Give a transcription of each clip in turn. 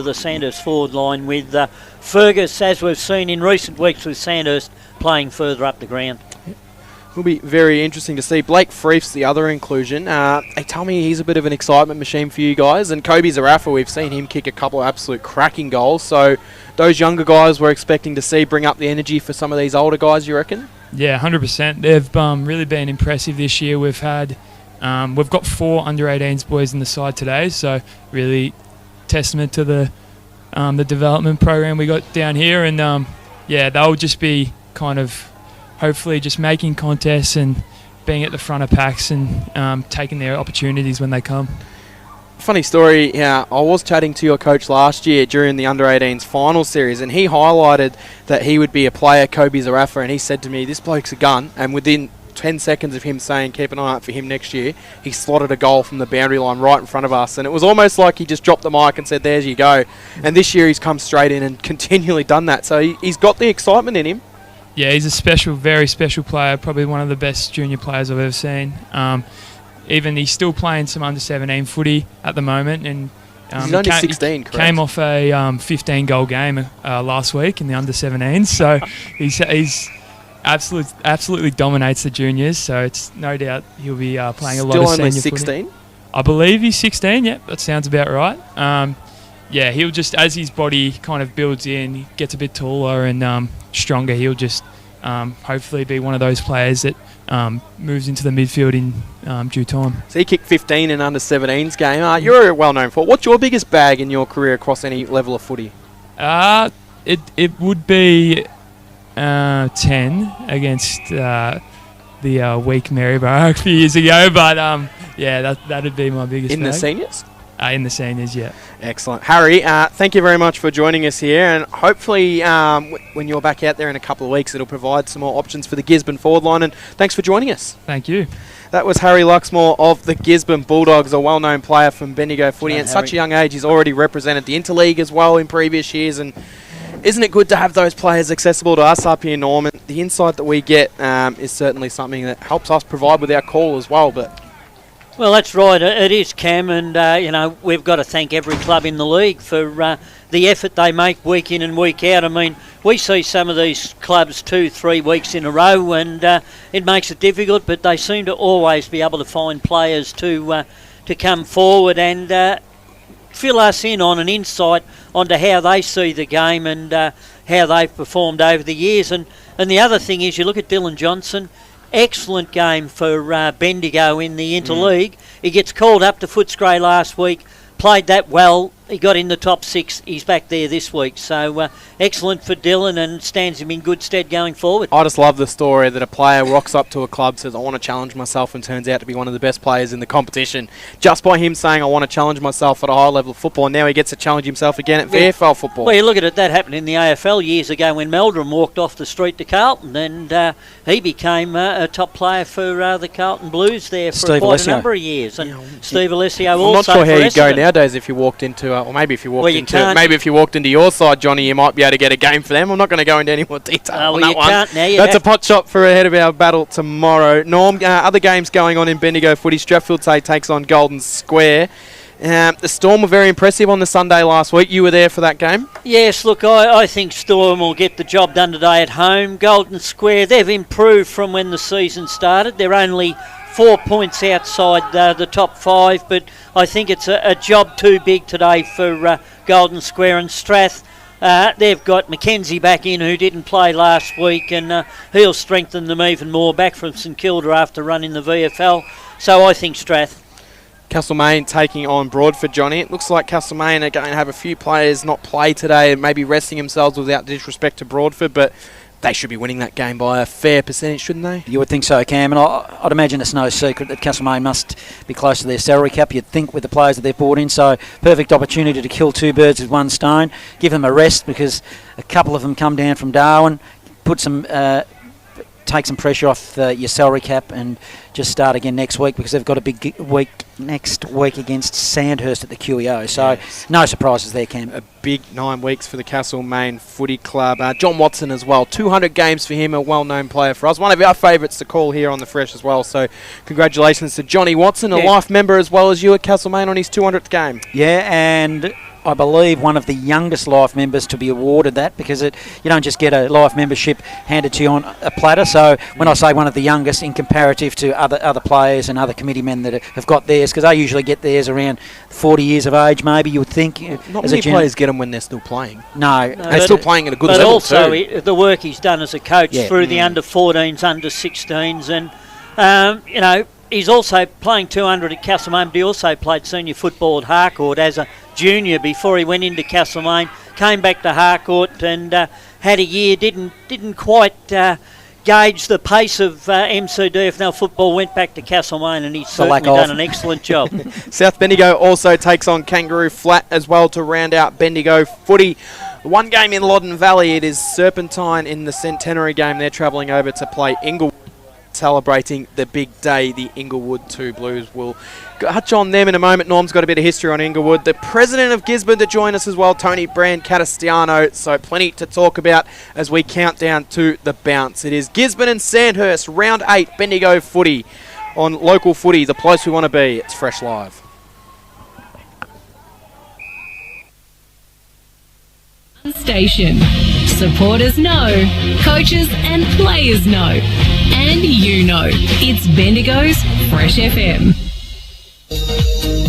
the Sandhurst forward line with Fergus, as we've seen in recent weeks with Sandhurst, playing further up the ground. Will be very interesting to see. Blake Freef's the other inclusion. They tell me he's a bit of an excitement machine for you guys. And Kobe Zarafa, we've seen him kick a couple of absolute cracking goals. So those younger guys we're expecting to see bring up the energy for some of these older guys, you reckon? Yeah, 100%. They've really been impressive this year. We've got 4 under-18s boys in the side today, so really testament to the development program we got down here. And they'll just be kind of hopefully just making contests and being at the front of packs and taking their opportunities when they come. Funny story, I was chatting to your coach last year during the under-18s final series, and he highlighted that he would be a player, Kobe Zarafa, and he said to me, this bloke's a gun, and within 10 seconds of him saying keep an eye out for him next year, he slotted a goal from the boundary line right in front of us, and it was almost like he just dropped the mic and said, there's you go. And this year he's come straight in and continually done that, so he's got the excitement in him. Yeah, he's a special, very special player, probably one of the best junior players I've ever seen. Even he's still playing some under-17 footy at the moment, and he's only 16, correct? Came off a 15-goal game last week in the under-17s, so he's absolutely dominates the juniors. So it's no doubt he'll be playing a lot of senior footy. Still only 16? I believe he's 16. Yep, that sounds about right. He'll just, as his body kind of builds in, he gets a bit taller and stronger. He'll just hopefully be one of those players that moves into the midfield in due time. So he kicked 15 in under-17s game. You're well known for. What's your biggest bag in your career across any level of footy? It would be 10 against the weak Maryborough a few years ago, but that'd be my biggest in bag. The seniors? In the seniors, yeah. Excellent. Harry, thank you very much for joining us here, and hopefully when you're back out there in a couple of weeks, it'll provide some more options for the Gisborne forward line, and thanks for joining us. Thank you. That was Harry Luxmore of the Gisborne Bulldogs, a well-known player from Bendigo footy. At such a young age, he's already represented the Interleague as well in previous years, and isn't it good to have those players accessible to us up here, Norman? The insight that we get is certainly something that helps us provide with our call as well, but... Well, that's right. It is, Cam, and we've got to thank every club in the league for the effort they make week in and week out. I mean, we see some of these clubs 2-3 weeks in a row, and it makes it difficult, but they seem to always be able to find players to come forward and fill us in on an insight onto how they see the game and how they've performed over the years. And the other thing is, you look at Dylan Johnson. Excellent game for Bendigo in the Interleague. He gets called up to Footscray last week, played that well. He got in the top 6. He's back there this week. So excellent for Dylan and stands him in good stead going forward. I just love the story that a player rocks up to a club, says, I want to challenge myself, and turns out to be one of the best players in the competition. Just by him saying, I want to challenge myself at a high level of football, and now he gets to challenge himself again at VFL football. Well, you look at it, that happened in the AFL years ago when Meldrum walked off the street to Carlton, and he became a top player for the Carlton Blues there for quite a number of years. And Steve Alessio also. I'm not sure how you'd go nowadays if you walked into, or maybe if you walked if you walked into your side, Johnny, you might be able to get a game for them. I'm not going to go into any more detail on that one. That's a pot shot for ahead of our battle tomorrow. Norm, other games going on in Bendigo footy. Strathfield Say takes on Golden Square. The Storm were very impressive on the Sunday last week. You were there for that game? Yes, look, I think Storm will get the job done today at home. Golden Square, they've improved from when the season started. They're only 4 points outside the top 5, but I think it's a job too big today for Golden Square. And Strath, they've got Mackenzie back in, who didn't play last week, and he'll strengthen them even more, back from St Kilda after running the VFL. So I think Strath. Castlemaine taking on Broadford, Johnny. It looks like Castlemaine are going to have a few players not play today and maybe resting themselves without disrespect to Broadford, but they should be winning that game by a fair percentage, shouldn't they? You would think so, Cam, and I'd imagine it's no secret that Castlemaine must be close to their salary cap, you'd think, with the players that they've brought in, so perfect opportunity to kill 2 birds with 1 stone, give them a rest because a couple of them come down from Darwin, take some pressure off your salary cap and just start again next week because they've got a big week next week against Sandhurst at the QEO. So no surprises there, Cam. A big 9 weeks for the Castlemaine Footy Club. John Watson as well. 200 games for him, a well-known player for us. One of our favourites to call here on The Fresh as well. So congratulations to Johnny Watson, a life member as well as you at Castlemaine on his 200th game. Yeah, and I believe, one of the youngest Life members to be awarded that, because you don't just get a Life membership handed to you on a platter. So when I say one of the youngest, in comparative to other players and other committee men that have got theirs, because they usually get theirs around 40 years of age, maybe, you would think. Not many players get them when they're still playing. No. They're still playing at a good level. But also the work he's done as a coach through the under-14s, under-16s, and, he's also playing 200 at Castlemaine, but he also played senior football at Harcourt as a junior before he went into Castlemaine, came back to Harcourt and had a year, didn't quite gauge the pace of MCD FNL football, went back to Castlemaine, and he's certainly done an excellent job. South Bendigo also takes on Kangaroo Flat as well to round out Bendigo footy. One game in Loddon Valley, it is Serpentine in the centenary game. They're travelling over to play Inglewood, celebrating the big day. The Inglewood 2 Blues will touch on them in a moment. Norm's got a bit of history on Inglewood. The president of Gisborne to join us as well, Tony Brand Catastiano. So plenty to talk about as we count down to the bounce. It is Gisborne and Sandhurst, round 8 Bendigo footy on local footy, the place we want to be. It's Fresh Live. Station. Supporters know, coaches and players know, and you know, it's Bendigo's Fresh FM.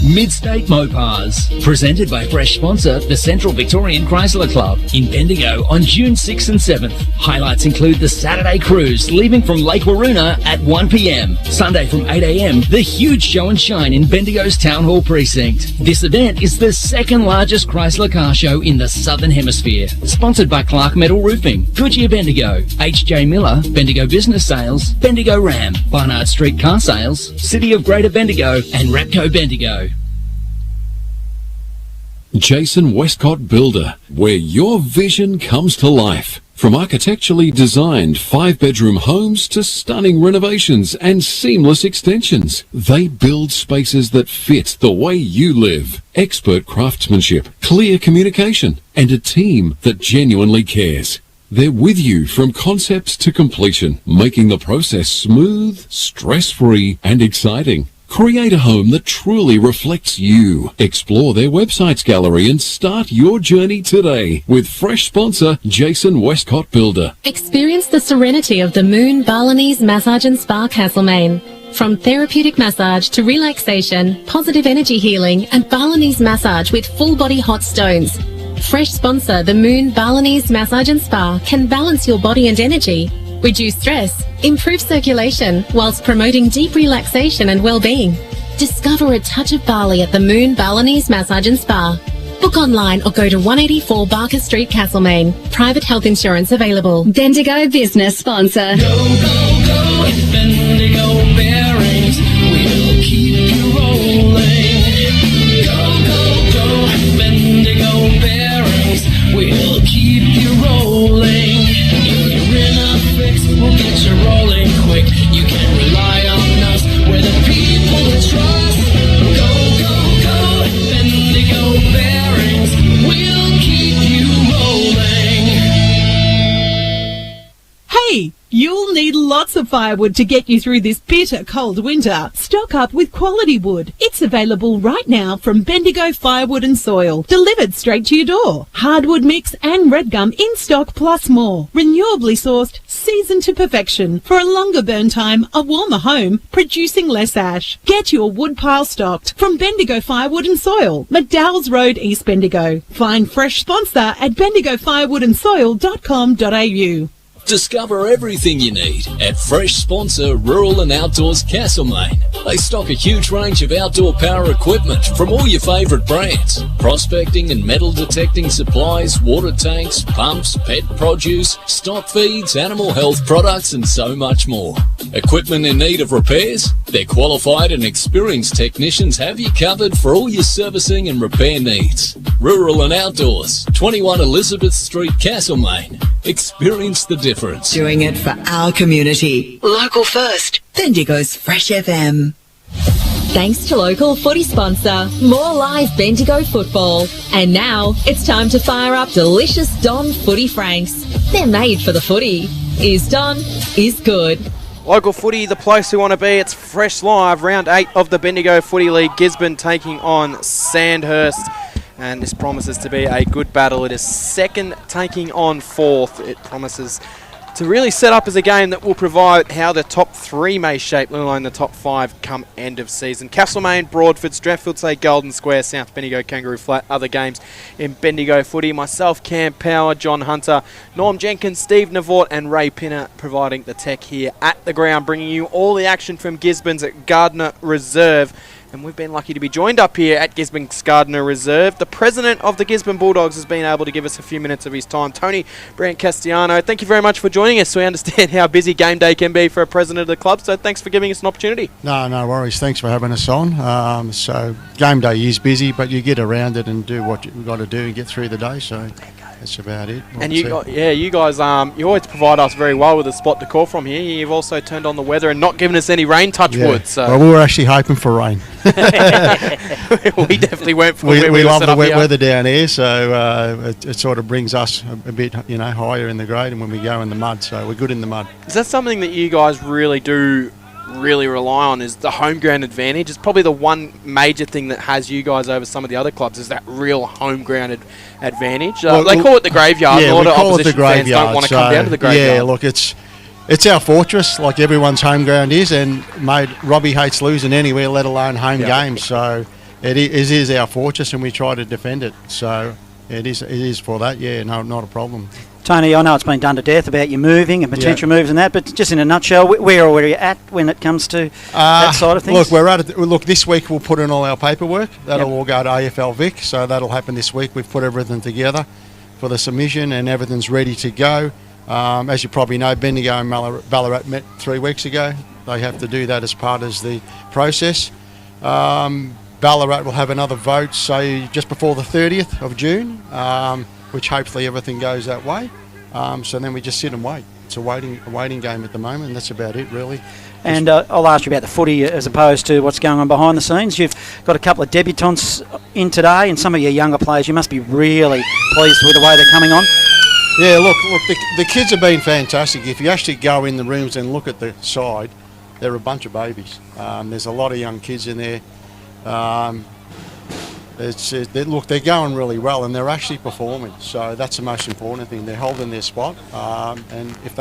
Mid-State Mopars, presented by fresh sponsor, the Central Victorian Chrysler Club in Bendigo on June 6th and 7th. Highlights include the Saturday cruise leaving from Lake Waroona at 1 p.m. Sunday from 8 a.m, the huge show and shine in Bendigo's Town Hall precinct. This event is the second largest Chrysler car show in the Southern Hemisphere. Sponsored by Clark Metal Roofing, Goodyear Bendigo, H.J. Miller, Bendigo Business Sales, Bendigo Ram, Barnard Street Car Sales, City of Greater Bendigo, and Repco Bendigo. Jason Westcott Builder, where your vision comes to life. From architecturally designed 5-bedroom homes to stunning renovations and seamless extensions, they build spaces that fit the way you live. Expert craftsmanship, clear communication, and a team that genuinely cares. They're with you from concepts to completion, making the process smooth, stress-free, and exciting. Create a home that truly reflects you. Explore their website's gallery and start your journey today with fresh sponsor Jason Westcott Builder. Experience the serenity of the Moon Balinese Massage and Spa Castlemaine. From therapeutic massage to relaxation, positive energy healing and Balinese massage with full body hot stones. Fresh sponsor the Moon Balinese Massage and Spa can balance your body and energy, reduce stress, improve circulation, whilst promoting deep relaxation and well-being. Discover a touch of Bali at the Moon Balinese Massage and Spa. Book online or go to 184 Barker Street, Castlemaine. Private health insurance available. Bendigo business sponsor. Go, go, go, Bendigo bearings, we'll keep you rolling. Go, go, go, Bendigo bearings, we'll keep you rolling. If you're in a fix, we'll get you rolling quick. You can rely on us, we're the people we trust. Go, go, go, Bendigo bearings, we'll keep you rolling. Hey, you'll need lots of firewood to get you through this bitter cold winter. Stock up with quality wood. It's available right now from Bendigo Firewood and Soil, delivered straight to your door. Hardwood mix and red gum in stock plus more. Renewably sourced, seasoned to perfection. For a longer burn time, a warmer home, producing less ash. Get your wood pile stocked from Bendigo Firewood and Soil, McDowell's Road, East Bendigo. Find fresh sponsor at bendigofirewoodandsoil.com.au. Discover everything you need at fresh sponsor Rural and Outdoors Castlemaine. They stock a huge range of outdoor power equipment from all your favourite brands. Prospecting and metal detecting supplies, water tanks, pumps, pet produce, stock feeds, animal health products and so much more. Equipment in need of repairs? Their qualified and experienced technicians have you covered for all your servicing and repair needs. Rural and Outdoors, 21 Elizabeth Street, Castlemaine. Experience the difference. Doing it for our community. Local first. Bendigo's Fresh FM. Thanks to local footy sponsor, more live Bendigo football. And now it's time to fire up delicious Don Footy Franks. They're made for the footy. Is Don, is good. Local footy, the place we want to be. It's Fresh Live, round 8 of the Bendigo Footy League. Gisborne taking on Sandhurst. and this promises to be a good battle. It is second taking on fourth. It promises to really set up as a game that will provide how the top three may shape, let alone the top five come end of season. Castlemaine, Broadford, Strathfield, say Golden Square, South Bendigo, Kangaroo Flat, other games in Bendigo footy. Myself, Cam Power, John Hunter, Norm Jenkins, Steve Navort and Ray Pinner providing the tech here at the ground, bringing you all the action from Gisborne's at Gardiner Reserve. And we've been lucky to be joined up here at Gisborne's Gardiner Reserve. The president of the Gisborne Bulldogs has been able to give us a few minutes of his time. Tony Brandt-Castellano, thank you very much for joining us. We understand how busy game day can be for a president of the club, so thanks for giving us an opportunity. No worries. Thanks for having us on. So game day is busy, but you get around it and do what you've got to do and get through the day. So that's about it. And you guys, you always provide us very well with a spot to call from here. You've also turned on the weather and not given us any rain, touch wood. So. Well, we were actually hoping for rain. We definitely went for we love the wet weather down here, so it sort of brings us a bit, higher in the grade, and when we go in the mud, so we're good in the mud. Is that something that you guys really rely on, is the home ground advantage? It's probably the one major thing that has you guys over some of the other clubs, is that real home ground advantage. They call it the graveyard. Yeah, a lot of call it the opposition graveyard. fans don't want to come down to the graveyard. Yeah, look, it's our fortress, like everyone's home ground is, and mate, Robbie hates losing anywhere, let alone home games. So it is our fortress, and we try to defend it. So it is for that. Yeah, no, not a problem. Tony, I know it's been done to death about you moving and potential moves and that, but just in a nutshell, where are you at when it comes to that side of things? Look, we're at it. Look, this week we'll put in all our paperwork. That'll all go to AFL Vic, so that'll happen this week. We've put everything together for the submission, and everything's ready to go. As you probably know, Bendigo and Ballarat met 3 weeks ago. They have to do that as part of the process. Ballarat will have another vote, so just before the 30th of June, which hopefully everything goes that way. So then we just sit and wait. It's a waiting game at the moment, and that's about it, really. And I'll ask you about the footy as opposed to what's going on behind the scenes. You've got a couple of debutants in today, and some of your younger players, you must be really pleased with the way they're coming on. Yeah, look, the kids have been fantastic. If you actually go in the rooms and look at the side, they're a bunch of babies. There's a lot of young kids in there. They're going really well, and they're actually performing. So that's the most important thing. They're holding their spot, and if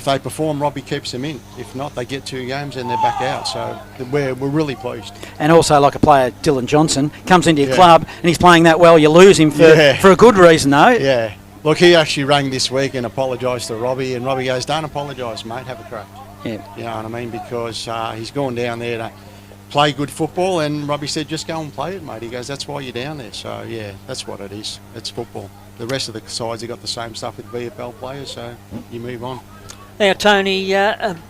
they perform, Robbie keeps them in. If not, they get 2 games and they're back out. So we're really pleased. And also, like a player, Dylan Johnson, comes into your club and he's playing that well. You lose him for a good reason, though. Yeah. Look, he actually rang this week and apologised to Robbie, and Robbie goes, "Don't apologise, mate. Have a crack." Yeah. You know what I mean? Because he's gone down there to play good football, and Robbie said, "Just go and play it, mate." He goes, "That's why you're down there." So yeah, that's what it is. It's football. The rest of the sides have got the same stuff with VFL players, so you move on. Now, Tony,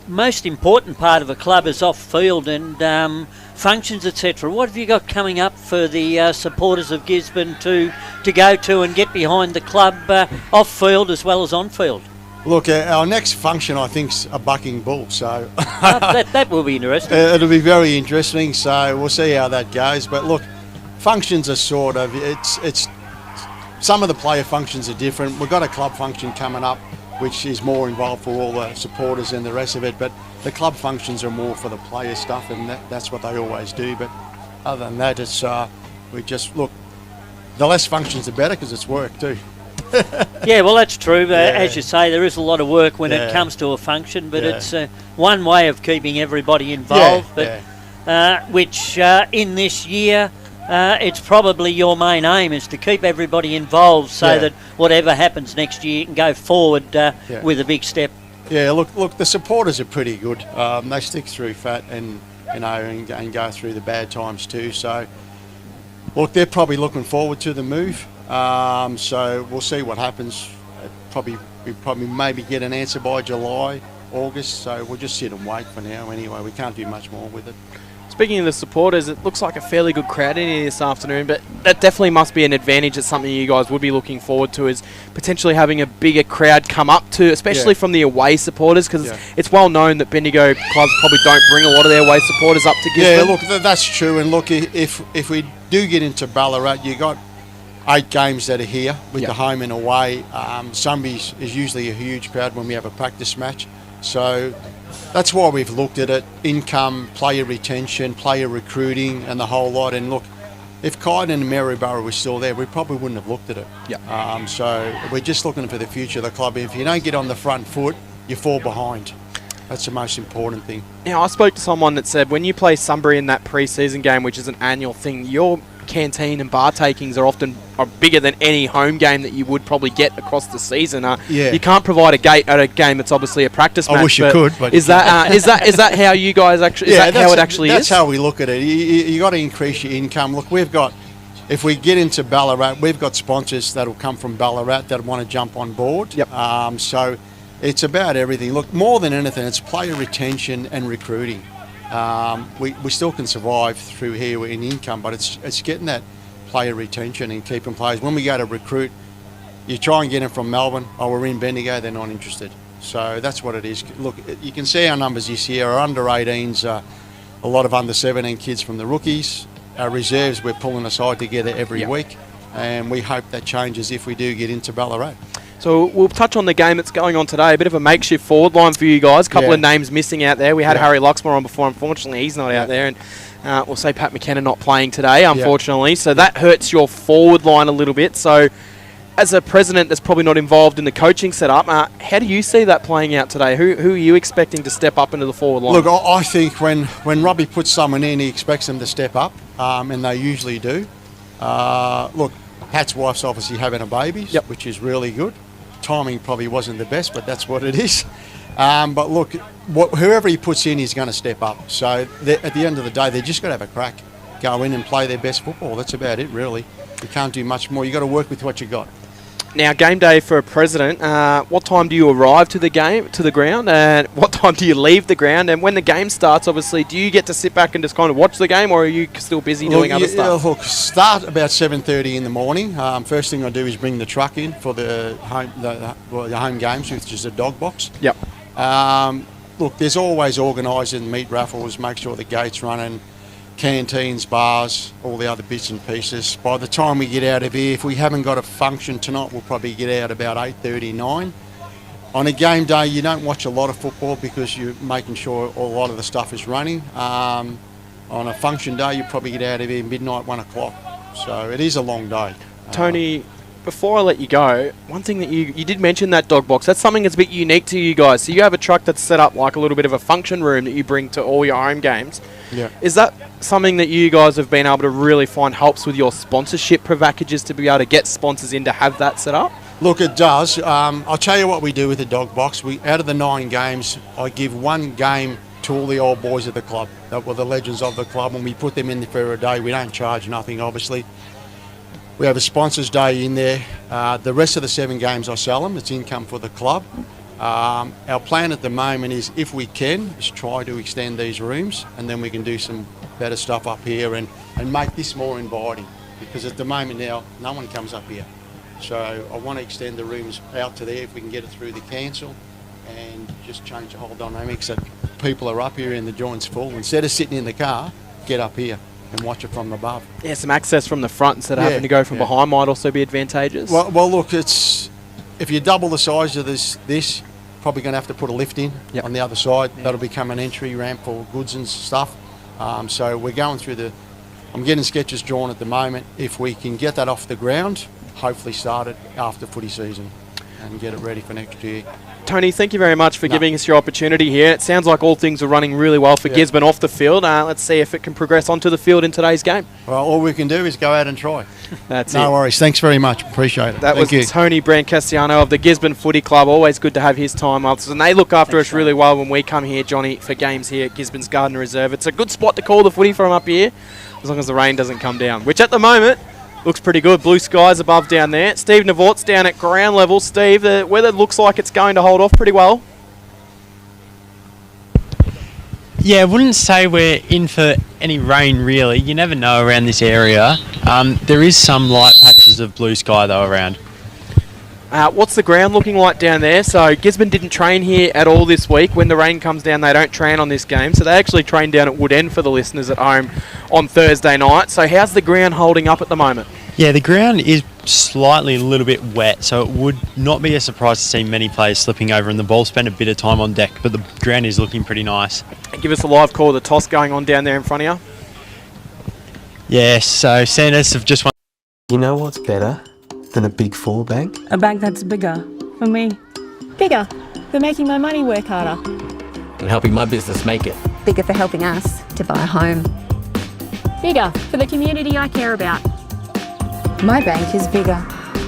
most important part of a club is off-field and functions, etc. What have you got coming up for the supporters of Gisborne to go to and get behind the club off-field as well as on-field? Look, our next function, I think, is a bucking bull. So that will be interesting. It'll be very interesting. So we'll see how that goes. But look, functions are sort of it's some of the player functions are different. We've got a club function coming up, which is more involved for all the supporters and the rest of it. But the club functions are more for the player stuff, and that's what they always do. But other than that, it's we just look. The less functions, the better, because it's work too. Yeah, well, that's true. As you say, there is a lot of work when it comes to a function, but it's one way of keeping everybody involved. Which in this year, it's probably your main aim is to keep everybody involved, so that whatever happens next year, you can go forward with a big step. Yeah, look, the supporters are pretty good. They stick through fat and and go through the bad times too. So, look, they're probably looking forward to the move. So we'll see what happens. We probably maybe get an answer by July, August. So we'll just sit and wait for now. Anyway, we can't do much more with it. Speaking of the supporters, it looks like a fairly good crowd in here this afternoon, but that definitely must be an advantage. It's something you guys would be looking forward to, is potentially having a bigger crowd come up to, especially from the away supporters, because it's well known that Bendigo clubs probably don't bring a lot of their away supporters up to Gisborne. Yeah, look, that's true. And look, if we do get into Ballarat, you got 8 games that are here with the home and away. Sundays is usually a huge crowd when we have a practice match. So that's why we've looked at it: income, player retention, player recruiting, and the whole lot. And look, If Kyden and Maryborough were still there, we probably wouldn't have looked at it. Yeah. So we're just looking for the future of the club. If you don't get on the front foot, you fall behind. That's the most important thing. Now, I spoke to someone that said when you play Sunbury in that pre-season game, which is an annual thing, your canteen and bar takings are often bigger than any home game that you would probably get across the season. You can't provide a gate at a game that's obviously a practice match. I wish you could, but is that how you guys actually? Is that how it actually is? That's how we look at it. You got to increase your income. Look, if we get into Ballarat, we've got sponsors that'll come from Ballarat that want to jump on board. Yep. So it's about everything. Look, more than anything, it's player retention and recruiting. We still can survive through here in income, but it's getting that player retention and keeping players. When we go to recruit, you try and get them from Melbourne. Oh, we're in Bendigo, they're not interested. So that's what it is. Look, you can see our numbers this year. Our under-18s, a lot of under-17 kids from the rookies. Our reserves, we're pulling aside together every week, and we hope that changes if we do get into Ballarat. So we'll touch on the game that's going on today. A bit of a makeshift forward line for you guys. A couple of names missing out there. We had Harry Luxmore on before. Unfortunately, he's not out there. And we'll say Pat McKenna not playing today, unfortunately. So that hurts your forward line a little bit. So as a president that's probably not involved in the coaching setup, how do you see that playing out today? Who are you expecting to step up into the forward line? Look, I think when Robbie puts someone in, he expects them to step up, and they usually do. Look, Pat's wife's obviously having a baby, which is really good. Timing probably wasn't the best, but that's what it is. But look, whoever he puts in, he's going to step up. So at the end of the day, they're just going to have a crack, go in and play their best football. That's about it, really. You can't do much more. You've got to work with what you got. Now, game day for a president. What time do you arrive to the ground, and what time do you leave the ground? And when the game starts, obviously, do you get to sit back and just kind of watch the game, or are you still busy doing other stuff? Look, start about 7:30 in the morning. First thing I do is bring the truck in for the home games, which is a dog box. Yep. Look, there's always organising meat raffles, make sure the gate's running, canteens, bars, all the other bits and pieces. By the time we get out of here, if we haven't got a function tonight, we'll probably get out about 8:30, 9. On a game day, you don't watch a lot of football because you're making sure a lot of the stuff is running. On a function day, you probably get out of here midnight, 1 o'clock. So it is a long day. Tony, before I let you go, one thing that you did mention, that dog box, that's something that's a bit unique to you guys. So you have a truck that's set up like a little bit of a function room that you bring to all your home games. Yeah. Is that something that you guys have been able to really find helps with your sponsorship packages to be able to get sponsors in to have that set up? Look, it does. I'll tell you what we do with the dog box. Out of the 9 games, I give 1 game to all the old boys of the club that were the legends of the club, and we put them in for a day. We don't charge nothing, obviously. We have a sponsors day in there. The rest of the 7 games I sell them. It's income for the club. Our plan at the moment is, if we can, is try to extend these rooms, and then we can do some better stuff up here and make this more inviting, because at the moment now no one comes up here. So I want to extend the rooms out to there if we can get it through the council, and just change the whole dynamics that people are up here and the joint's full. Instead of sitting in the car, get up here and watch it from above. Yeah, some access from the front instead of having to go from behind might also be advantageous. Well, look, if you double the size of this, probably going to have to put a lift in on the other side. That'll become an entry ramp for goods and stuff. So we're going through I'm getting sketches drawn at the moment. If we can get that off the ground, hopefully start it after footy season and get it ready for next year. Tony, thank you very much for giving us your opportunity here. It sounds like all things are running really well for Gisborne off the field. Let's see if it can progress onto the field in today's game. Well, all we can do is go out and try. That's it. No worries. Thanks very much. Appreciate it. That was Tony Brancastiano of the Gisborne Footy Club. Always good to have his time with us. And they look after us really well when we come here, Johnny, for games here at Gisborne's Gardiner Reserve. It's a good spot to call the footy from up here, as long as the rain doesn't come down, which at the moment looks pretty good. Blue skies above down there. Steve Navort's down at ground level. Steve, the weather looks like it's going to hold off pretty well. Yeah, I wouldn't say we're in for any rain, really. You never know around this area. There is some light patches of blue sky, though, around. What's the ground looking like down there? So Gisborne didn't train here at all this week. When the rain comes down, they don't train on this game. So they actually train down at Wood End for the listeners at home on Thursday night. So how's the ground holding up at the moment? Yeah, the ground is slightly a little bit wet, so it would not be a surprise to see many players slipping over, and the ball spend a bit of time on deck, but the ground is looking pretty nice. Give us a live call of the toss going on down there in front of you. Yes, so Sandhurst have just won. You know what's better than a Big Four bank? A bank that's bigger for me. Bigger for making my money work harder. And helping my business make it. Bigger for helping us to buy a home. Bigger for the community I care about. My bank is bigger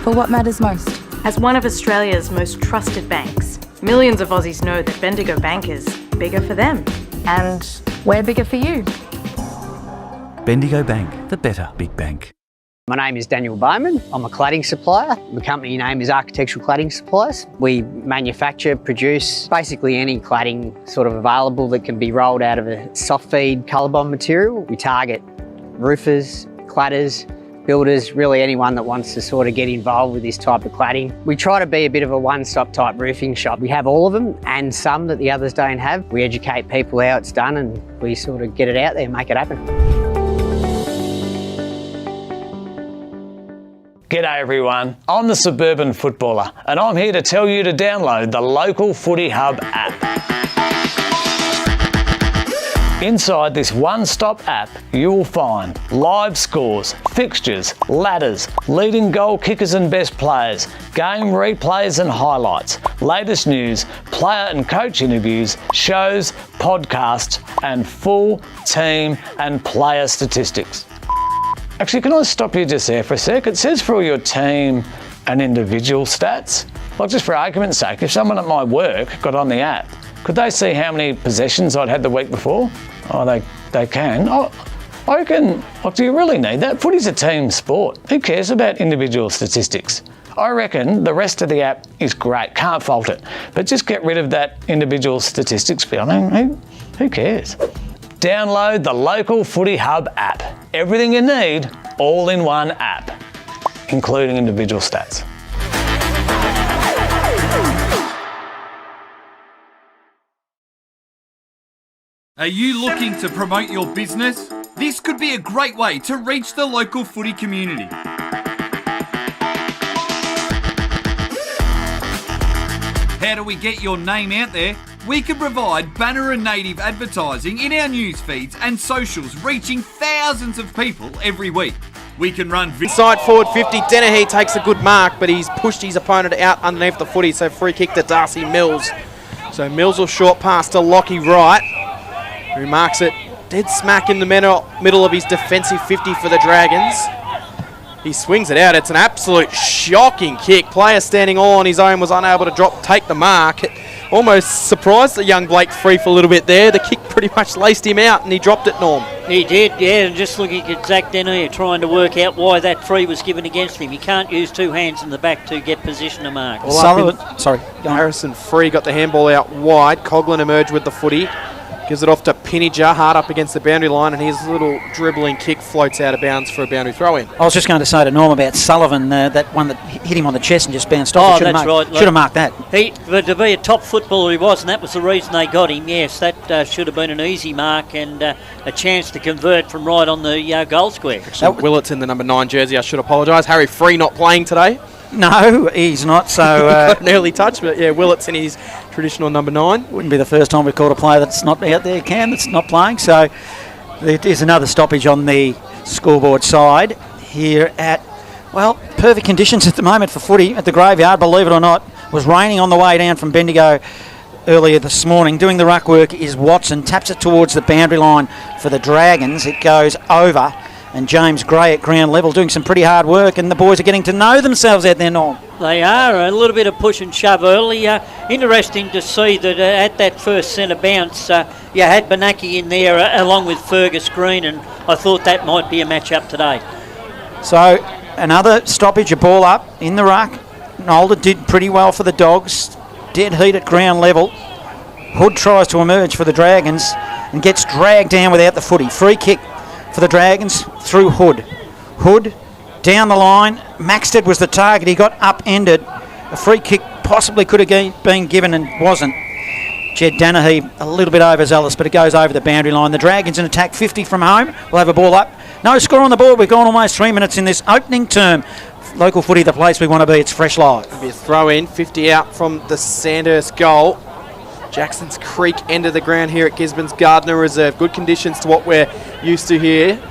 for what matters most. As one of Australia's most trusted banks, millions of Aussies know that Bendigo Bank is bigger for them. And we're bigger for you. Bendigo Bank, the better big bank. My name is Daniel Bowman. I'm a cladding supplier. The company name is Architectural Cladding Supplies. We manufacture, produce basically any cladding sort of available that can be rolled out of a soft feed colour bond material. We target roofers, cladders, builders, really anyone that wants to sort of get involved with this type of cladding. We try to be a bit of a one-stop type roofing shop. We have all of them and some that the others don't have. We educate people how it's done and we sort of get it out there and make it happen. G'day everyone, I'm the Suburban Footballer and I'm here to tell you to download the Local Footy Hub app. Inside this one-stop app, you will find live scores, fixtures, ladders, leading goal kickers and best players, game replays and highlights, latest news, player and coach interviews, shows, podcasts, and full team and player statistics. Actually, can I stop you just there for a sec? It says for all your team and individual stats. Like just for argument's sake, if someone at my work got on the app, could they see how many possessions I'd had the week before? Oh, they can. Oh, I reckon, like, do you really need that? Footy's a team sport. Who cares about individual statistics? I reckon the rest of the app is great, can't fault it. But just get rid of that individual statistics bit. I mean, who cares? Download the Local Footy Hub app. Everything you need, all in one app, including individual stats. Are you looking to promote your business? This could be a great way to reach the local footy community. How do we get your name out there? We can provide banner and native advertising in our news feeds and socials, reaching thousands of people every week. We can run... Inside forward 50, Dennehy takes a good mark, but he's pushed his opponent out underneath the footy, so free kick to Darcy Mills. So Mills will short pass to Lockie Wright, who marks it dead smack in the middle of his defensive 50 for the Dragons. He swings it out. It's an absolute shocking kick. Player standing all on his own was unable to take the mark. It almost surprised the young Blake Free for a little bit there. The kick pretty much laced him out and he dropped it, Norm. He did, yeah, and just looking at Zach Dennehy trying to work out why that free was given against him. He can't use two hands in the back to get position to mark. Harrison Free got the handball out wide. Coughlin emerged with the footy. Gives it off to Pinniger, hard up against the boundary line, and his little dribbling kick floats out of bounds for a boundary throw-in. I was just going to say to Norm about Sullivan, that one that hit him on the chest and just bounced off. Oh, that's right. Should have marked that. But to be a top footballer he was, and that was the reason they got him. Yes, that should have been an easy mark and a chance to convert from right on the goal square. Willett's in the number 9 jersey, I should apologise. Harry Free not playing today. No, he's not. So got an early touch, but yeah, Willett's in his traditional number 9. Wouldn't be the first time we've called a player that's not out there, Cam, that's not playing. So it is another stoppage on the scoreboard side here at, well, perfect conditions at the moment for footy at the Graveyard, believe it or not. It was raining on the way down from Bendigo earlier this morning. Doing the ruck work is Watson, taps it towards the boundary line for the Dragons. It goes over. And James Gray at ground level doing some pretty hard work, and the boys are getting to know themselves out there, Norm. They are. A little bit of push and shove early. Interesting to see that at that first centre bounce, you had Benaki in there along with Fergus Green, and I thought that might be a match-up today. So another stoppage, a ball up in the ruck. Nolder did pretty well for the Dogs. Dead heat at ground level. Hood tries to emerge for the Dragons and gets dragged down without the footy. Free kick for the Dragons through Hood. Hood down the line. Maxted was the target. He got upended. A free kick possibly could have been given and wasn't. Jed Dennehy a little bit overzealous, but it goes over the boundary line. The Dragons in attack 50 from home. We'll have a ball up. No score on the board. We've gone almost 3 minutes in this opening term. Local footy, the place we want to be. It's fresh live. It'll be a throw in. 50 out from the Sandhurst goal. Jackson's Creek end of the ground here at Gisborne's Gardiner Reserve. Good conditions to what we're used to here.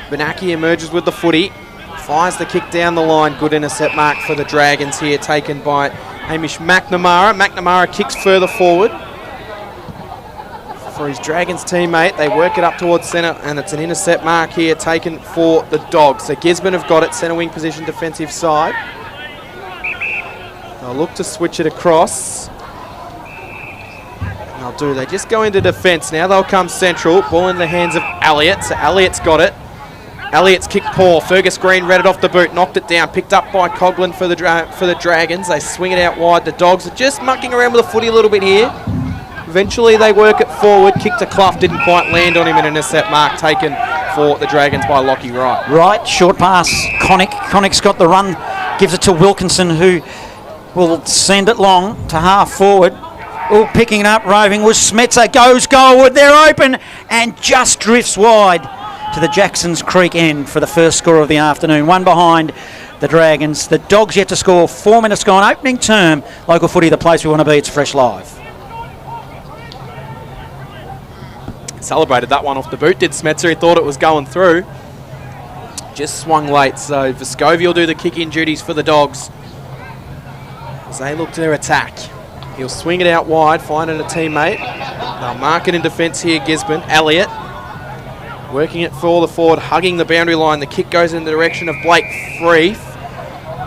Benaki emerges with the footy. Fires the kick down the line. Good intercept mark for the Dragons here, taken by Hamish McNamara. McNamara kicks further forward for his Dragons teammate. They work it up towards centre, and it's an intercept mark here taken for the Dogs. So Gisborne have got it, centre wing position, defensive side. They'll look to switch it across. And they'll do. They just go into defence now. They'll come central. Ball in the hands of Elliott. So Elliott's got it. Elliott's kick poor. Fergus Green read it off the boot, knocked it down, picked up by Coughlin for the Dragons. They swing it out wide. The Dogs are just mucking around with the footy a little bit here. Eventually they work it forward. Kick to Clough, didn't quite land on him, and an intercept mark taken for the Dragons by Lockie Wright. Right, short pass, Connick. Connick's got the run, gives it to Wilkinson, who will send it long to half forward. Oh, picking it up, roving was Smetzer, goes goalward, they're open, and just drifts wide to the Jacksons Creek end for the first score of the afternoon. One behind the Dragons. The Dogs yet to score. 4 minutes gone. Opening term. Local footy, the place we want to be. It's Fresh Live. Celebrated that one off the boot, did Smetzer. He thought it was going through. Just swung late, so Vescovi will do the kick-in duties for the Dogs as they look to attack. He'll swing it out wide, finding a teammate. They'll mark it in defence here, Gisborne. Elliott working it for the forward, hugging the boundary line. The kick goes in the direction of Blake Freeth,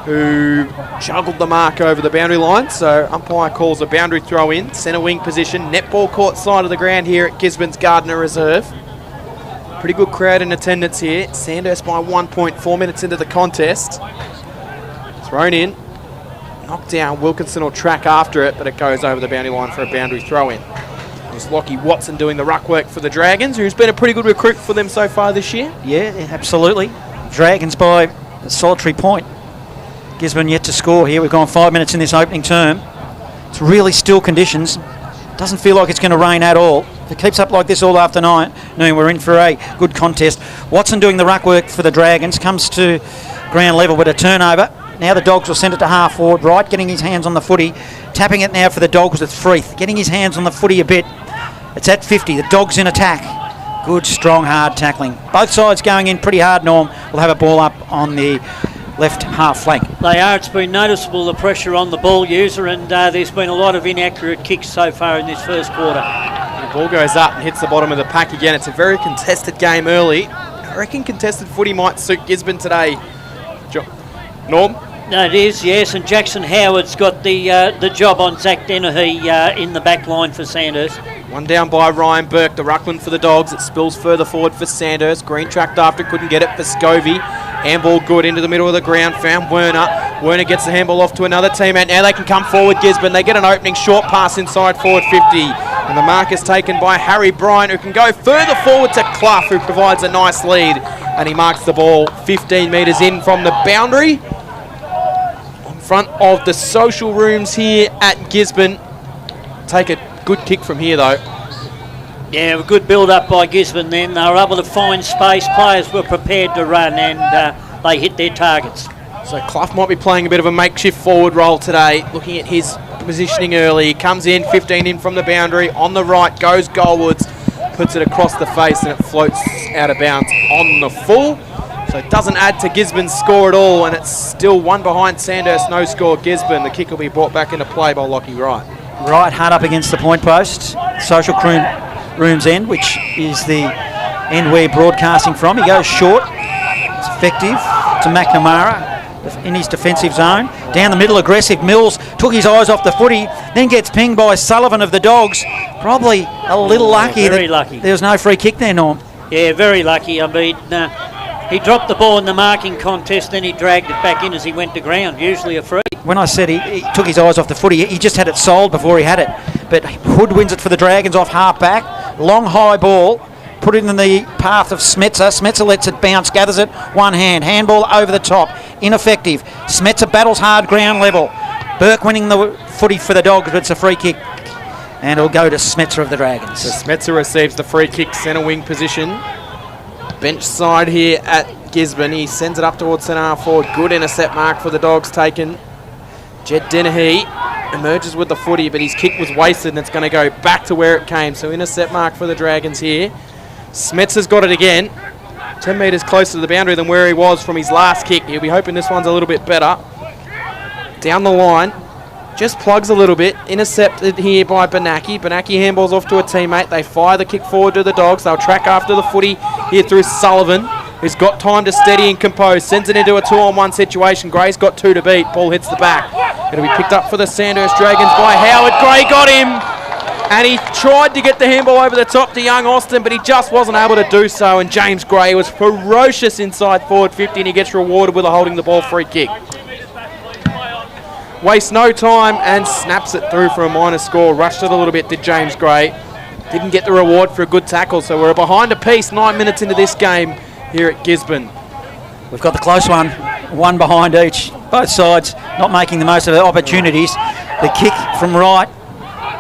who juggled the mark over the boundary line. So umpire calls a boundary throw in. Centre wing position, netball court side of the ground here at Gisborne's Gardiner Reserve. Pretty good crowd in attendance here. Sandhurst by 1 point, 4 minutes into the contest. Thrown in, knocked down. Wilkinson will track after it, but it goes over the boundary line for a boundary throw in. There's Lockie Watson doing the ruck work for the Dragons, who's been a pretty good recruit for them so far this year. Yeah, absolutely. Dragons by a solitary point. Gisborne yet to score here. We've gone 5 minutes in this opening term. It's really still conditions. Doesn't feel like it's going to rain at all. If it keeps up like this all afternoon, we're in for a good contest. Watson doing the ruck work for the Dragons. Comes to ground level with a turnover. Now the Dogs will send it to half forward. Wright getting his hands on the footy. Tapping it now for the Dogs with Freeth. Getting his hands on the footy a bit. It's at 50. The Dogs in attack. Good, strong, hard tackling. Both sides going in pretty hard, Norm. We'll have a ball up on the left half flank. They are. It's been noticeable, the pressure on the ball user, and there's been a lot of inaccurate kicks so far in this first quarter. The ball goes up and hits the bottom of the pack again. It's a very contested game early. I reckon contested footy might suit Gisborne today. Norm? No, it is, yes, and Jackson Howard's got the job on Zach Dennehy in the back line for Sandhurst. One down by Ryan Burke, the ruckman for the Dogs. It spills further forward for Sandhurst. Green tracked after, couldn't get it for Scovey. Handball good into the middle of the ground, found Werner. Werner gets the handball off to another teammate. Now they can come forward, Gisborne. They get an opening short pass inside forward 50. And the mark is taken by Harry Bryant, who can go further forward to Clough, who provides a nice lead. And he marks the ball 15 metres in from the boundary. In front of the social rooms here at Gisborne. Take a good kick from here though. Yeah, a good build-up by Gisborne then. They were able to find space. Players were prepared to run, and they hit their targets. So Clough might be playing a bit of a makeshift forward role today, looking at his positioning early. He comes in, 15 in from the boundary. On the right, goes goalwards, puts it across the face, and it floats out of bounds on the full. So it doesn't add to Gisborne's score at all, and it's still one behind Sandhurst, no score Gisborne. The kick will be brought back into play by Lockie Wright. Right, hard up against the point post. Social room's end, which is the end we're broadcasting from. He goes short. It's effective to McNamara in his defensive zone. Down the middle, aggressive. Mills took his eyes off the footy, then gets pinged by Sullivan of the Dogs. Probably a little lucky. Very lucky. There was no free kick there, Norm. Yeah, very lucky. I mean, he dropped the ball in the marking contest, then he dragged it back in as he went to ground. Usually a free. When I said he took his eyes off the footy, he just had it sold before he had it. But Hood wins it for the Dragons off half back. Long high ball, put it in the path of Smetzer. Smetzer lets it bounce, gathers it, one hand. Handball over the top, ineffective. Smetzer battles hard ground level. Burke winning the footy for the Dogs, but it's a free kick. And it'll go to Smetzer of the Dragons. So Smetzer receives the free kick, centre wing position. Bench side here at Gisborne. He sends it up towards centre half forward. Good intercept mark for the Dogs taken. Jed Dennehy emerges with the footy, but his kick was wasted and it's going to go back to where it came. So intercept mark for the Dragons here. Smetzer's got it again. 10 metres closer to the boundary than where he was from his last kick. He'll be hoping this one's a little bit better. Down the line, just plugs a little bit. Intercepted here by Benaki. Benaki handballs off to a teammate. They fire the kick forward to the Dogs. They'll track after the footy here through Sullivan, who's got time to steady and compose. Sends it into a 2-on-1 situation. Gray's got 2 to beat. Ball hits the back. It'll be picked up for the Sandhurst Dragons by Howard. Gray got him, and he tried to get the handball over the top to young Austin, but he just wasn't able to do so, and James Gray was ferocious inside forward 50, and he gets rewarded with a holding the ball free kick. Wastes no time and snaps it through for a minor score. Rushed it a little bit, did James Gray. Didn't get the reward for a good tackle, so we're behind a piece 9 minutes into this game here at Gisborne. We've got the close one behind each. Both sides not making the most of their opportunities. The kick from right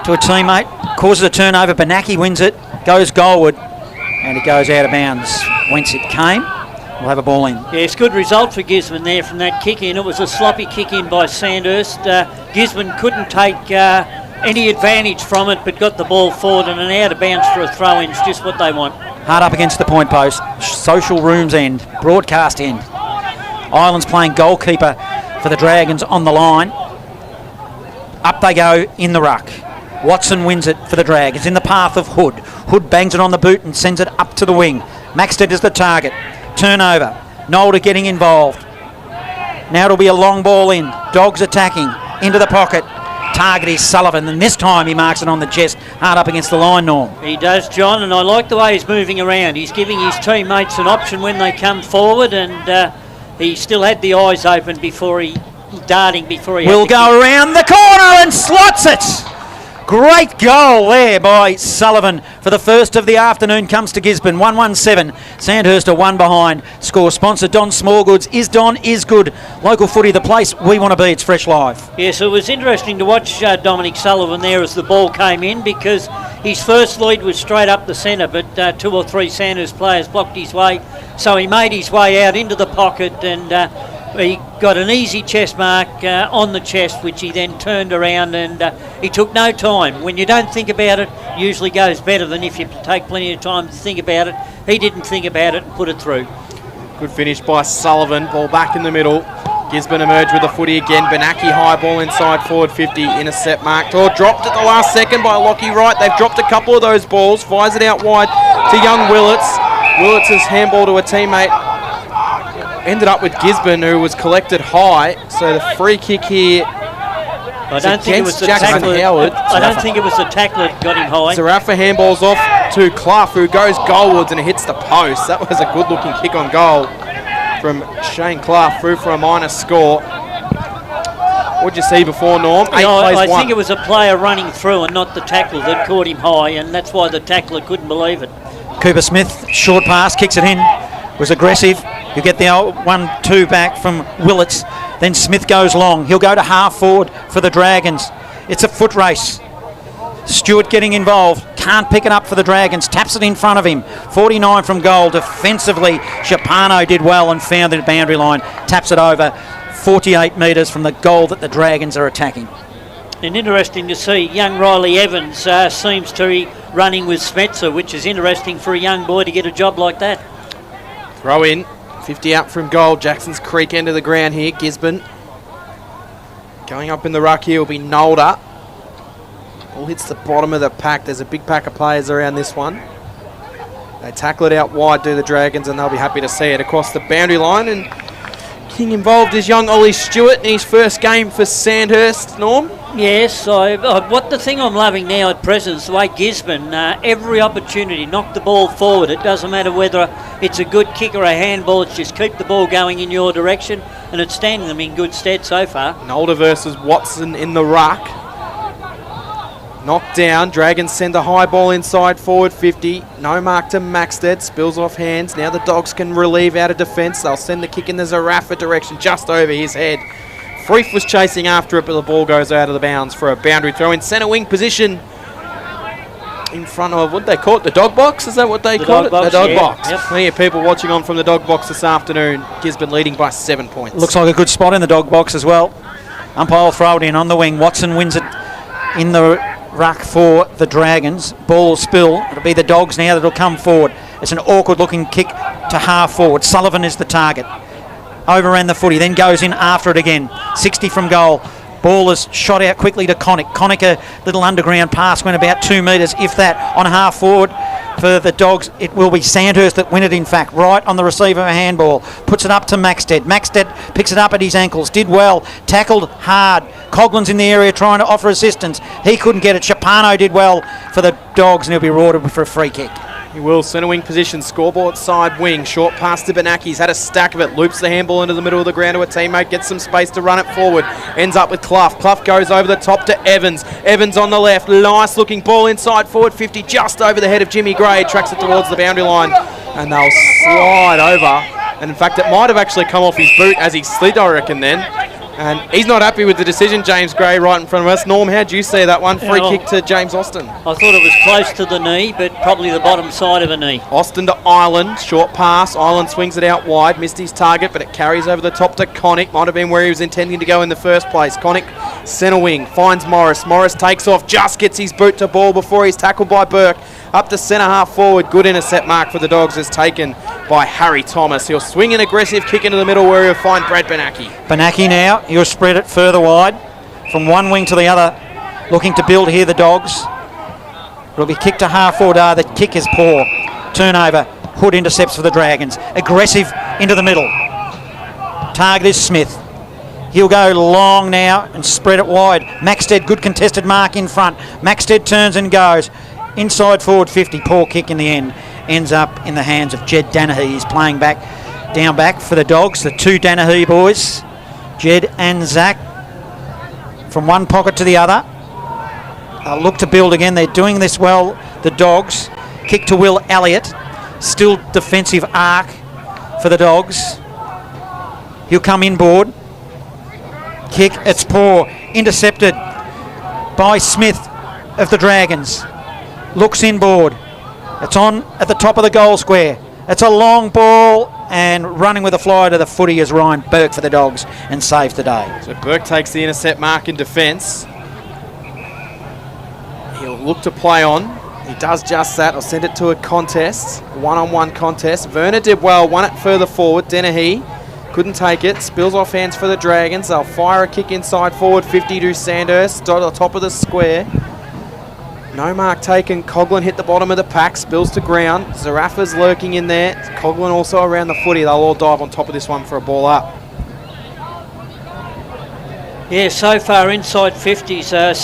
to a teammate causes a turnover. Benaki wins it, goes goalward, and it goes out of bounds. Whence it came, we'll have a ball in. Yeah, it's a good result for Gisborne there from that kick in. It was a sloppy kick in by Sandhurst. Gisborne couldn't take any advantage from it, but got the ball forward, and an out of bounds for a throw in is just what they want. Hard up against the point post. Social rooms end, broadcast end. Island's playing goalkeeper for the Dragons on the line. Up they go in the ruck. Watson wins it for the Dragons in the path of Hood. Hood bangs it on the boot and sends it up to the wing. Maxted is the target. Turnover. Nolder getting involved. Now it'll be a long ball in. Dogs attacking. Into the pocket. Target is Sullivan, and this time he marks it on the chest, hard up against the line, Norm. He does, John, and I like the way he's moving around. He's giving his teammates an option when they come forward, and he still had the eyes open before he darting before he. Will go around the corner and slots it. Great goal there by Sullivan for the first of the afternoon. Comes to Gisborne, 1-1-7. Sandhurst are 1 behind. Score sponsor Don Smallgoods. Is Don is good. Local footy, the place we want to be. It's Fresh Live. Yes, it was interesting to watch Dominic Sullivan there as the ball came in, because his first lead was straight up the centre, but 2 or 3 Sandhurst players blocked his way, so he made his way out into the pocket, and he got an easy chest mark on the chest, which he then turned around, and he took no time. When you don't think about it, it usually goes better than if you take plenty of time to think about it. He didn't think about it and put it through. Good finish by Sullivan. Ball back in the middle. Gisborne emerge with the footy again. Benaki high ball inside forward 50. Intercept marked or dropped at the last second by Lockie Wright. They've dropped a couple of those balls. Fires it out wide to young Willits. Willits' handball to a teammate. Ended up with Gisborne, who was collected high. So the free kick here. I don't think it was the tackle. I don't think it was the tackle that got him high. Zarafa handballs off to Clough, who goes goalwards and it hits the post. That was a good-looking kick on goal from Shane Clough, through for a minor score. What did you see before, Norm? I think it was a player running through and not the tackle that caught him high, and that's why the tackler couldn't believe it. Cooper Smith, short pass, kicks it in. Was aggressive. You get the 1-2 back from Willits. Then Smith goes long. He'll go to half forward for the Dragons. It's a foot race. Stewart getting involved. Can't pick it up for the Dragons. Taps it in front of him. 49 from goal. Defensively, Shapano did well and found the boundary line. Taps it over 48 metres from the goal that the Dragons are attacking. And interesting to see, young Riley Evans seems to be running with Smetzer, which is interesting for a young boy to get a job like that. Throw in. 50 out from goal. Jackson's Creek end of the ground here. Gisborne. Going up in the ruck here will be Nolder. Ball hits the bottom of the pack. There's a big pack of players around this one. They tackle it out wide to the Dragons, and they'll be happy to see it across the boundary line. And King involved is young Ollie Stewart in his first game for Sandhurst. Norm? Yes, what the thing I'm loving now at present is the way Gisborne, every opportunity, knock the ball forward. It doesn't matter whether it's a good kick or a handball, it's just keep the ball going in your direction, and it's standing them in good stead so far. Nolder versus Watson in the ruck. Knocked down. Dragons send a high ball inside forward 50. No mark to Maxted. Spills off hands. Now the Dogs can relieve out of defence. They'll send the kick in the Zarafa direction just over his head. Freeth was chasing after it, but the ball goes out of the bounds for a boundary throw in centre wing position in front of, what they call it, the dog box? Is that what they call it? The dog box. Yep. Plenty of people watching on from the dog box this afternoon. Gisborne leading by 7 points. Looks like a good spot in the dog box as well. Umpire will throw it in on the wing. Watson wins it in the ruck for the Dragons. Ball spill. It'll be the Dogs now that'll come forward. It's an awkward looking kick to half forward. Sullivan is the target. Overran the footy, then goes in after it again. 60 from goal. Ball is shot out quickly to Connick. Connick, a little underground pass, went about 2 metres, if that, on half forward. For the Dogs, it will be Sandhurst that win it, in fact, right on the receiver of a handball. Puts it up to Maxted. Maxted picks it up at his ankles. Did well. Tackled hard. Coughlin's in the area trying to offer assistance. He couldn't get it. Chapano did well for the Dogs, and he'll be rewarded for a free kick. He will. Centre wing position, scoreboard side wing. Short pass to Benaki. He's had a stack of it. Loops the handball into the middle of the ground to a teammate. Gets some space to run it forward. Ends up with Clough. Clough goes over the top to Evans. Evans on the left. Nice looking ball inside forward 50. Just over the head of Jimmy Gray. Tracks it towards the boundary line. And they'll slide over. And in fact, it might have actually come off his boot as he slid, I reckon, then. And he's not happy with the decision, James Gray, right in front of us. Norm, how do you see that one? Free kick to James Austin. I thought it was close to the knee, but probably the bottom side of a knee. Austin to Ireland, short pass. Ireland swings it out wide, missed his target, but it carries over the top to Connick. Might have been where he was intending to go in the first place. Connick, centre wing, finds Morris. Morris takes off, just gets his boot to ball before he's tackled by Burke. Up to centre half forward. Good intercept mark for the Dogs is taken by Harry Thomas. He'll swing an aggressive kick into the middle where he'll find Brad Benaki. Benaki now, he'll spread it further wide from one wing to the other, looking to build here the Dogs. It'll be kicked to half forward. The kick is poor. Turnover. Hood intercepts for the Dragons. Aggressive into the middle. Target is Smith. He'll go long now and spread it wide. Maxted, good contested mark in front. Maxted turns and goes. Inside forward 50, poor kick in the end. Ends up in the hands of Jed Danahy. He's playing down back for the Dogs. The two Danahy boys, Jed and Zach, from one pocket to the other. They'll look to build again. They're doing this well, the Dogs. Kick to Will Elliott. Still defensive arc for the Dogs. He'll come inboard. Kick, it's poor. Intercepted by Smith of the Dragons. Looks inboard. It's on at the top of the goal square. It's a long ball, and running with a fly to the footy is Ryan Burke for the Dogs, and saves the day. So Burke takes the intercept mark in defence. He'll look to play on. He does just that. I'll send it to a contest, one-on-one contest. Werner did well, won it further forward. Dennehy couldn't take it. Spills off hands for the Dragons. They'll fire a kick inside forward 50 to Sandhurst, at the top of the square. No mark taken. Coughlin hit the bottom of the pack. Spills to ground. Zarafa's lurking in there. Coughlin also around the footy. They'll all dive on top of this one for a ball up. Yeah, so far inside 50s,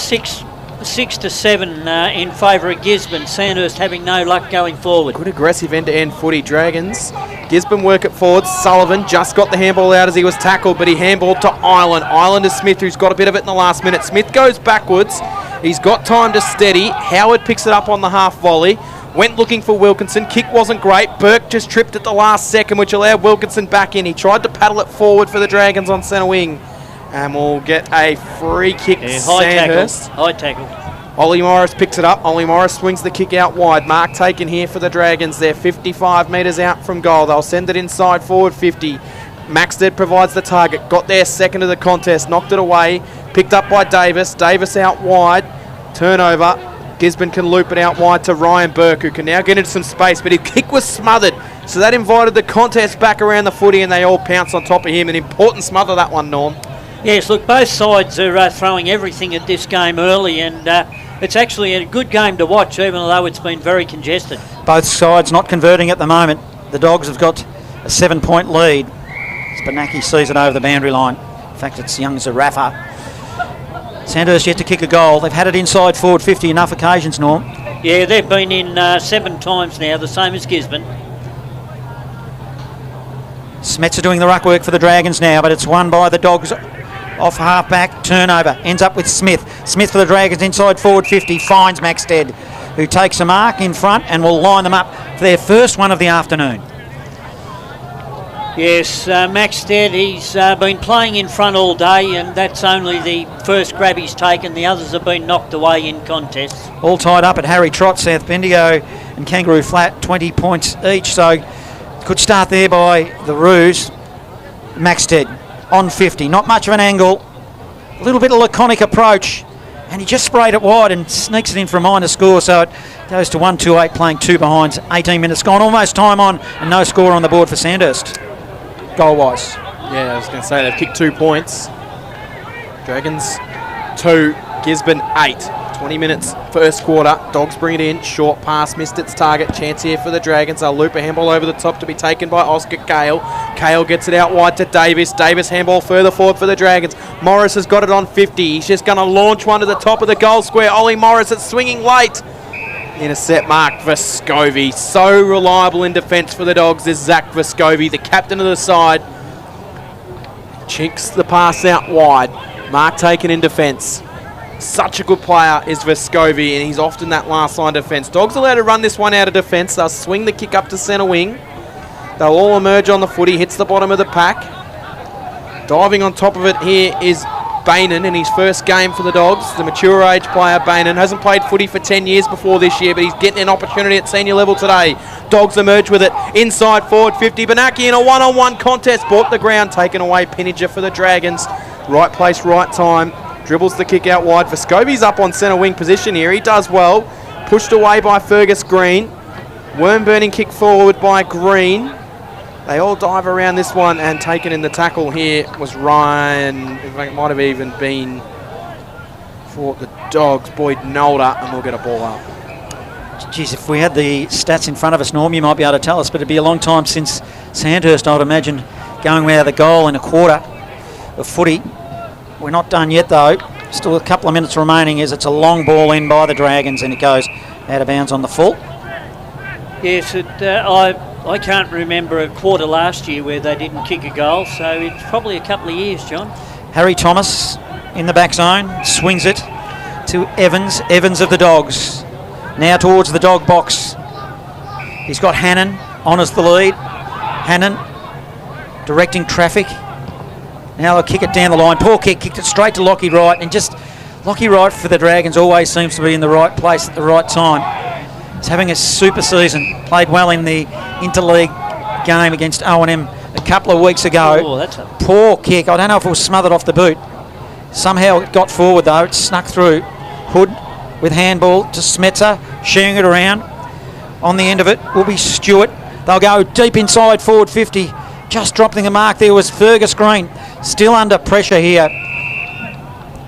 6 to 7 in favour of Gisborne. Sandhurst having no luck going forward. Good aggressive end-to-end footy. Dragons. Gisborne work it forward. Sullivan just got the handball out as he was tackled, but he handballed to Ireland. Ireland is Smith, who's got a bit of it in the last minute. Smith goes backwards. He's got time to steady. Howard picks it up on the half volley. Went looking for Wilkinson. Kick wasn't great. Burke just tripped at the last second, which allowed Wilkinson back in. He tried to paddle it forward for the Dragons on centre wing. And we'll get a free kick. Yeah, Sandhurst. High tackle. Ollie Morris picks it up. Ollie Morris swings the kick out wide. Mark taken here for the Dragons. They're 55 metres out from goal. They'll send it inside forward 50. Maxted provides the target. Got there second of the contest. Knocked it away. Picked up by Davis. Davis out wide. Turnover. Gisborne can loop it out wide to Ryan Burke, who can now get into some space, but his kick was smothered. So that invited the contest back around the footy, and they all pounce on top of him. An important smother, that one, Norm. Yes, look, both sides are throwing everything at this game early, and it's actually a good game to watch, even though it's been very congested. Both sides not converting at the moment. The Dogs have got a 7-point lead. Spanaki sees it over the boundary line. In fact, it's young Zarafa. Sandhurst yet to kick a goal. They've had it inside forward 50 enough occasions, Norm. Yeah, they've been in 7 times now, the same as Gisborne. Smets are doing the ruck work for the Dragons now, but it's won by the Dogs off half-back. Turnover. Ends up with Smith. Smith for the Dragons inside forward 50. Finds Maxted, who takes a mark in front and will line them up for their first one of the afternoon. Yes, Maxted, he's been playing in front all day, and that's only the first grab he's taken. The others have been knocked away in contests. All tied up at Harry Trott, South Bendigo and Kangaroo Flat, 20 points each. So could start there by the Roos. Maxted on 50. Not much of an angle. A little bit of laconic approach. And he just sprayed it wide and sneaks it in for a minor score, so it goes to 1-2-8, playing 2 behinds. 18 minutes gone, almost time on, and no score on the board for Sandhurst, goal-wise. Yeah, I was going to say they've kicked 2 points. Dragons 2, Gisborne 8. 20 minutes, first quarter. Dogs bring it in. Short pass, missed its target. Chance here for the Dragons. They'll loop a handball over the top to be taken by Oscar Cale. Cale gets it out wide to Davis. Davis handball further forward for the Dragons. Morris has got it on 50. He's just going to launch one to the top of the goal square. Ollie Morris, it's swinging late. Intercept mark, Vescovi. So reliable in defence for the Dogs is Zach Vescovi, the captain of the side. Chinks the pass out wide. Mark taken in defence. Such a good player is Vescovi, and he's often that last line defence. Dogs allowed to run this one out of defence. They'll swing the kick up to centre wing. They'll all emerge on the footy. Hits the bottom of the pack. Diving on top of it here is Bainan in his first game for the Dogs. The mature age player Bainan hasn't played footy for 10 years before this year, but he's getting an opportunity at senior level today. Dogs emerge with it inside forward 50. Benaki in a one-on-one contest. Bought the ground, taken away. Pinninger for the Dragons. Right place, right time. Dribbles the kick out wide. Vescovi's up on centre wing position here. He does well. Pushed away by Fergus Green. Worm burning kick forward by Green. They all dive around this one, and taken in the tackle here was Ryan. In fact, it might have even been for the Dogs, Boyd Nolder, and we'll get a ball up. Geez, if we had the stats in front of us, Norm, you might be able to tell us, but it'd be a long time since Sandhurst, I would imagine, going without a goal in a quarter of footy. We're not done yet, though. Still a couple of minutes remaining as it's a long ball in by the Dragons, and it goes out of bounds on the full. Yes, I can't remember a quarter last year where they didn't kick a goal, so it's probably a couple of years, John. Harry Thomas in the back zone, swings it to Evans. Evans of the Dogs. Now towards the dog box. He's got Hannon on as the lead. Hannon directing traffic. Now they'll kick it down the line. Poor kick, kicked it straight to Lockie Wright, and just Lockie Wright for the Dragons always seems to be in the right place at the right time. He's having a super season. Played well in the interleague game against O&M a couple of weeks ago. Oh, that's a poor kick. I don't know if it was smothered off the boot. Somehow it got forward though. It snuck through. Hood with handball to Smetzer, shooing it around. On the end of it will be Stewart. They'll go deep inside forward 50. Just dropping the mark there was Fergus Green. Still under pressure here.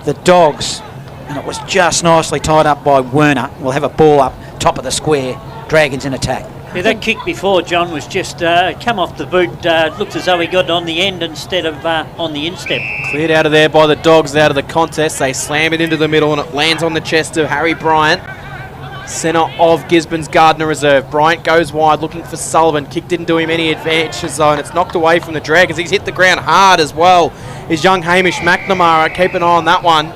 The Dogs. And it was just nicely tied up by Werner. We'll have a ball up top of the square. Dragons in attack. Yeah, that kick before, John, was just come off the boot. Looked as though he got it on the end instead of on the instep. Cleared out of there by the Dogs out of the contest. They slam it into the middle and it lands on the chest of Harry Bryant, centre of Gisborne's Gardiner Reserve. Bryant goes wide looking for Sullivan. Kick didn't do him any advantage though, and it's knocked away from the Dragons. He's hit the ground hard as well. Is young Hamish McNamara. Keep an eye on that one.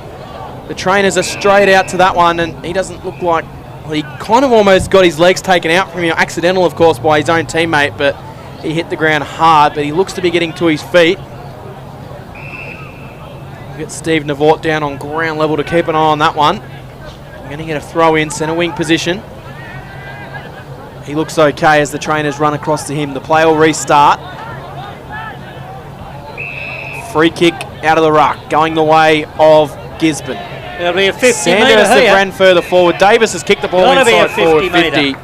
The trainers are straight out to that one, and he doesn't look like... Well, he kind of almost got his legs taken out from him. Accidental, of course, by his own teammate, but he hit the ground hard, but he looks to be getting to his feet. We'll get Steve Navort down on ground level to keep an eye on that one. We're going to get a throw in, centre wing position. He looks okay as the trainers run across to him. The play will restart. Free kick out of the ruck, going the way of Gisborne. It'll be a 50 metre Sandhurst here. ran further forward. Davis has kicked the ball inside forward 50.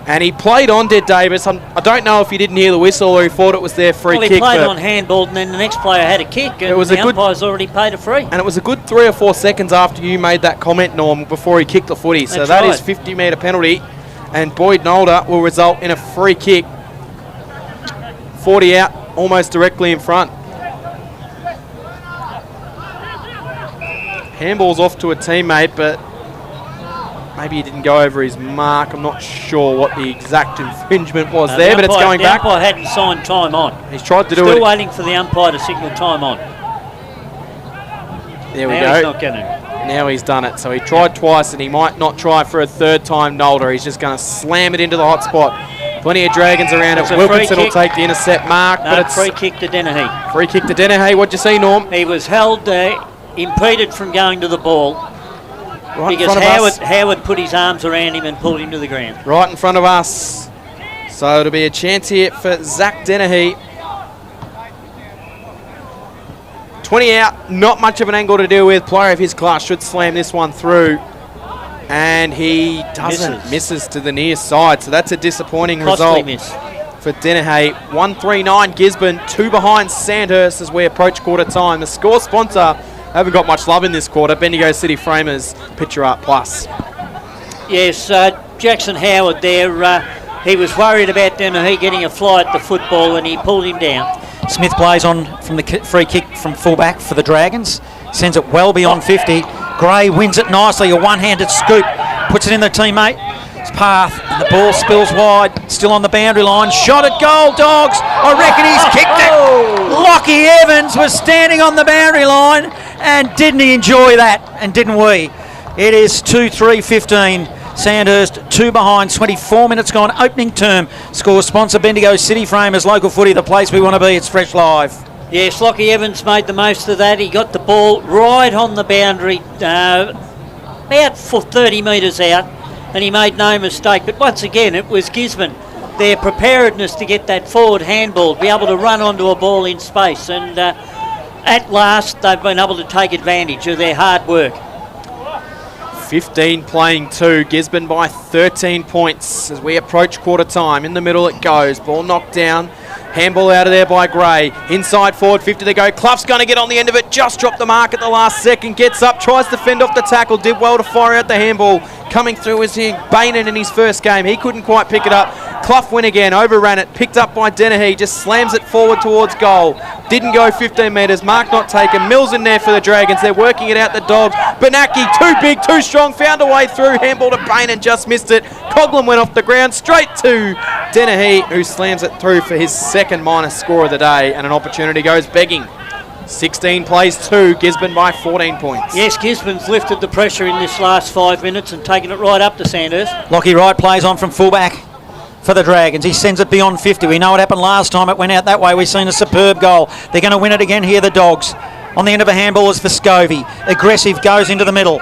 And he played on Dead Davis. I don't know if he didn't hear the whistle or he thought it was their free Well, kick. he played on handball, and then the next player had a kick, and it was the umpire's already paid a free. And it was a good 3 or 4 seconds after you made that comment, Norm, before he kicked the footy. So that is 50 metre penalty. And Boyd Nolder will result in a free kick. 40 out, almost directly in front. Handball's off to a teammate, but maybe he didn't go over his mark. I'm not sure what the exact infringement was there, but it's going back. The umpire hadn't signed time on. He's tried to do it. Still waiting for the umpire to signal time on. There we now go. He's not going to. Now he's done it. So he tried twice, and he might not try for a third time, Nolder. He's just going to slam it into the hot spot. Plenty of Dragons around it. Wilkinson will take the intercept mark. No, but it's free kick to Dennehy. Free kick to Dennehy. What'd you see, Norm? He was held impeded from going to the ball right because Howard put his arms around him and pulled him to the ground. Right in front of us. So it'll be a chance here for Zach Dennehy. 20 out, not much of an angle to deal with. Player of his class should slam this one through. And he doesn't. Misses to the near side. So that's a disappointing result for Dennehy. 139 Gisborne, 2 behind Sandhurst as we approach quarter time. The score sponsor haven't got much love in this quarter. Bendigo City Framers, Picture Art Plus. Yes, Jackson Howard there. He was worried about Dennehy getting a fly at the football and he pulled him down. Smith plays on from the free kick from fullback for the Dragons. Sends it well beyond 50. Gray wins it nicely. A one-handed scoop. Puts it in the teammate's path. And the ball spills wide. Still on the boundary line. Shot at goal, Dogs. I reckon he's kicked it. Lockie Evans was standing on the boundary line. And didn't he enjoy that? And didn't we? It is 2-3-15. Sandhurst 2 behind, 24 minutes gone, opening term. Score sponsor Bendigo City Framers, local footy, the place we want to be. It's Fresh Live. Yes, Lockie Evans made the most of that. He got the ball right on the boundary, about 30 metres out, and he made no mistake. But once again, it was Gisborne. Their preparedness to get that forward handball, to be able to run onto a ball in space. And at last, they've been able to take advantage of their hard work. 15 playing 2. Gisborne by 13 points as we approach quarter time. In the middle it goes. Ball knocked down. Handball out of there by Gray. Inside forward, 50 to go. Clough's going to get on the end of it. Just dropped the mark at the last second. Gets up, tries to fend off the tackle. Did well to fire out the handball. Coming through was Bainan in his first game. He couldn't quite pick it up. Clough went again, overran it. Picked up by Dennehy. Just slams it forward towards goal. Didn't go 15 metres. Mark not taken. Mills in there for the Dragons. They're working it out, the Dogs. Benaki, too big, too strong. Found a way through. Handball to Bainan, just missed it. Coghlan went off the ground. Straight to Dennehy, who slams it through for his second minus score of the day. And an opportunity goes begging. 16 plays 2, Gisborne by 14 points. Yes, Gisborne's lifted the pressure in this last 5 minutes and taken it right up to Sandhurst. Lockie Wright plays on from fullback for the Dragons. He sends it beyond 50. We know what happened last time. It went out that way. We've seen a superb goal. They're going to win it again here, the Dogs. On the end of a handball is for Scovey. Aggressive, goes into the middle.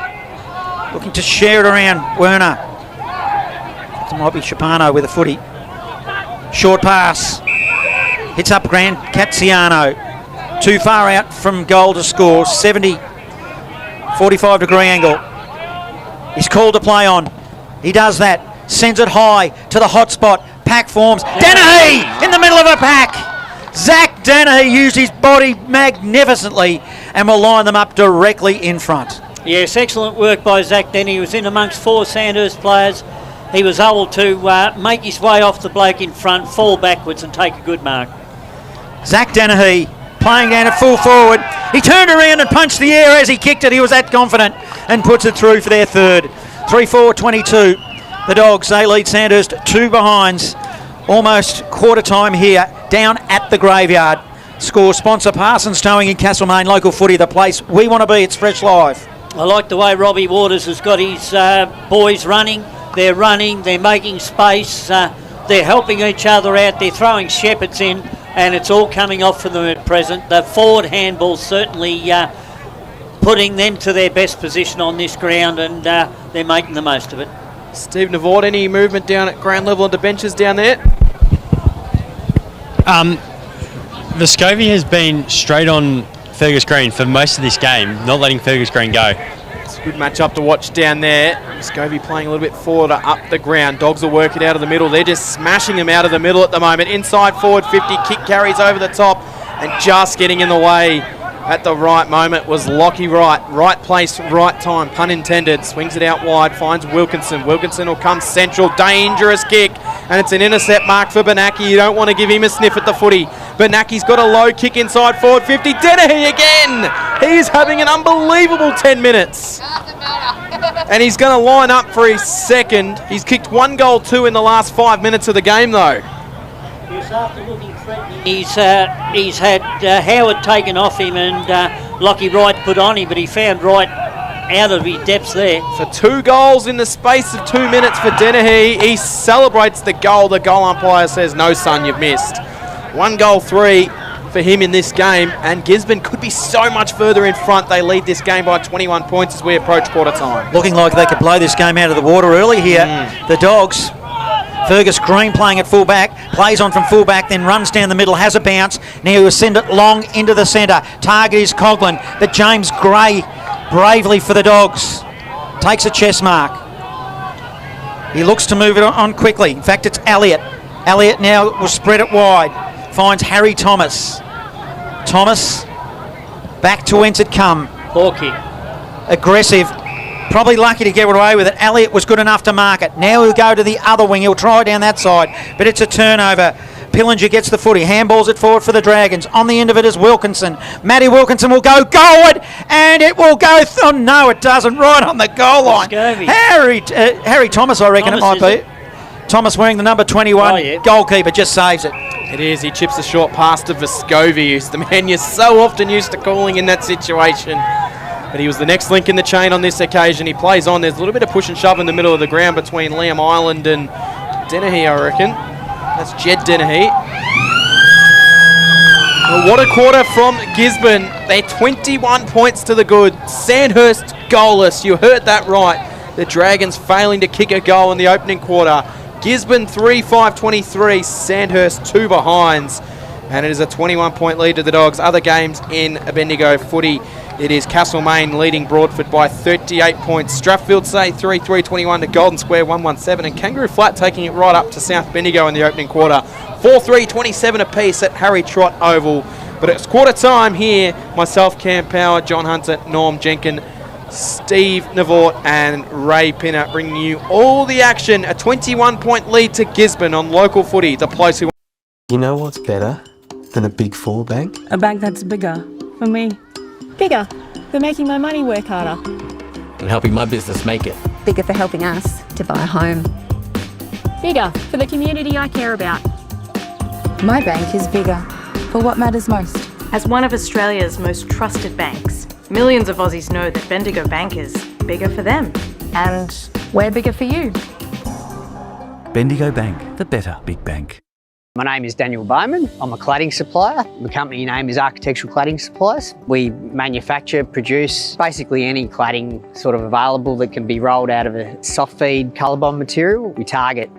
Looking to share it around Werner. It might be Shapano with a footy. Short pass. Hits up Grant Cazziano. Too far out from goal to score. 70, 45 degree angle. He's called to play on. He does that. Sends it high to the hot spot. Pack forms. Dennehy in the middle of a pack. Zach Dennehy used his body magnificently and will line them up directly in front. Yes, excellent work by Zach Dennehy. He was in amongst 4 Sandhurst players. He was able to make his way off the bloke in front, fall backwards and take a good mark. Zach Dennehy playing down at full forward. He turned around and punched the air as he kicked it. He was that confident and puts it through for their third. 3-4-22. The Dogs, they lead Sandhurst 2 behinds. Almost quarter time here down at the graveyard. Score sponsor Parsons Towing in Castlemaine, local footy, the place we want to be. It's Fresh Live. I like the way Robbie Waters has got his boys running. They're running, they're making space, they're helping each other out, they're throwing shepherds in, and it's all coming off for them at present. The forward handball certainly putting them to their best position on this ground, and they're making the most of it. Steve Navort, any movement down at ground level on the benches down there? Vescovi has been straight on Fergus Green for most of this game, not letting Fergus Green go. It's a good match up to watch down there. Vescovi playing a little bit forward up the ground. Dogs will work it out of the middle. They're just smashing them out of the middle at the moment. Inside forward 50, kick carries over the top, and just getting in the way at the right moment was Lockie Wright. Right place, right time, pun intended. Swings it out wide, finds Wilkinson. Wilkinson will come central, dangerous kick, and it's an intercept mark for Benaki. You don't want to give him a sniff at the footy. Benaki's got a low kick inside forward 50. Dennehy again! He's having an unbelievable 10 minutes. And he's going to line up for his second. He's kicked 1 goal, 2 in the last 5 minutes of the game though. Yes, after looking threatening, he's had Howard taken off him and Lockie Wright put on him, but he found Wright out of his depths there. For 2 goals in the space of 2 minutes for Dennehy. He celebrates the goal. The goal umpire says, no son, you've missed. 1 goal, 3 for him in this game, and Gisborne could be so much further in front. They lead this game by 21 points as we approach quarter time. Looking like they could blow this game out of the water early here. The Dogs Fergus Green playing at full-back, plays on from full-back, then runs down the middle, has a bounce. Now he'll send it long into the centre. Target is Coghlan, but James Gray bravely for the Dogs. Takes a chest mark. He looks to move it on quickly. In fact, it's Elliott. Elliott now will spread it wide. Finds Harry Thomas. Thomas, back to whence it come. Hawkey. Aggressive. Probably lucky to get away with it. Elliott was good enough to mark it. Now he'll go to the other wing. He'll try down that side, but it's a turnover. Pillinger gets the footy. Handballs it forward for the Dragons. On the end of it is Wilkinson. Matty Wilkinson will go goalward, and it will go... oh, no, it doesn't. Right on the goal line. Harry Thomas, I reckon Thomas, it might be. Thomas wearing the number 21. Oh, yeah. Goalkeeper just saves it. It is. He chips a short pass to Vescovi, who's the man you're so often used to calling in that situation. But he was the next link in the chain on this occasion. He plays on. There's a little bit of push and shove in the middle of the ground between Liam Island and Dennehy, I reckon. That's Jed Dennehy. Well, what a quarter from Gisborne. They're 21 points to the good. Sandhurst goalless. You heard that right. The Dragons failing to kick a goal in the opening quarter. Gisborne 3-5-23. Sandhurst 2 behinds. And it is a 21-point lead to the Dogs. Other games in Bendigo footy. It is Castlemaine leading Broadford by 38 points. Strathfield say 3-3-21 to Golden Square 1-1-7. And Kangaroo Flat taking it right up to South Bendigo in the opening quarter. 4-3-27 apiece at Harry Trott Oval. But it's quarter time here. Myself, Cam Power, John Hunter, Norm Jenkin, Steve Navort and Ray Pinner bringing you all the action. A 21-point lead to Gisborne on local footy. The place who... You know what's better than a Big Four bank? A bank that's bigger for me. Bigger for making my money work harder. And helping my business make it. Bigger for helping us to buy a home. Bigger for the community I care about. My bank is bigger for what matters most. As one of Australia's most trusted banks, millions of Aussies know that Bendigo Bank is bigger for them. And we're bigger for you. Bendigo Bank, the better big bank. My name is Daniel Bowman. I'm a cladding supplier. The company name is Architectural Cladding Supplies. We manufacture, produce basically any cladding sort of available that can be rolled out of a soft feed ColourBond material. We target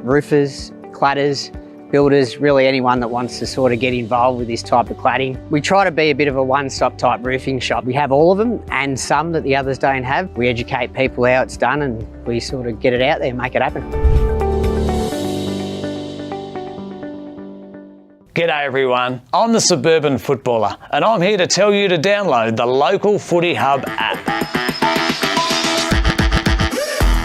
roofers, cladders, builders, really anyone that wants to sort of get involved with this type of cladding. We try to be a bit of a one-stop type roofing shop. We have all of them and some that the others don't have. We educate people how it's done and we sort of get it out there and make it happen. G'day everyone, I'm the Suburban Footballer and I'm here to tell you to download the Local Footy Hub app.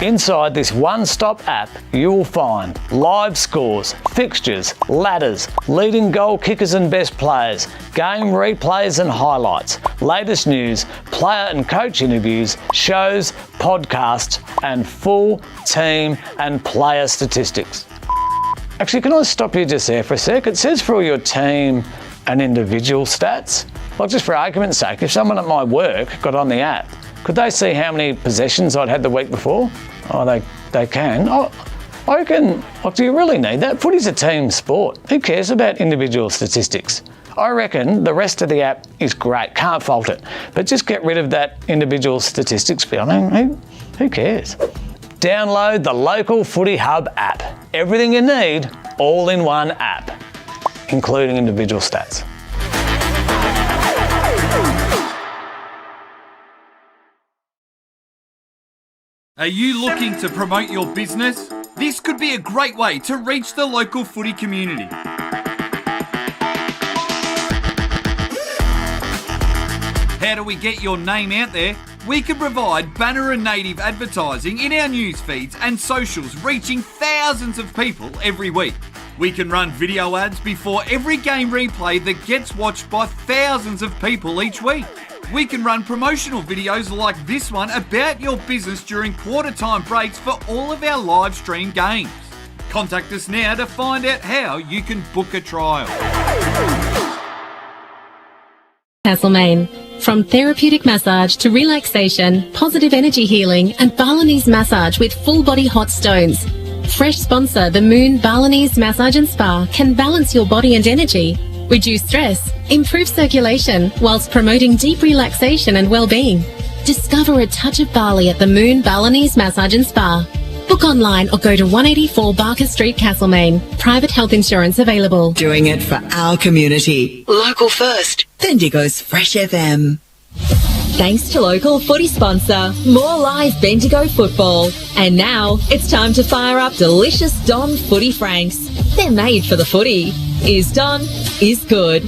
Inside this one-stop app, you will find live scores, fixtures, ladders, leading goal kickers and best players, game replays and highlights, latest news, player and coach interviews, shows, podcasts, and full team and player statistics. Actually, can I stop you just there for a sec? It says for all your team and individual stats. Like just for argument's sake, if someone at my work got on the app, could they see how many possessions I'd had the week before? Oh, they can. Oh, I reckon, like, do you really need that? Footy's a team sport. Who cares about individual statistics? I reckon the rest of the app is great, can't fault it. But just get rid of that individual statistics bit. I mean, who cares? Download the Local Footy Hub app. Everything you need, all in one app, including individual stats. Are you looking to promote your business? This could be a great way to reach the local footy community. How do we get your name out there? We can provide banner and native advertising in our news feeds and socials, reaching thousands of people every week. We can run video ads before every game replay that gets watched by thousands of people each week. We can run promotional videos like this one about your business during quarter time breaks for all of our live stream games. Contact us now to find out how you can book a trial. Castlemaine. From therapeutic massage to relaxation, positive energy healing and Balinese massage with full body hot stones. Fresh sponsor the Moon Balinese Massage and Spa can balance your body and energy, reduce stress, improve circulation whilst promoting deep relaxation and well-being. Discover a touch of Bali at the Moon Balinese Massage and Spa. Book online or go to 184 Barker Street, Castlemaine. Private health insurance available. Doing it for our community. Local first. Bendigo's Fresh FM. Thanks to local footy sponsor, more live Bendigo football. And now it's time to fire up delicious Don Footy Franks. They're made for the footy. Is Don, is good.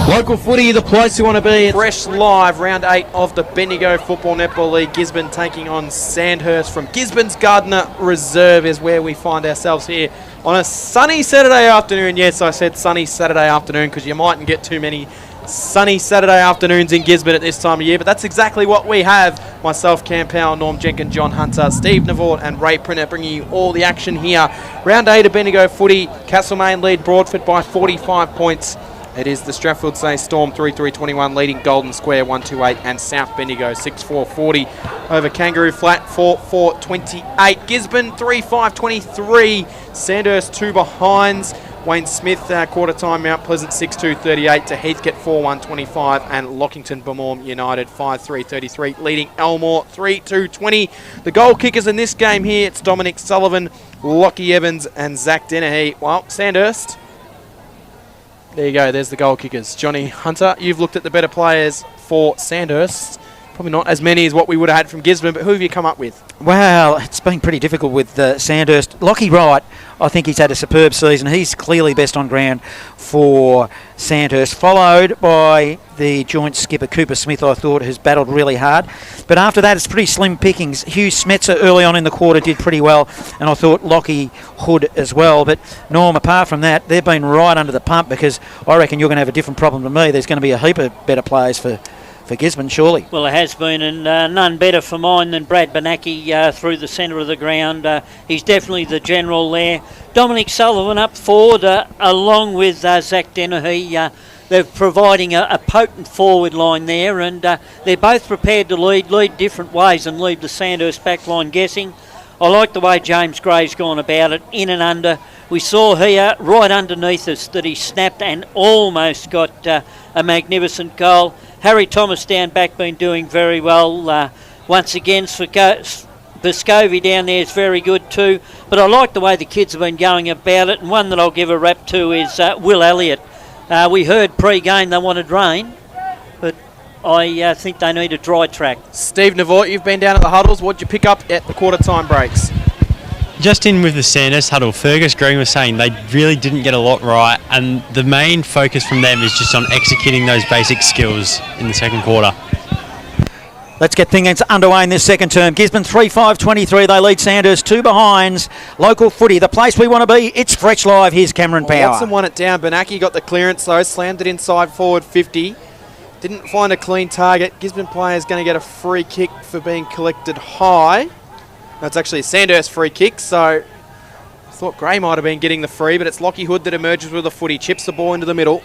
Local footy, the place you want to be. Fresh live, round 8 of the Bendigo Football Netball League. Gisborne taking on Sandhurst from Gisborne's Gardiner Reserve is where we find ourselves here on a sunny Saturday afternoon. Yes, I said sunny Saturday afternoon because you mightn't get too many sunny Saturday afternoons in Gisborne at this time of year, but that's exactly what we have. Myself, Cam Powell, Norm Jenkins, John Hunter, Steve Navort and Ray Printer bringing you all the action here. Round 8 of Bendigo footy. Castlemaine lead Broadford by 45 points. It is the Strathfield Say Storm 3-3-21 leading Golden Square 1-2-8 and South Bendigo 6-4-40 over Kangaroo Flat 4-4-28. Gisborne 3-5-23. Sandhurst 2 behinds. Wayne Smith quarter time. Mount Pleasant 6-2-38 to Heathcote 4-1-25 and Lockington Bemorm United 5-3-33 leading Elmore 3-2-20. The goal kickers in this game here, it's Dominic Sullivan, Lockie Evans and Zach Dennehy. Well, Sandhurst, there you go, there's the goal kickers. Johnny Hunter, you've looked at the better players for Sandhurst. Probably not as many as what we would have had from Gisborne, but who have you come up with? Well, it's been pretty difficult with Sandhurst. Lockie Wright, I think he's had a superb season. He's clearly best on ground for Sandhurst, followed by the joint skipper Cooper Smith, I thought, who's battled really hard. But after that, it's pretty slim pickings. Hugh Smetzer early on in the quarter did pretty well, and I thought Lockie Hood as well. But Norm, apart from that, they've been right under the pump because I reckon you're going to have a different problem to me. There's going to be a heap of better players for Gisborne, surely. Well, it has been, and none better for mine than Brad Benacki through the centre of the ground. He's definitely the general there. Dominic Sullivan up forward, along with Zach Dennehy. They're providing a potent forward line there, and they're both prepared to lead different ways and leave the Sandhurst back line guessing. I like the way James Gray's gone about it, in and under. We saw here, right underneath us, that he snapped and almost got a magnificent goal. Harry Thomas down back been doing very well. Once again, Biscovi down there is very good too. But I like the way the kids have been going about it. And one that I'll give a rap to is Will Elliott. We heard pre-game they wanted rain, but I think they need a dry track. Steve Navort, you've been down at the huddles. What did you pick up at the quarter time breaks? Just in with the Sandhurst huddle, Fergus Green was saying they really didn't get a lot right, and the main focus from them is just on executing those basic skills in the second quarter. Let's get things underway in this second term. Gisborne 3-5-23. They lead Sandhurst 2 behinds. Local footy, the place we want to be. It's Fresh Live. Here's Cameron Power. Watson won it down. Benacki got the clearance though. Slammed it inside forward 50. Didn't find a clean target. Gisborne player's going to get a free kick for being collected high. That's actually a Sandhurst free kick, so I thought Gray might have been getting the free, but it's Lockie Hood that emerges with a footy. Chips the ball into the middle.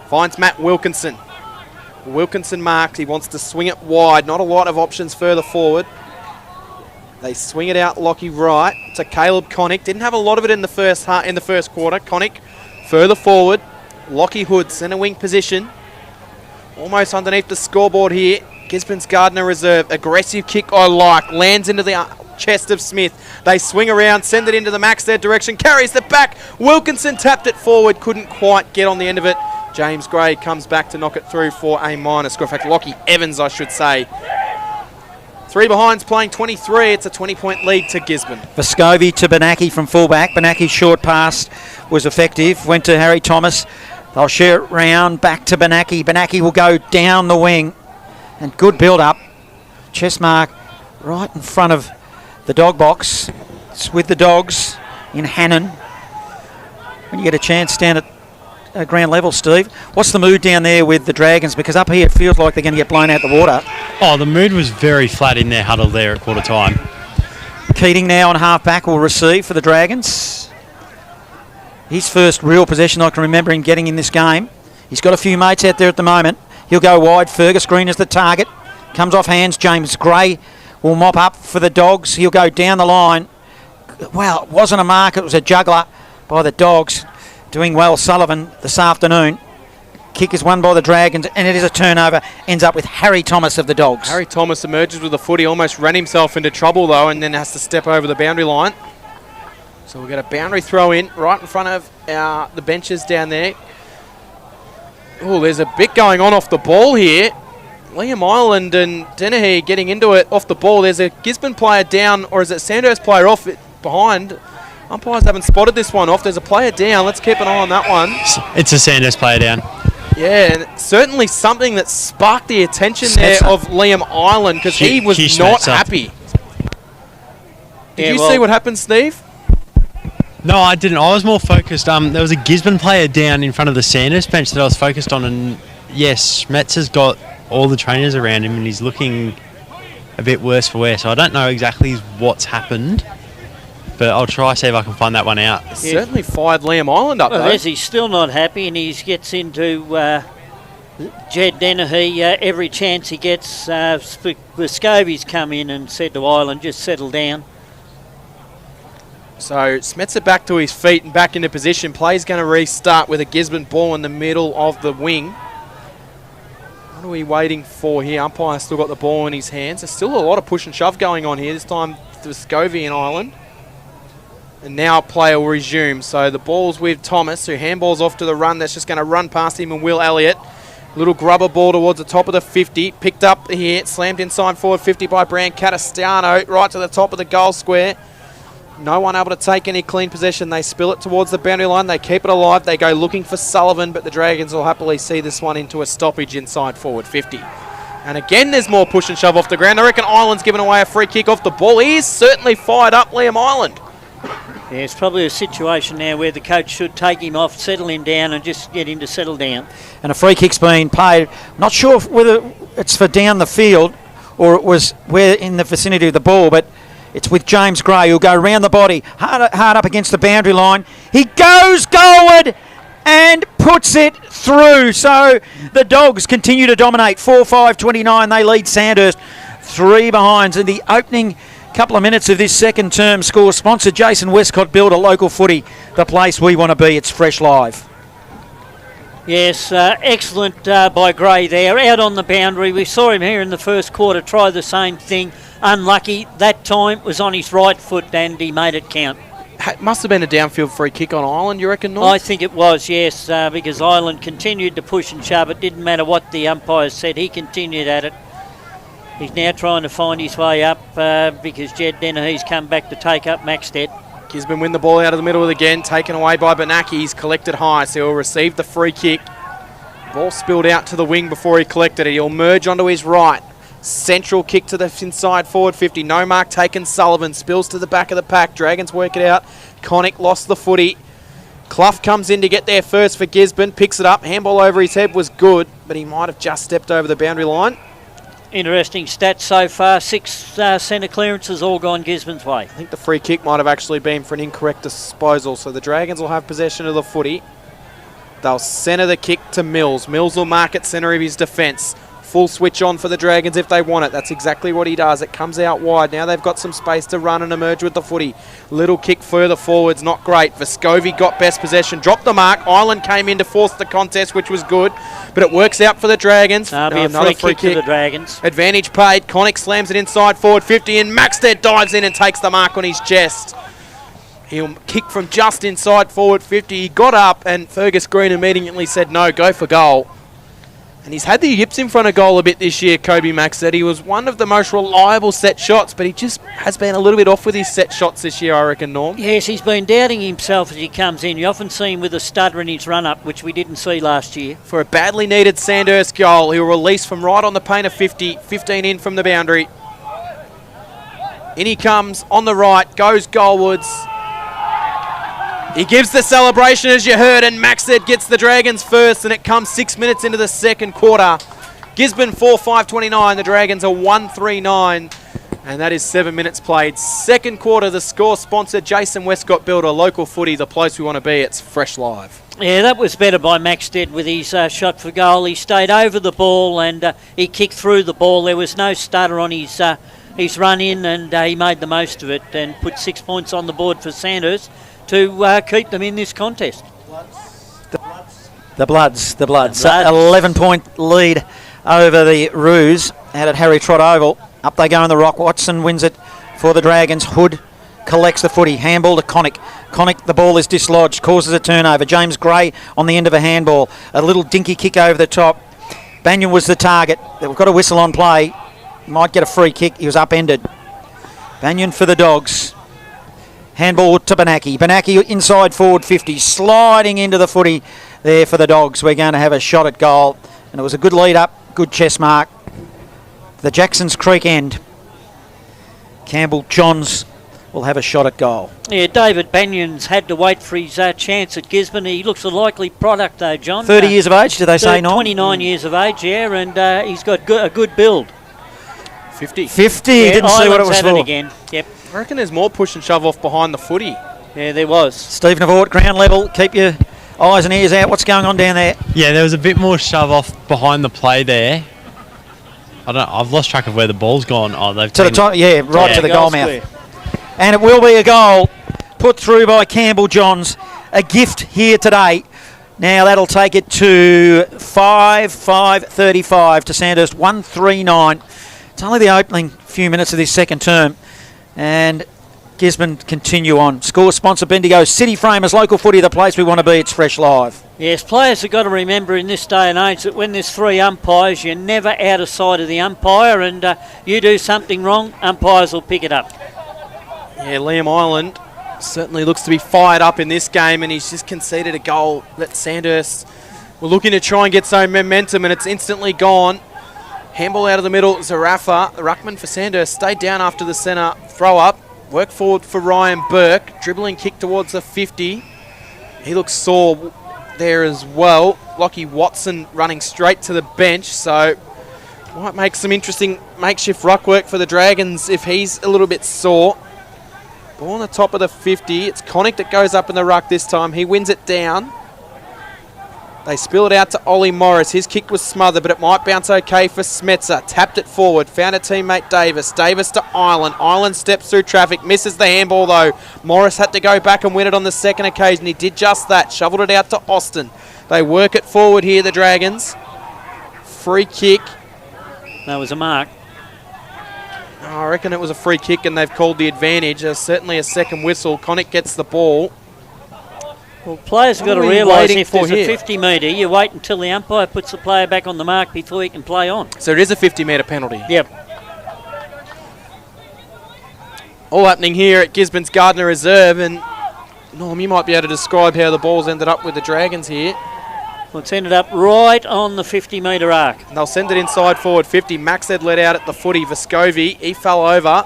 Finds Matt Wilkinson. Wilkinson marks. He wants to swing it wide. Not a lot of options further forward. They swing it out Lockie right to Caleb Connick. Didn't have a lot of it in the first quarter. Connick further forward. Lockie Hood, centre wing position. Almost underneath the scoreboard here. Gisborne's Gardiner Reserve. Aggressive kick I like. Lands into the chest of Smith. They swing around, send it into the Max their direction. Carries it back. Wilkinson tapped it forward. Couldn't quite get on the end of it. James Gray comes back to knock it through for a minor score. In fact, Lockie Evans, I should say. 3 behinds playing 23. It's a 20-point lead to Gisborne. Vescovi to Benacki from fullback. Benacki's short pass was effective. Went to Harry Thomas. They'll share it round back to Benacki. Benacki will go down the wing. And good build-up. Chest mark right in front of the dog box. It's with the Dogs in Hannon. When you get a chance down at ground level, Steve, what's the mood down there with the Dragons? Because up here it feels like they're going to get blown out the water. Oh, the mood was very flat in their huddle there at quarter time. Keating now on half-back will receive for the Dragons. His first real possession I can remember him getting in this game. He's got a few mates out there at the moment. He'll go wide. Fergus Green is the target. Comes off hands. James Gray will mop up for the Dogs. He'll go down the line. Well, it wasn't a mark. It was a juggler by the Dogs. Doing well, Sullivan, this afternoon. kick is won by the Dragons, and it is a turnover. Ends up with Harry Thomas of the Dogs. Harry Thomas emerges with the footy, almost ran himself into trouble though, and then has to step over the boundary line. So we'll get a boundary throw in right in front of the benches down there. Oh, there's a bit going on off the ball here. Liam Ireland and Dennehy getting into it off the ball. There's a Gisborne player down, or is it Sandhurst player off it behind? Umpires haven't spotted this one off. There's a player down. Let's keep an eye on that one. It's a Sandhurst player down. Yeah, and certainly something that sparked the attention there of Liam Ireland, because he was not happy. Did you see what happened, Steve? No, I didn't. I was more focused. There was a Gisborne player down in front of the Sandhurst bench that I was focused on, and yes, Metz has got all the trainers around him and he's looking a bit worse for wear, so I don't know exactly what's happened, but I'll try see if I can find that one out. Yeah. Certainly fired Liam Ireland up though. He's still not happy, and he gets into Jed Dennehy every chance he gets. Scobie's come in and said to Ireland, just settle down. So Smetzer back to his feet and back into position. Play's going to restart with a Gisborne ball in the middle of the wing. What are we waiting for here? Umpire still got the ball in his hands. There's still a lot of push and shove going on here. This time to Scovie and Ireland. And now play will resume. So the ball's with Thomas, who handballs off to the run. That's just going to run past him and Will Elliott. Little grubber ball towards the top of the 50. Picked up here. Slammed inside forward 50 by Brand Catastiano. Right to the top of the goal square. No one able to take any clean possession. They spill it towards the boundary line. They keep it alive. They go looking for Sullivan, but the Dragons will happily see this one into a stoppage inside forward 50. And again, there's more push and shove off the ground. I reckon Ireland's given away a free kick off the ball. He is certainly fired up, Liam Ireland. Yeah, it's probably a situation now where the coach should take him off, settle him down, and just get him to settle down. And a free kick's been paid. Not sure whether it's for down the field or it was where in the vicinity of the ball, but it's with James Gray, who'll go round the body, hard up against the boundary line. He goes goalward and puts it through. So the Dogs continue to dominate. 4-5-29, they lead Sandhurst. 3 behinds in the opening couple of minutes of this second term score. Sponsor Jason Westcott Builder, local footy, the place we want to be. It's Fresh Live. Yes, excellent by Gray there. Out on the boundary. We saw him here in the first quarter try the same thing. Unlucky. That time was on his right foot and he made it count. Must have been a downfield free kick on Ireland, you reckon, North? I think it was, yes, because Ireland continued to push and shove. It didn't matter what the umpires said. He continued at it. He's now trying to find his way up because Jed Dennehy's come back to take up Maxted. Gisborne win the ball out of the middle again, taken away by Benaki. He's collected high, so he'll receive the free kick. Ball spilled out to the wing before he collected it. He'll merge onto his right. Central kick to the inside forward 50. No mark taken. Sullivan spills to the back of the pack. Dragons work it out. Connick lost the footy. Clough comes in to get there first for Gisborne. Picks it up. Handball over his head was good, but he might have just stepped over the boundary line. Interesting stats so far. 6 centre clearances all gone Gisborne's way. I think the free kick might have actually been for an incorrect disposal, so the Dragons will have possession of the footy. They'll centre the kick to Mills. Mills will mark at centre of his defence. Full switch on for the Dragons if they want it. That's exactly what he does. It comes out wide. Now they've got some space to run and emerge with the footy. Little kick further forwards, not great. Vescovi got best possession, dropped the mark. Ireland came in to force the contest, which was good, but it works out for the Dragons. Another free kick to the Dragons. Advantage paid. Connick slams it inside forward 50 and Maxted dives in and takes the mark on his chest. He'll kick from just inside forward 50. He got up and Fergus Green immediately said, no, go for goal. And he's had the yips in front of goal a bit this year, Kobe Mack said. He was one of the most reliable set shots, but he just has been a little bit off with his set shots this year, I reckon, Norm. Yes, he's been doubting himself as he comes in. You often see him with a stutter in his run-up, which we didn't see last year. For a badly needed Sandhurst goal, he'll release from right on the paint of 50, 15 in from the boundary. In he comes on the right, goes goalwards. He gives the celebration, as you heard, and Maxted gets the Dragons first, and it comes 6 minutes into the second quarter. Gisborne 4-5-29, the Dragons are 1-3-9, and that is 7 minutes played. Second quarter, the score sponsor, Jason Westcott Builder, local footy, the place we want to be. It's Fresh Live. Yeah, that was better by Maxted with his shot for goal. He stayed over the ball and he kicked through the ball. There was no stutter on his run in, and he made the most of it and put 6 points on the board for Sandhurst to keep them in this contest. The Bloods. 11-point lead over the Roos out at Harry Trott Oval. Up they go in the rock. Watson wins it for the Dragons. Hood collects the footy. Handball to Connick. Connick, the ball is dislodged, causes a turnover. James Gray on the end of a handball. A little dinky kick over the top. Banyan was the target. They've got a whistle on play. Might get a free kick. He was upended. Banyan for the Dogs. Handball to Benaki. Benaki inside forward 50. Sliding into the footy there for the Dogs. We're going to have a shot at goal. And it was a good lead up. Good chest mark. The Jacksons Creek end. Campbell Johns will have a shot at goal. Yeah, David Banyan's had to wait for his chance at Gisborne. He looks a likely product though, John. 30 years of age, did they say? 29 years of age, yeah, and he's got a good build. 50. 50, yeah, didn't see what it was for. Again. Yep. I reckon there's more push and shove off behind the footy. Yeah, there was. Stephen Avort, ground level. Keep your eyes and ears out. What's going on down there? Yeah, there was a bit more shove off behind the play there. I've lost track of where the ball's gone. Oh, they've to the top, yeah, right to the goal mouth. And it will be a goal put through by Campbell Johns. A gift here today. Now that'll take it to 5:35 to Sandhurst 139. It's only the opening few minutes of this second term. And Gisborne continue on. Score sponsor Bendigo. City Framers, local footy, the place we want to be. It's Fresh Live. Yes, players have got to remember in this day and age that when there's three umpires, you're never out of sight of the umpire, and you do something wrong, umpires will pick it up. Yeah, Liam Ireland certainly looks to be fired up in this game, and he's just conceded a goal that Sandhurst were looking to try and get some momentum, and it's instantly gone. Handball out of the middle, Zarafa, the ruckman for Sandhurst, stayed down after the centre throw up. Work forward for Ryan Burke. Dribbling kick towards the 50. He looks sore there as well. Lockie Watson running straight to the bench, so might make some interesting makeshift ruck work for the Dragons if he's a little bit sore. Ball on the top of the 50. It's Connick that goes up in the ruck this time. He wins it down. They spill it out to Ollie Morris. His kick was smothered, but it might bounce okay for Smetzer. Tapped it forward. Found a teammate Davis. Davis to Island. Island steps through traffic. Misses the handball though. Morris had to go back and win it on the second occasion. He did just that. Shoveled it out to Austin. They work it forward here, the Dragons. Free kick. That was a mark. I reckon it was a free kick and they've called the advantage. There's certainly a second whistle. Connick gets the ball. Well, players have got to realise if there's a 50 metre, you wait until the umpire puts the player back on the mark before you can play on. So it is a 50 metre penalty. Yep. All happening here at Gisborne's Gardiner Reserve, and Norm, you might be able to describe how the ball's ended up with the Dragons here. Well, it's ended up right on the 50 metre arc. And they'll send it inside forward 50. Max had let out at the footy. Vescovi, he fell over.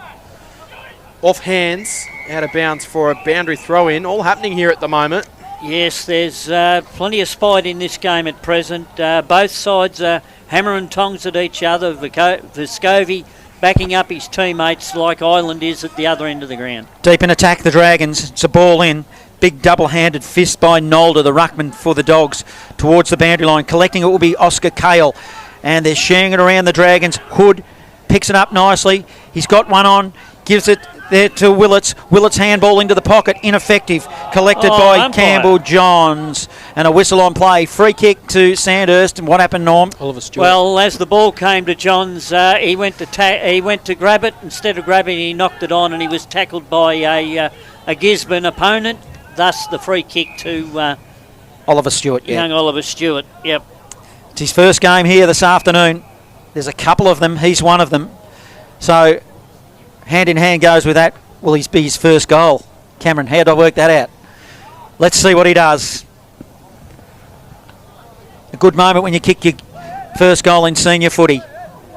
Off hands, out of bounds for a boundary throw in. All happening here at the moment. Yes, there's plenty of spite in this game at present. Both sides are hammer and tongs at each other. Vescovi backing up his teammates like Island is at the other end of the ground. Deep in attack, the Dragons. It's a ball in. Big double-handed fist by Nolder, the ruckman for the Dogs, towards the boundary line. Collecting it will be Oscar Cale. And they're sharing it around the Dragons. Hood picks it up nicely. He's got one on. Gives it there to Willits. Willits handball into the pocket. Ineffective. Collected by umpire. Campbell Johns. And a whistle on play. Free kick to Sandhurst. And what happened, Norm? Oliver Stewart. Well, as the ball came to Johns, he went to grab it. Instead of grabbing it, he knocked it on, and he was tackled by a Gisborne opponent. Thus, the free kick to Oliver Stewart. Young Oliver Stewart. Yep. It's his first game here this afternoon. There's a couple of them. He's one of them. So, hand in hand goes with that. Will he be his first goal? Cameron, how do I work that out? Let's see what he does. A good moment when you kick your first goal in senior footy.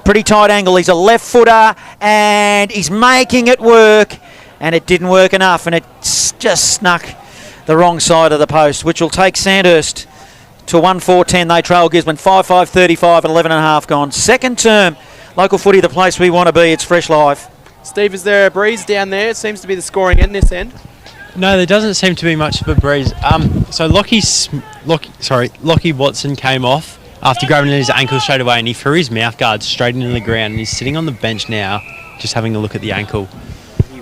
Pretty tight angle. He's a left footer and he's making it work. And it didn't work enough, and it just snuck the wrong side of the post, which will take Sandhurst to 1-4-10. They trail Gisborne 5-5-35 at 11.5 gone. Second term, local footy, the place we want to be. It's Fresh Live. Steve, is there a breeze down there? It seems to be the scoring end this end. No, there doesn't seem to be much of a breeze. So Lockie Watson came off after grabbing his ankle straight away, and he threw his mouth guard straight into the ground, and he's sitting on the bench now, just having a look at the ankle.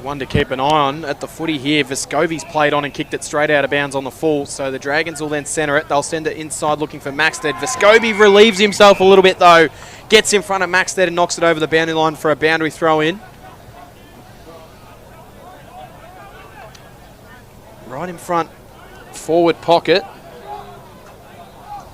one to keep an eye on at the footy here. Vescovi's played on and kicked it straight out of bounds on the full, so the Dragons will then centre it. They'll send it inside looking for Maxted. Vescovi relieves himself a little bit though, gets in front of Maxted and knocks it over the boundary line for a boundary throw in. Right in front, forward pocket.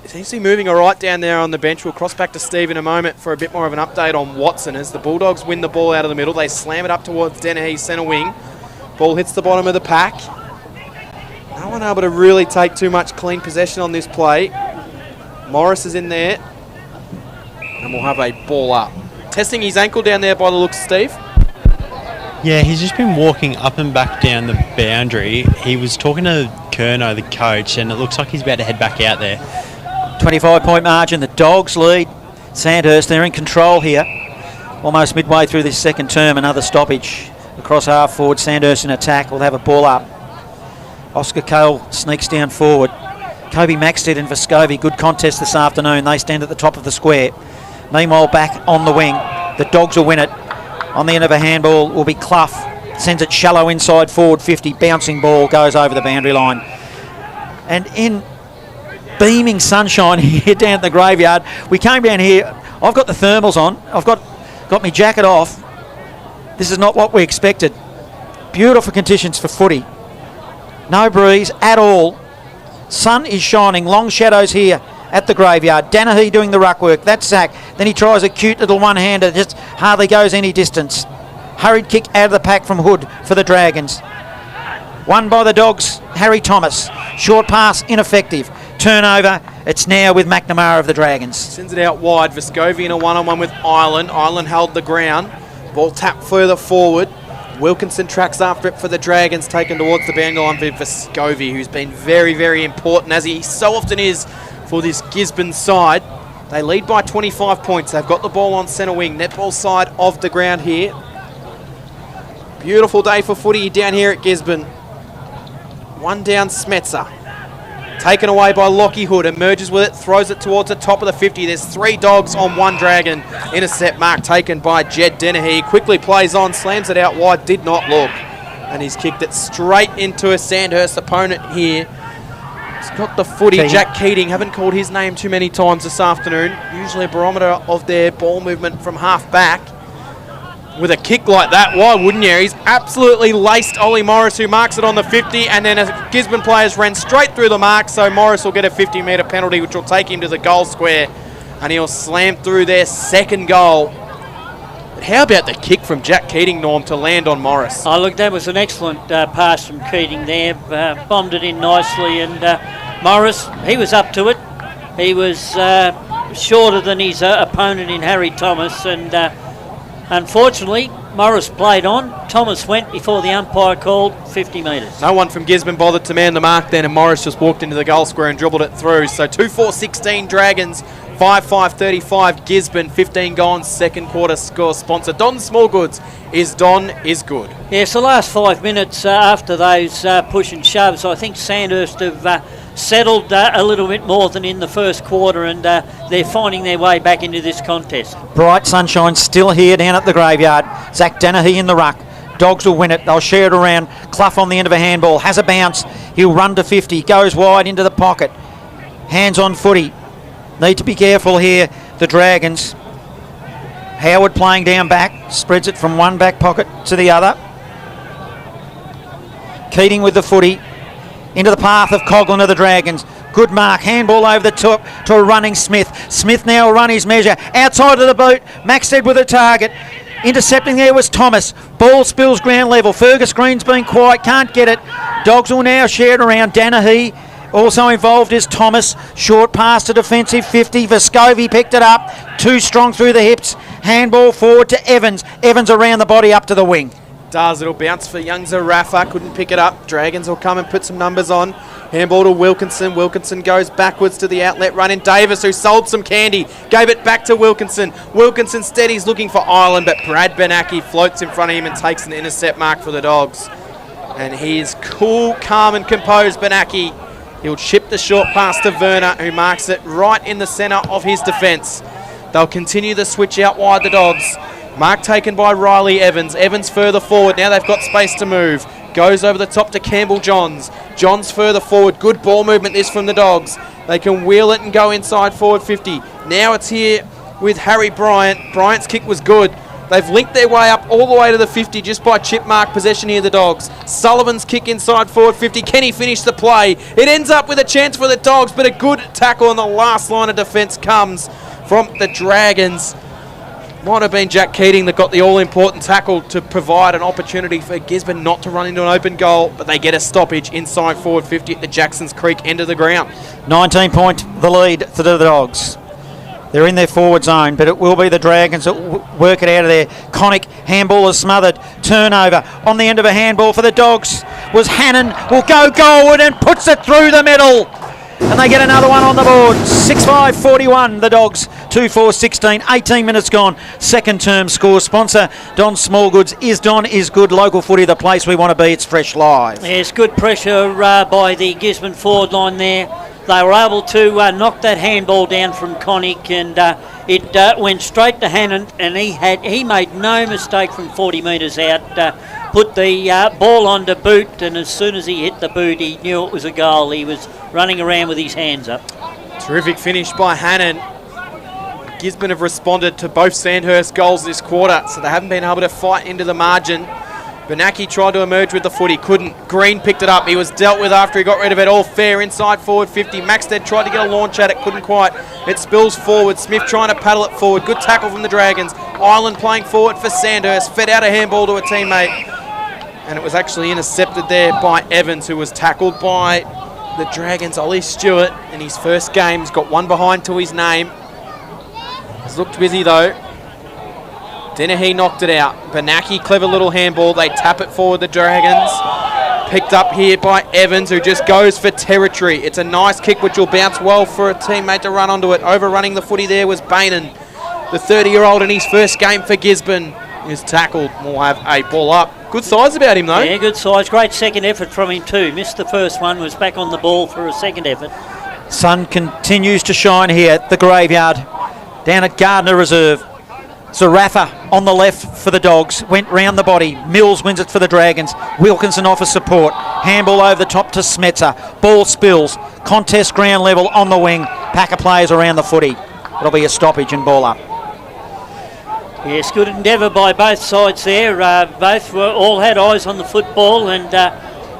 Seems to be moving all right down there on the bench. We'll cross back to Steve in a moment for a bit more of an update on Watson as the Bulldogs win the ball out of the middle. They slam it up towards Dennehy, centre wing. Ball hits the bottom of the pack. No one able to really take too much clean possession on this play. Morris is in there. And we'll have a ball up. Testing his ankle down there by the looks, Steve. Yeah, he's just been walking up and back down the boundary. He was talking to Kerno, the coach, and it looks like he's about to head back out there. 25-point margin. The Dogs lead. Sandhurst, they're in control here. Almost midway through this second term, another stoppage. Across half forward, Sandhurst in attack. We'll have a ball up. Oscar Cole sneaks down forward. Kobe Maxted and Vescovi, good contest this afternoon. They stand at the top of the square. Meanwhile, back on the wing, the Dogs will win it. On the end of a handball will be Clough. Sends it shallow inside forward 50. Bouncing ball goes over the boundary line. And in beaming sunshine here down at the graveyard, we came down here. I've got the thermals on. I've got my jacket off. This is not what we expected. Beautiful conditions for footy. No breeze at all. Sun is shining. Long shadows here at the graveyard. Dennehy doing the ruck work. That's Zach. Then he tries a cute little one-hander. Just hardly goes any distance. Hurried kick out of the pack from Hood for the Dragons. Won by the Dogs, Harry Thomas. Short pass, ineffective. Turnover, it's now with McNamara of the Dragons. Sends it out wide. Vescovi in a one-on-one with Ireland. Ireland held the ground. Ball tapped further forward. Wilkinson tracks after it for the Dragons, taken towards the boundary line for Vescovi, who's been very, very important, as he so often is for this Gisborne side. They lead by 25 points. They've got the ball on centre wing. Netball side of the ground here. Beautiful day for footy down here at Gisborne. One down, Smetzer. Taken away by Lockie Hood. Emerges with it, throws it towards the top of the 50. There's 3 Dogs on 1 Dragon. Intercept mark taken by Jed Dennehy. Quickly plays on, slams it out wide, did not look. And he's kicked it straight into a Sandhurst opponent here. He's got the footy. Keating. Jack Keating, haven't called his name too many times this afternoon. Usually a barometer of their ball movement from half back. With a kick like that, why wouldn't you? He's absolutely laced Ollie Morris, who marks it on the 50, and then a Gisborne players ran straight through the mark, so Morris will get a 50-metre penalty, which will take him to the goal square, and he'll slam through their second goal. But how about the kick from Jack Keating, Norm, to land on Morris? Oh, look, that was an excellent pass from Keating there. Bombed it in nicely, and Morris, he was up to it. He was shorter than his opponent in Harry Thomas, and unfortunately, Morris played on. Thomas went before the umpire called 50 metres. No one from Gisborne bothered to man the mark then, and Morris just walked into the goal square and dribbled it through. So 2-4-16 Dragons, 5-5-35 Gisborne, 15 gone, second quarter score. Sponsor Don Smallgoods is good. Yes, the last 5 minutes after those push and shoves, I think Sandhurst have settled a little bit more than in the first quarter, and they're finding their way back into this contest. Bright sunshine still here down at the graveyard. Zach Dennehy in the ruck. Dogs will win it. They'll share it around. Clough on the end of a handball. Has a bounce. He'll run to 50. Goes wide into the pocket. Hands on footy. Need to be careful here, the Dragons. Howard playing down back. Spreads it from one back pocket to the other. Keating with the footy. Into the path of Coughlin of the Dragons. Good mark. Handball over the top to a running Smith. Smith now will run his measure. Outside of the boot. Maxted with a target. Intercepting there was Thomas. Ball spills ground level. Fergus Green's been quiet. Can't get it. Dogs will now share it around. Dennehy. Also involved is Thomas. Short pass to defensive 50. Vescovi picked it up. Too strong through the hips. Handball forward to Evans. Evans around the body up to the wing. Does. It'll bounce for young Zarafa. Couldn't pick it up. Dragons will come and put some numbers on. Handball to Wilkinson. Wilkinson goes backwards to the outlet run in. Davis, who sold some candy, gave it back to Wilkinson. Wilkinson steadies looking for Ireland, but Brad Benaki floats in front of him and takes an intercept mark for the Dogs. And he is cool, calm and composed, Benaki. He'll chip the short pass to Werner, who marks it right in the centre of his defence. They'll continue the switch out wide, the Dogs. Mark taken by Riley Evans. Evans further forward. Now they've got space to move. Goes over the top to Campbell Johns. Johns further forward. Good ball movement this from the Dogs. They can wheel it and go inside forward 50. Now it's here with Harry Bryant. Bryant's kick was good. They've linked their way up all the way to the 50 just by chip mark possession here, the Dogs. Sullivan's kick inside forward 50. Can he finish the play? It ends up with a chance for the Dogs, but a good tackle on the last line of defence comes from the Dragons. Might have been Jack Keating that got the all-important tackle to provide an opportunity for Gisborne not to run into an open goal, but they get a stoppage inside forward 50 at the Jacksons Creek end of the ground. 19 point the lead to the Dogs. They're in their forward zone, but it will be the Dragons that work it out of there. Connick, handball is smothered. Turnover on the end of a handball for the Dogs was Hannon. Will go goalward and puts it through the middle. And they get another one on the board. 6-5-41, the Dogs. 2-4-16, 18 minutes gone. Second term score. Sponsor, Don Smallgoods. Is Don is good. Local footy, the place we want to be. It's Fresh Live. Yes, good pressure by the Gisborne forward line there. They were able to knock that handball down from Connick, and it went straight to Hannon, and he made no mistake from 40 metres out. Put the ball onto boot, and as soon as he hit the boot, he knew it was a goal. He was running around with his hands up. Terrific finish by Hannon. Gisborne have responded to both Sandhurst goals this quarter, so they haven't been able to fight into the margin. Benaki tried to emerge with the footy, couldn't. Green picked it up. He was dealt with after he got rid of it. All fair inside forward 50. Maxted tried to get a launch at it, couldn't quite. It spills forward. Smith trying to paddle it forward. Good tackle from the Dragons. Island playing forward for Sandhurst. Fed out a handball to a teammate. And it was actually intercepted there by Evans, who was tackled by the Dragons. Ollie Stewart in his first game. He's got one behind to his name. He's looked busy though. Dennehy knocked it out. Benaki, clever little handball. They tap it forward, the Dragons. Picked up here by Evans, who just goes for territory. It's a nice kick, which will bounce well for a teammate to run onto it. Overrunning the footy there was Bainan, the 30-year-old in his first game for Gisborne. Is tackled. We'll have a ball up. Good size about him, though. Yeah, good size. Great second effort from him, too. Missed the first one, was back on the ball for a second effort. Sun continues to shine here at the graveyard down at Gardiner Reserve. Zarafa on the left for the Dogs, went round the body. Mills wins it for the Dragons. Wilkinson offers support. Handball over the top to Smetzer. Ball spills. Contest ground level on the wing. Pack of players around the footy. It'll be a stoppage and ball up. Yes, good endeavour by both sides there. Both all had eyes on the football, and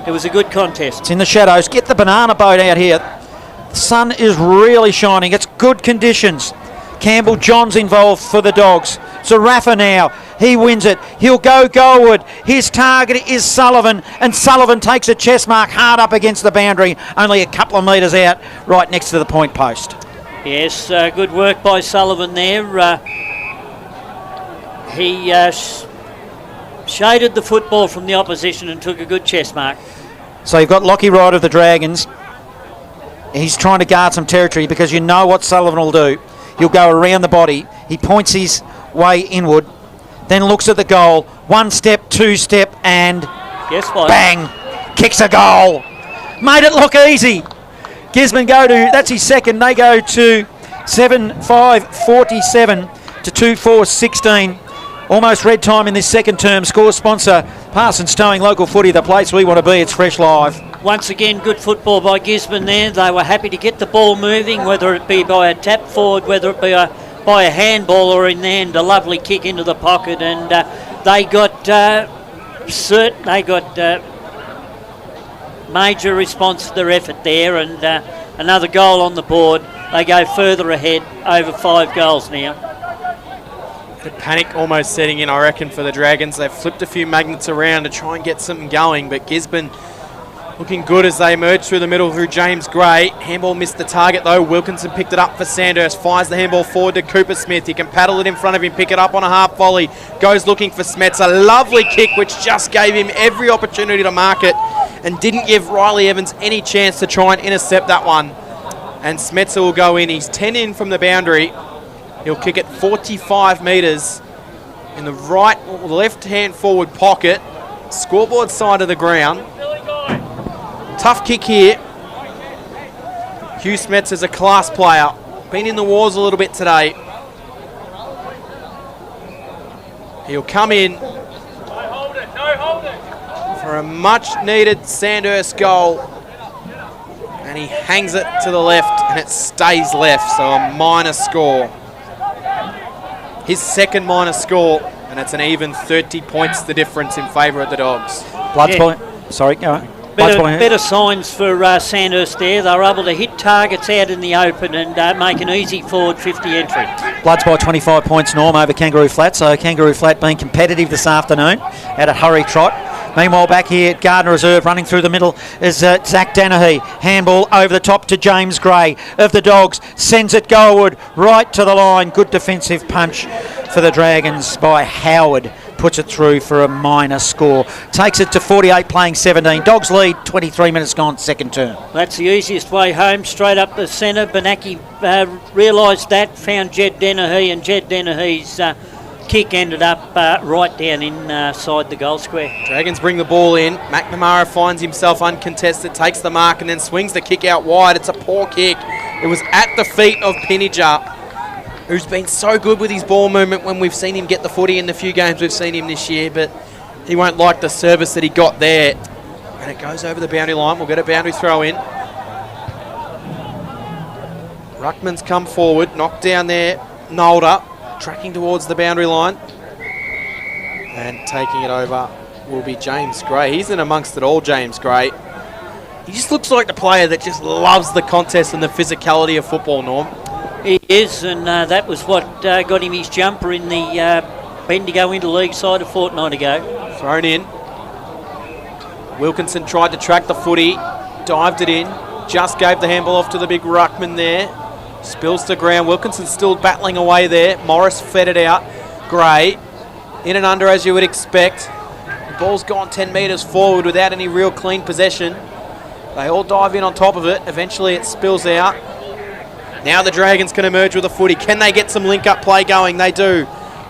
it was a good contest. It's in the shadows. Get the banana boat out here. The sun is really shining. It's good conditions. Campbell Johns involved for the Dogs. Zarafa now. He wins it. He'll go goalward. His target is Sullivan, and Sullivan takes a chest mark hard up against the boundary, only a couple of metres out, right next to the point post. Yes, good work by Sullivan there. He shaded the football from the opposition and took a good chest mark. So you've got Lockie Wright of the Dragons. He's trying to guard some territory because you know what Sullivan will do. He'll go around the body. He points his way inward, then looks at the goal. 1 step, 2 step, and bang! Kicks a goal. Made it look easy. Gisborne go to, that's his second, they go to 7-5-47 to 2-4-16. Almost red time in this second term. Score sponsor, Parsons Towing, local footy, the place we want to be. It's Fresh Live. Once again, good football by Gisborne there. They were happy to get the ball moving, whether it be by a tap forward, whether it be by a handball, or in the end a lovely kick into the pocket. And they got major response to their effort there, and another goal on the board. They go further ahead, over 5 goals now. The panic almost setting in, I reckon, for the Dragons. They've flipped a few magnets around to try and get something going, but Gisborne looking good as they emerge through the middle through James Gray. Handball missed the target though. Wilkinson picked it up for Sandhurst. Fires the handball forward to Cooper Smith. He can paddle it in front of him, pick it up on a half volley. Goes looking for Smets. A lovely kick which just gave him every opportunity to mark it and didn't give Riley Evans any chance to try and intercept that one. And Smetzer will go in. He's 10 in from the boundary. He'll kick it 45 metres in the right, left-hand forward pocket. Scoreboard side of the ground. Tough kick here. Hugh Smets is a class player. Been in the wars a little bit today. He'll come in for a much-needed Sandhurst goal. And he hangs it to the left, and it stays left, so a minus score. His second minus score, and it's an even 30 points the difference in favour of the Dogs. Point. Sorry, go on. Better signs for Sandhurst there. They were able to hit targets out in the open and make an easy forward 50 entry. Bloods by 25 points, Norm, over Kangaroo Flat. So Kangaroo Flat being competitive this afternoon at a hurry trot. Meanwhile, back here at Gardiner Reserve, running through the middle is Zach Danahy. Handball over the top to James Gray of the Dogs. Sends it goalward, right to the line. Good defensive punch for the Dragons by Howard. Puts it through for a minor score. Takes it to 48, playing 17. Dogs lead, 23 minutes gone, second term. That's the easiest way home, straight up the centre. Benaki realised that, found Jed Danahy, and Jed Danahy's kick ended up right down inside the goal square. Dragons bring the ball in. McNamara finds himself uncontested, takes the mark and then swings the kick out wide. It's a poor kick. It was at the feet of Pinniger, who's been so good with his ball movement when we've seen him get the footy in the few games we've seen him this year, but he won't like the service that he got there. And it goes over the boundary line. We'll get a boundary throw in. Ruckman's come forward, knocked down there, Nolder, tracking towards the boundary line. And taking it over will be James Gray. He's in amongst it all, James Gray. He just looks like the player that just loves the contest and the physicality of football, Norm. He is, and that was what got him his jumper in the Bendigo Interleague side a fortnight ago. Thrown in. Wilkinson tried to track the footy, dived it in, just gave the handball off to the big ruckman there. Spills to ground. Wilkinson's still battling away there. Morris fed it out. Gray in and under as you would expect. The ball's gone 10 metres forward without any real clean possession. They all dive in on top of it. Eventually it spills out. Now the Dragons can emerge with a footy. Can they get some link-up play going? They do.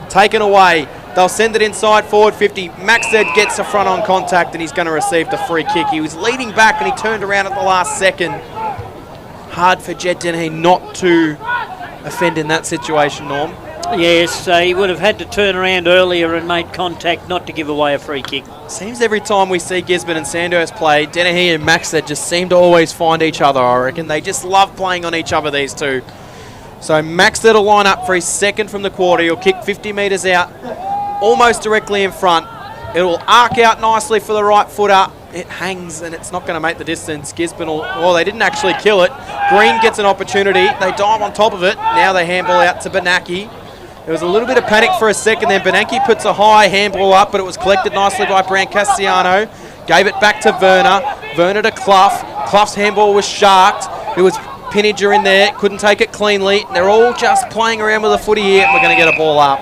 Taken away. They'll send it inside forward 50. Maxed gets a front-on contact and he's going to receive the free kick. He was leading back and he turned around at the last second. Hard for Jed Dennehy not to offend in that situation, Norm. Yes, he would have had to turn around earlier and made contact not to give away a free kick. Seems every time we see Gisborne and Sandhurst play, Dennehy and Maxted just seem to always find each other, I reckon. They just love playing on each other, these two. So Maxted will line up for his second from the quarter. He'll kick 50 metres out, almost directly in front. It will arc out nicely for the right footer. It hangs and it's not going to make the distance. Gisborne will, well, they didn't actually kill it. Green gets an opportunity. They dive on top of it. Now they handball out to Benaki. There was a little bit of panic for a second then. Benaki puts a high handball up, but it was collected nicely by Brancastiano. Gave it back to Werner. Werner to Clough. Clough's handball was sharked. There was Pinniger in there. Couldn't take it cleanly. They're all just playing around with the footy here. And we're going to get a ball up.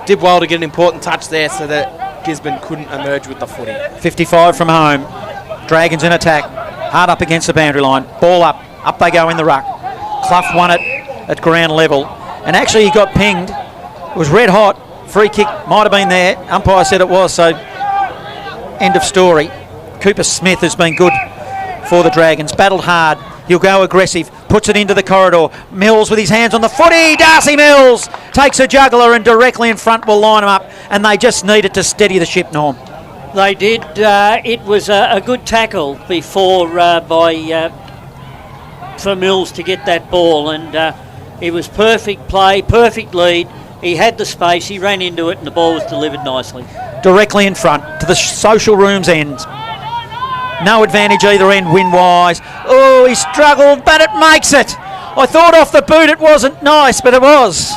Did well to get an important touch there so that Gisborne couldn't emerge with the footy. 55 from home. Dragons in attack. Hard up against the boundary line. Ball up. Up they go in the ruck. Clough won it at ground level. And actually he got pinged. It was red hot. Free kick might have been there. Umpire said it was, so end of story. Cooper Smith has been good for the Dragons. Battled hard. He'll go aggressive. Puts it into the corridor. Mills with his hands on the footy. Darcy Mills takes a juggler and directly in front will line him up. And they just needed to steady the ship, Norm. They did. It was a good tackle before for Mills to get that ball, and it was perfect play, perfect lead. He had the space, he ran into it, and the ball was delivered nicely. Directly in front to the social room's end. No advantage either end win-wise. Oh, he struggled, but it makes it. I thought off the boot it wasn't nice, but it was.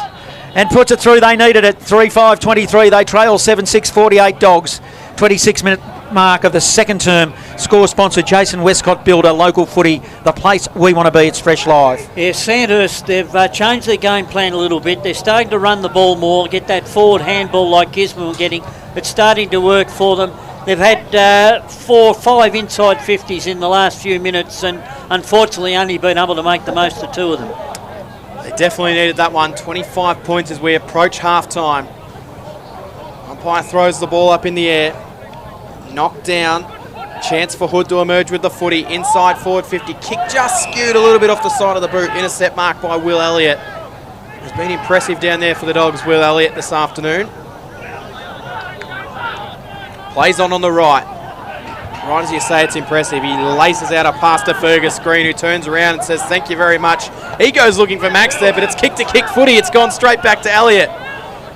And puts it through. They needed it. 3-5-23. They trail 7-6, 48 Dogs. 26-minute mark of the second term. Score sponsor Jason Westcott Builder, local footy, the place we want to be. It's Fresh Live. Yeah, Sandhurst, they've changed their game plan a little bit. They're starting to run the ball more, get that forward handball like Gisborne were getting. It's starting to work for them. They've had 4 or 5 inside 50s in the last few minutes and unfortunately only been able to make the most of 2 of them. They definitely needed that one. 25 points as we approach half-time. Umpire throws the ball up in the air. Knocked down. Chance for Hood to emerge with the footy. Inside forward 50. Kick just skewed a little bit off the side of the boot. Intercept mark by Will Elliott. He's been impressive down there for the Dogs, Will Elliott, this afternoon. Plays on the right. Right as you say, it's impressive. He laces out a pass to Fergus Green, who turns around and says, thank you very much. He goes looking for Max there, but it's kick-to-kick footy. It's gone straight back to Elliott.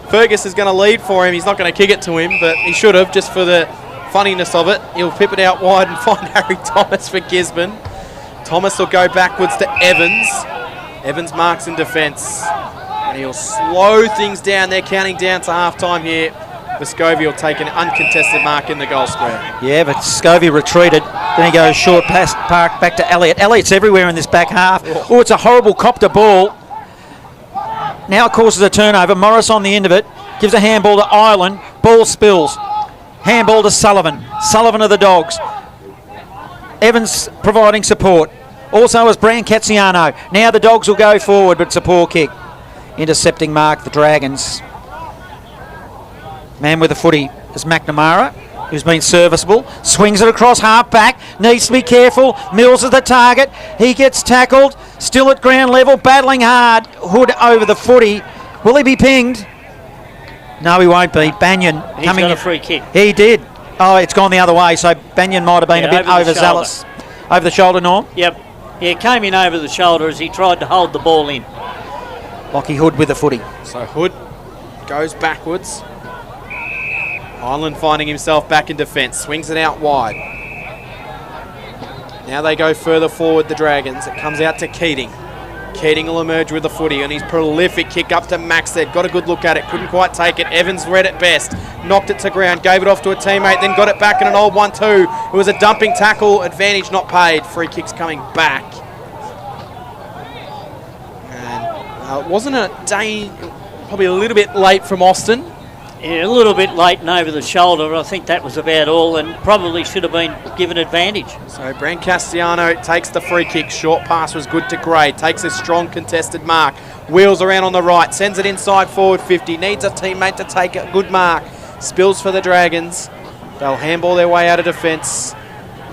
Fergus is going to lead for him. He's not going to kick it to him, but he should have, just for the funniness of it. He'll pip it out wide and find Harry Thomas for Gisborne. Thomas will go backwards to Evans. Evans marks in defence. And he'll slow things down. They're counting down to half-time here. Vescovi will take an uncontested mark in the goal square. Yeah, but Scovey retreated. Then he goes short past Park back to Elliott. Elliott's everywhere in this back half. Oh, it's a horrible copter ball. Now it causes a turnover. Morris on the end of it. Gives a handball to Ireland. Ball spills. Handball to Sullivan. Sullivan of the Dogs. Evans providing support. Also is Brancazziano. Now the Dogs will go forward, but it's a poor kick. Intercepting mark, the Dragons. Man with the footy is McNamara, who's been serviceable. Swings it across half back. Needs to be careful. Mills is the target. He gets tackled. Still at ground level, battling hard. Hood over the footy. Will he be pinged? No, he won't be. Banyan He's coming got in. a free kick. He did. Oh, it's gone the other way, so Banyan might have been a bit over the overzealous. Over the shoulder, Norm? Yep. Yeah, came in over the shoulder as he tried to hold the ball in. Lockie Hood with the footy. So Hood goes backwards. Ireland finding himself back in defence. Swings it out wide. Now they go further forward, the Dragons. It comes out to Keating. Keating will emerge with the footy, and his prolific kick up to Max there. Got a good look at it, couldn't quite take it. Evans read it best. Knocked it to ground, gave it off to a teammate, then got it back in an old 1-2. It was a dumping tackle, advantage not paid. Free kicks coming back. And it wasn't a day, probably a little bit late from Austin. Yeah, a little bit late and over the shoulder. I think that was about all, and probably should have been given advantage. So Brancazziano takes the free kick. Short pass was good to Gray. Takes a strong contested mark. Wheels around on the right. Sends it inside forward 50. Needs a teammate to take a good mark. Spills for the Dragons. They'll handball their way out of defence.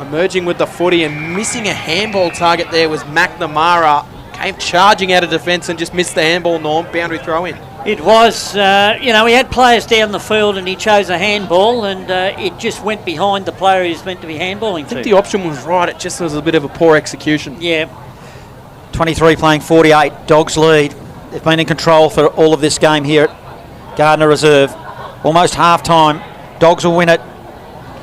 Emerging with the footy and missing a handball target there was McNamara. Came charging out of defence and just missed the handball, Norm. Boundary throw in. It was, he had players down the field and he chose a handball, and it just went behind the player he's meant to be handballing to. I think the option was right, it just was a bit of a poor execution. Yeah. 23 playing 48, Dogs lead. They've been in control for all of this game here at Gardiner Reserve. Almost half time. Dogs will win it.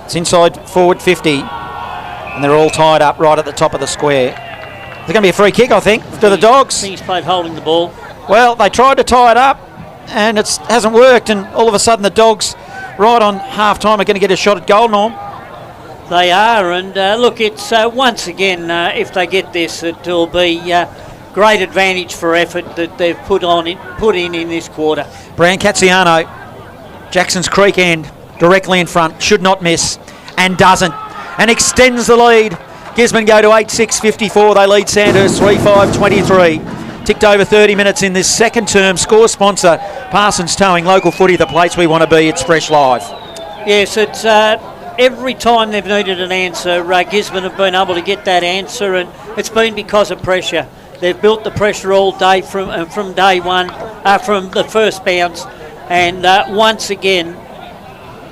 It's inside forward 50, and they're all tied up right at the top of the square. There's going to be a free kick, I think, to the Dogs. He's played holding the ball. Well, they tried to tie it up, and it hasn't worked, and all of a sudden the Dogs, right on half-time, are going to get a shot at goal, Norm. They are, and look, it's once again, if they get this, it'll be great advantage for effort that they've put in this quarter. Brancazziano, Jackson's Creek end, directly in front, should not miss, and doesn't, and extends the lead. Gisborne go to 8-6-54, they lead Sandhurst 3-5-23. Ticked over 30 minutes in this second term. Score sponsor, Parsons Towing, local footy, the place we want to be. It's Fresh Live. Yes, it's every time they've needed an answer, Gisborne have been able to get that answer, and it's been because of pressure. They've built the pressure all day from day one, from the first bounce, and once again,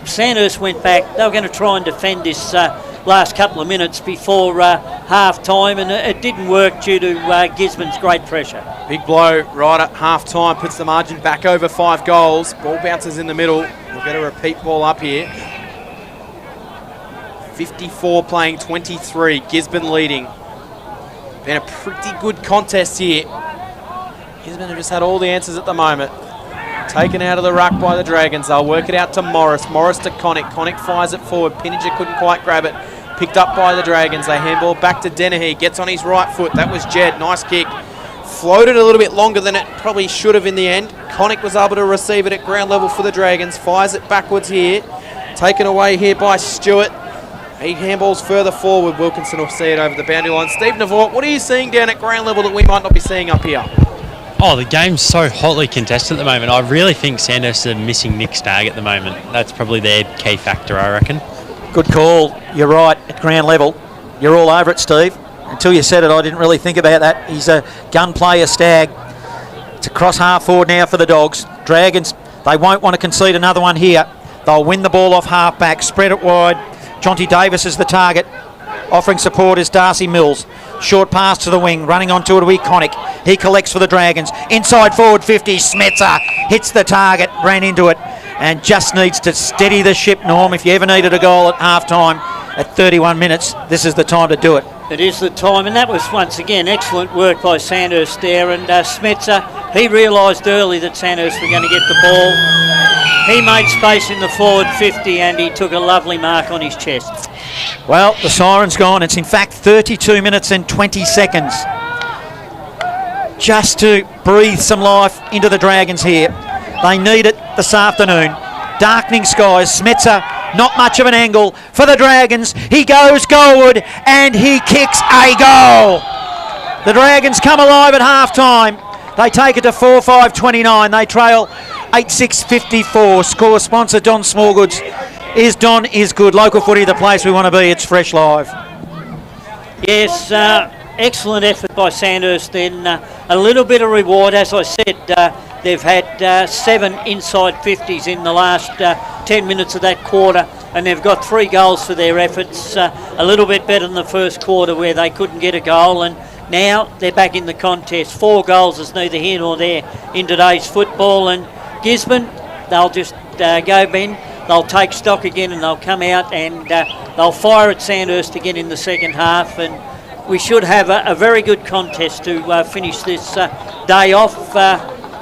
Sandhurst went back. They were going to try and defend this last couple of minutes before half-time, and it didn't work due to Gisborne's great pressure. Big blow right at half-time, puts the margin back over 5 goals. Ball bounces in the middle. We'll get a repeat ball up here. 54 playing 23, Gisborne leading. Been a pretty good contest here. Gisborne have just had all the answers at the moment. Taken out of the ruck by the Dragons. They'll work it out to Morris. Morris to Connick. Connick fires it forward. Pinniger couldn't quite grab it. Picked up by the Dragons. They handball back to Dennehy. Gets on his right foot. That was Jed. Nice kick. Floated a little bit longer than it probably should have in the end. Connick was able to receive it at ground level for the Dragons. Fires it backwards here. Taken away here by Stewart. He handballs further forward. Wilkinson will see it over the boundary line. Steve Navort, what are you seeing down at ground level that we might not be seeing up here? Oh, the game's so hotly contested at the moment. I really think Sandhurst are missing Nick Stagg at the moment. That's probably their key factor, I reckon. Good call. You're right, at ground level. You're all over it, Steve. Until you said it, I didn't really think about that. He's a gun player, Stagg. It's across half forward now for the Dogs. Dragons, they won't want to concede another one here. They'll win the ball off half back, spread it wide. Jonty Davis is the target. Offering support is Darcy Mills. Short pass to the wing, running onto it to Iconic. He collects for the Dragons. Inside forward 50, Smetzer hits the target, ran into it, and just needs to steady the ship, Norm. If you ever needed a goal at half-time at 31 minutes, this is the time to do it. It is the time, and that was once again excellent work by Sandhurst there. And Smetzer, he realised early that Sandhurst were going to get the ball. He made space in the forward 50 and he took a lovely mark on his chest. Well, the siren's gone. It's in fact 32 minutes and 20 seconds. Just to breathe some life into the Dragons here. They need it this afternoon. Darkening skies. Smetzer, not much of an angle for the Dragons. He goes goalward and he kicks a goal. The Dragons come alive at half-time. They take it to 4-5-29. They trail 8-6-54. Score sponsor Don Smallgoods. Don is good. Local footy, the place we want to be. It's Fresh Live. Yes, excellent effort by Sandhurst then. A little bit of reward, as I said. They've had 7 inside 50s in the last 10 minutes of that quarter, and they've got 3 goals for their efforts. A little bit better than the first quarter where they couldn't get a goal, and now they're back in the contest. 4 goals is neither here nor there in today's football, and Gisborne, they'll just go, Ben. They'll take stock again and they'll come out and they'll fire at Sandhurst again in the second half, and we should have a very good contest to finish this day off.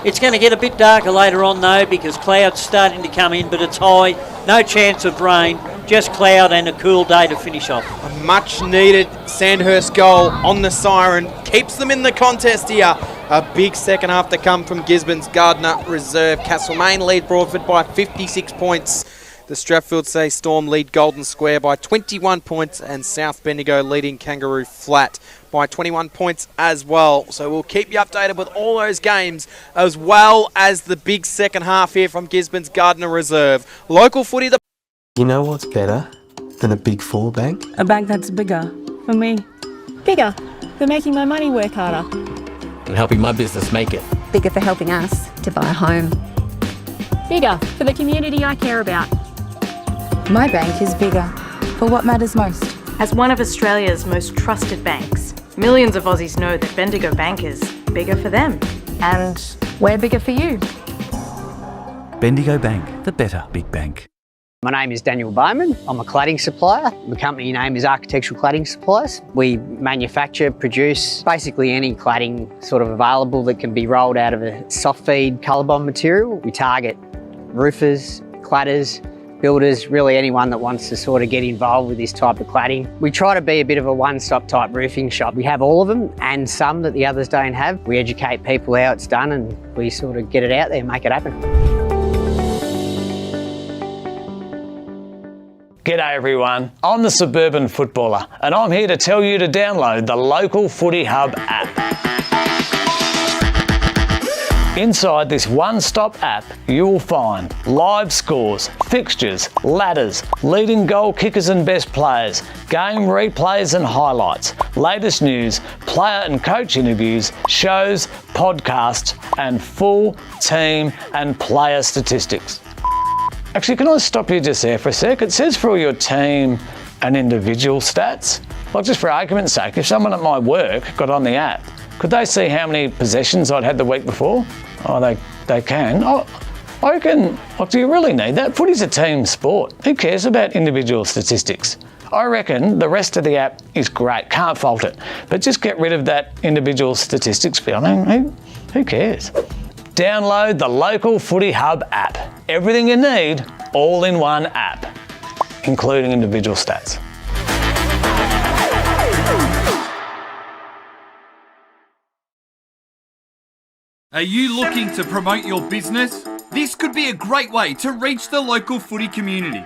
It's going to get a bit darker later on though, because clouds starting to come in, but it's high, no chance of rain, just cloud and a cool day to finish off. A much needed Sandhurst goal on the siren keeps them in the contest here. A big second half to come from Gisborne's Gardiner Reserve. Castlemaine lead Broadford by 56 points. The Strathfield Say Storm lead Golden Square by 21 points, and South Bendigo leading Kangaroo Flat by 21 points as well. So we'll keep you updated with all those games, as well as the big second half here from Gisborne's Gardiner Reserve. Local footy. You know what's better than a Big Four bank? A bank that's bigger for me. Bigger for making my money work harder. And helping my business make it. Bigger for helping us to buy a home. Bigger for the community I care about. My bank is bigger for what matters most. As one of Australia's most trusted banks, millions of Aussies know that Bendigo Bank is bigger for them. And we're bigger for you. Bendigo Bank, the better big bank. My name is Daniel Bowman. I'm a cladding supplier. The company name is Architectural Cladding Supplies. We manufacture, produce basically any cladding sort of available that can be rolled out of a soft feed colour bond material. We target roofers, cladders, builders, really anyone that wants to sort of get involved with this type of cladding. We try to be a bit of a one-stop type roofing shop. We have all of them and some that the others don't have. We educate people how it's done and we sort of get it out there and make it happen. G'day everyone, I'm the Suburban Footballer and I'm here to tell you to download the Local Footy Hub app. Inside this one-stop app, you will find live scores, fixtures, ladders, leading goal kickers and best players, game replays and highlights, latest news, player and coach interviews, shows, podcasts, and full team and player statistics. Actually, can I stop you just there for a sec? It says for all your team and individual stats. Like, just for argument's sake, if someone at my work got on the app, could they see how many possessions I'd had the week before? Oh, they can. Oh, I reckon, like, do you really need that? Footy's a team sport. Who cares about individual statistics? I reckon the rest of the app is great, can't fault it. But just get rid of that individual statistics bit. I mean, who cares? Download the Local Footy Hub app. Everything you need, all in one app, including individual stats. Are you looking to promote your business? This could be a great way to reach the local footy community.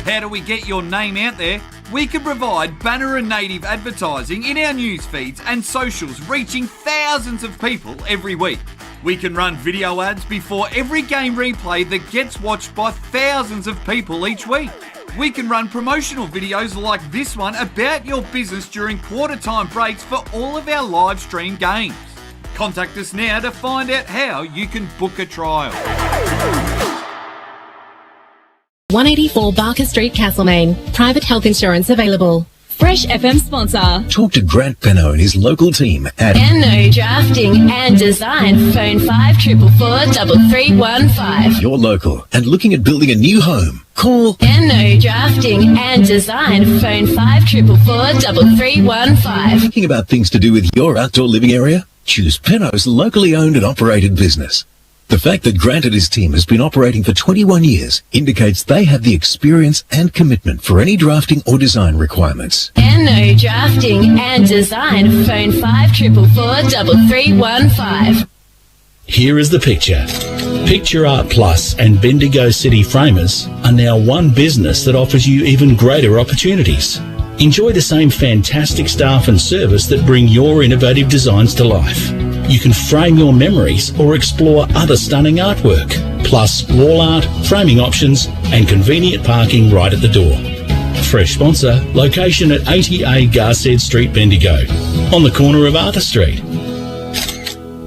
How do we get your name out there? We can provide banner and native advertising in our news feeds and socials, reaching thousands of people every week. We can run video ads before every game replay that gets watched by thousands of people each week. We can run promotional videos like this one about your business during quarter time breaks for all of our live stream games. Contact us now to find out how you can book a trial. 184 Barker Street, Castlemaine. Private health insurance available. Fresh FM sponsor. Talk to Grant Penno and his local team at NO Drafting and Design. Phone 54443315. Your local and looking at building a new home. Call NO Drafting and Design. Phone 54443315. Thinking about things to do with your outdoor living area? Choose Penno's locally owned and operated business. The fact that Grant and his team has been operating for 21 years indicates they have the experience and commitment for any drafting or design requirements. NO Drafting and Design. Phone 54443315. Here is the picture. Picture Art Plus and Bendigo City Framers are now one business that offers you even greater opportunities. Enjoy the same fantastic staff and service that bring your innovative designs to life. You can frame your memories or explore other stunning artwork, plus wall art, framing options and convenient parking right at the door. Fresh sponsor, location at 80A Garsed Street, Bendigo, on the corner of Arthur Street.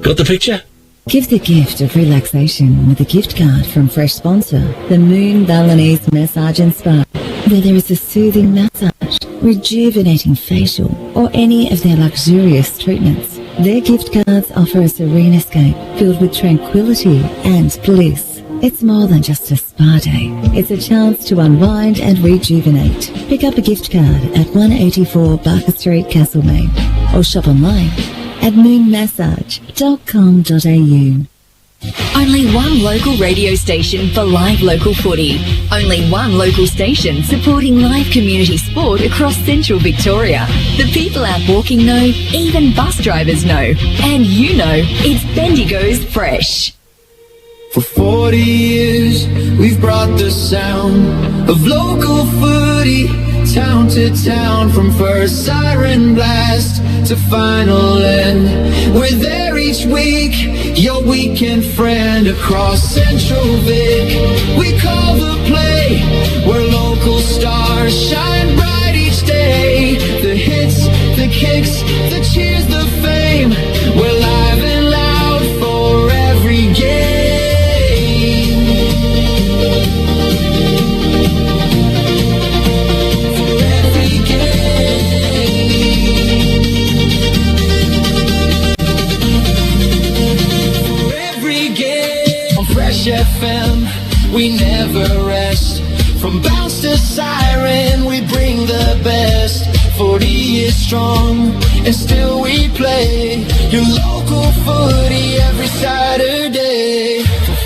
Got the picture? Give the gift of relaxation with a gift card from Fresh Sponsor, the Moon Balinese Massage and Spa, where there is a soothing massage, rejuvenating facial, or any of their luxurious treatments. Their gift cards offer a serene escape filled with tranquility and bliss. It's more than just a spa day. It's a chance to unwind and rejuvenate. Pick up a gift card at 184 Barker Street, Castlemaine, or shop online at moonmassage.com.au. Only one local radio station for live local footy. Only one local station supporting live community sport across central Victoria. The people out walking know, even bus drivers know. And you know, it's Bendigo's Fresh. For 40 years, we've brought the sound of local footy, town to town, from first siren blast to final end. We're there each week, your weekend friend across Central Vic. We call the play, where local stars shine bright each day. The hits, the kicks, the cheers, the fame. We're live and loud for every game. FM, we never rest. From bounce to siren, we bring the best. 40 years strong, and still we play your local footy every Saturday. For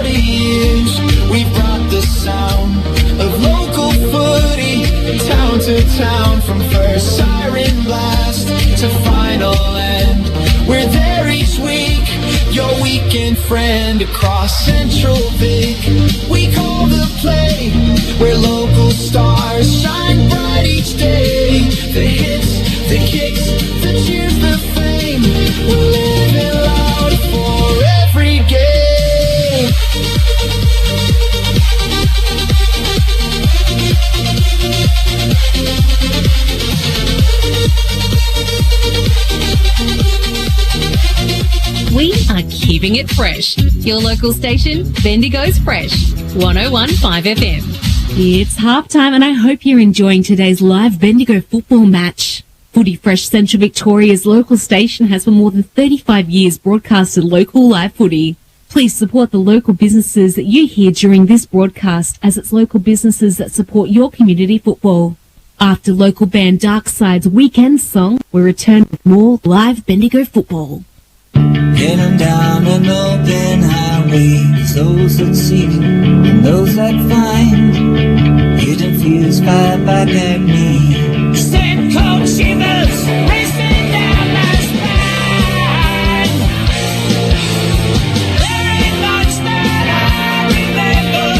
40 years, we've brought the sound of local footy, town to town, from first siren blast to final end. We're there each week, your weekend friend across Central Vic. We call the play, where local stars shine bright each day. The hits, the kicks, the cheers, the fame. We're living loud for every game. We are keeping it fresh. Your local station, Bendigo's Fresh, 101.5 FM. It's halftime and I hope you're enjoying today's live Bendigo football match. Footy Fresh Central Victoria's local station has for more than 35 years broadcasted local live footy. Please support the local businesses that you hear during this broadcast, as it's local businesses that support your community football. After local band Darkside's weekend song, we return with more live Bendigo football. Heading down an open highway, those that seek and those that find, hidden fears fire back at me. Same cold shivers racing down my spine. There ain't much that I remember.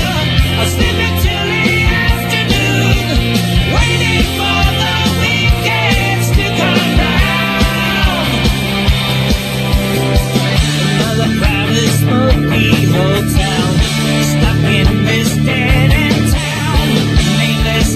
I sleep until the afternoon, waiting for the weekends to come round. Another crowded, smoky hotel, stuck in this dead-end town. Nameless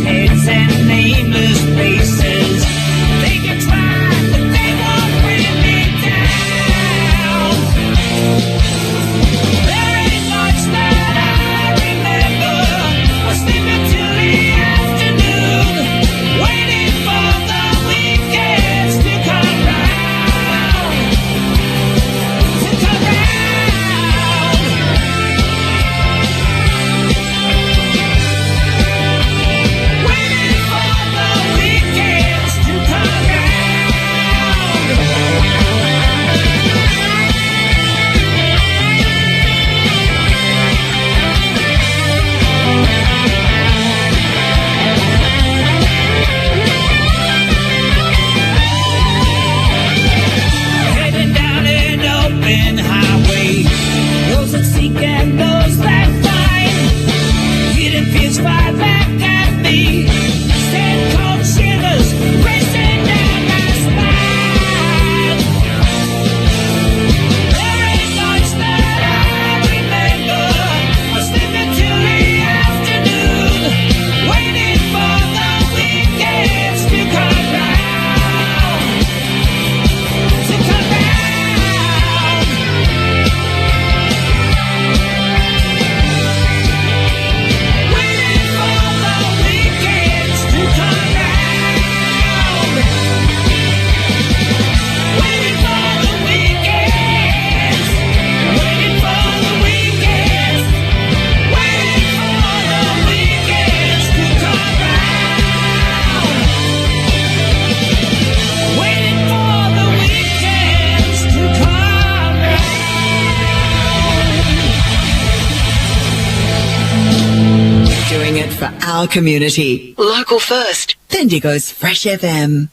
doing it for our community. Local first. Bendigo's Fresh FM.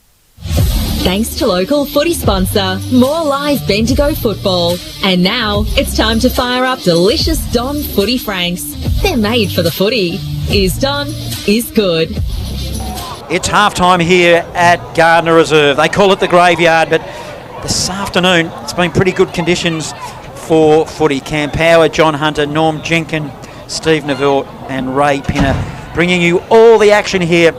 Thanks to local footy sponsor, more live Bendigo football. And now it's time to fire up delicious Don Footy Franks. They're made for the footy. Is Don, is good. It's half-time here at Gardiner Reserve. They call it the graveyard, but this afternoon it's been pretty good conditions for footy. Cam Power, John Hunter, Norm Jenkin, Steve Navort and Ray Pinner bringing you all the action here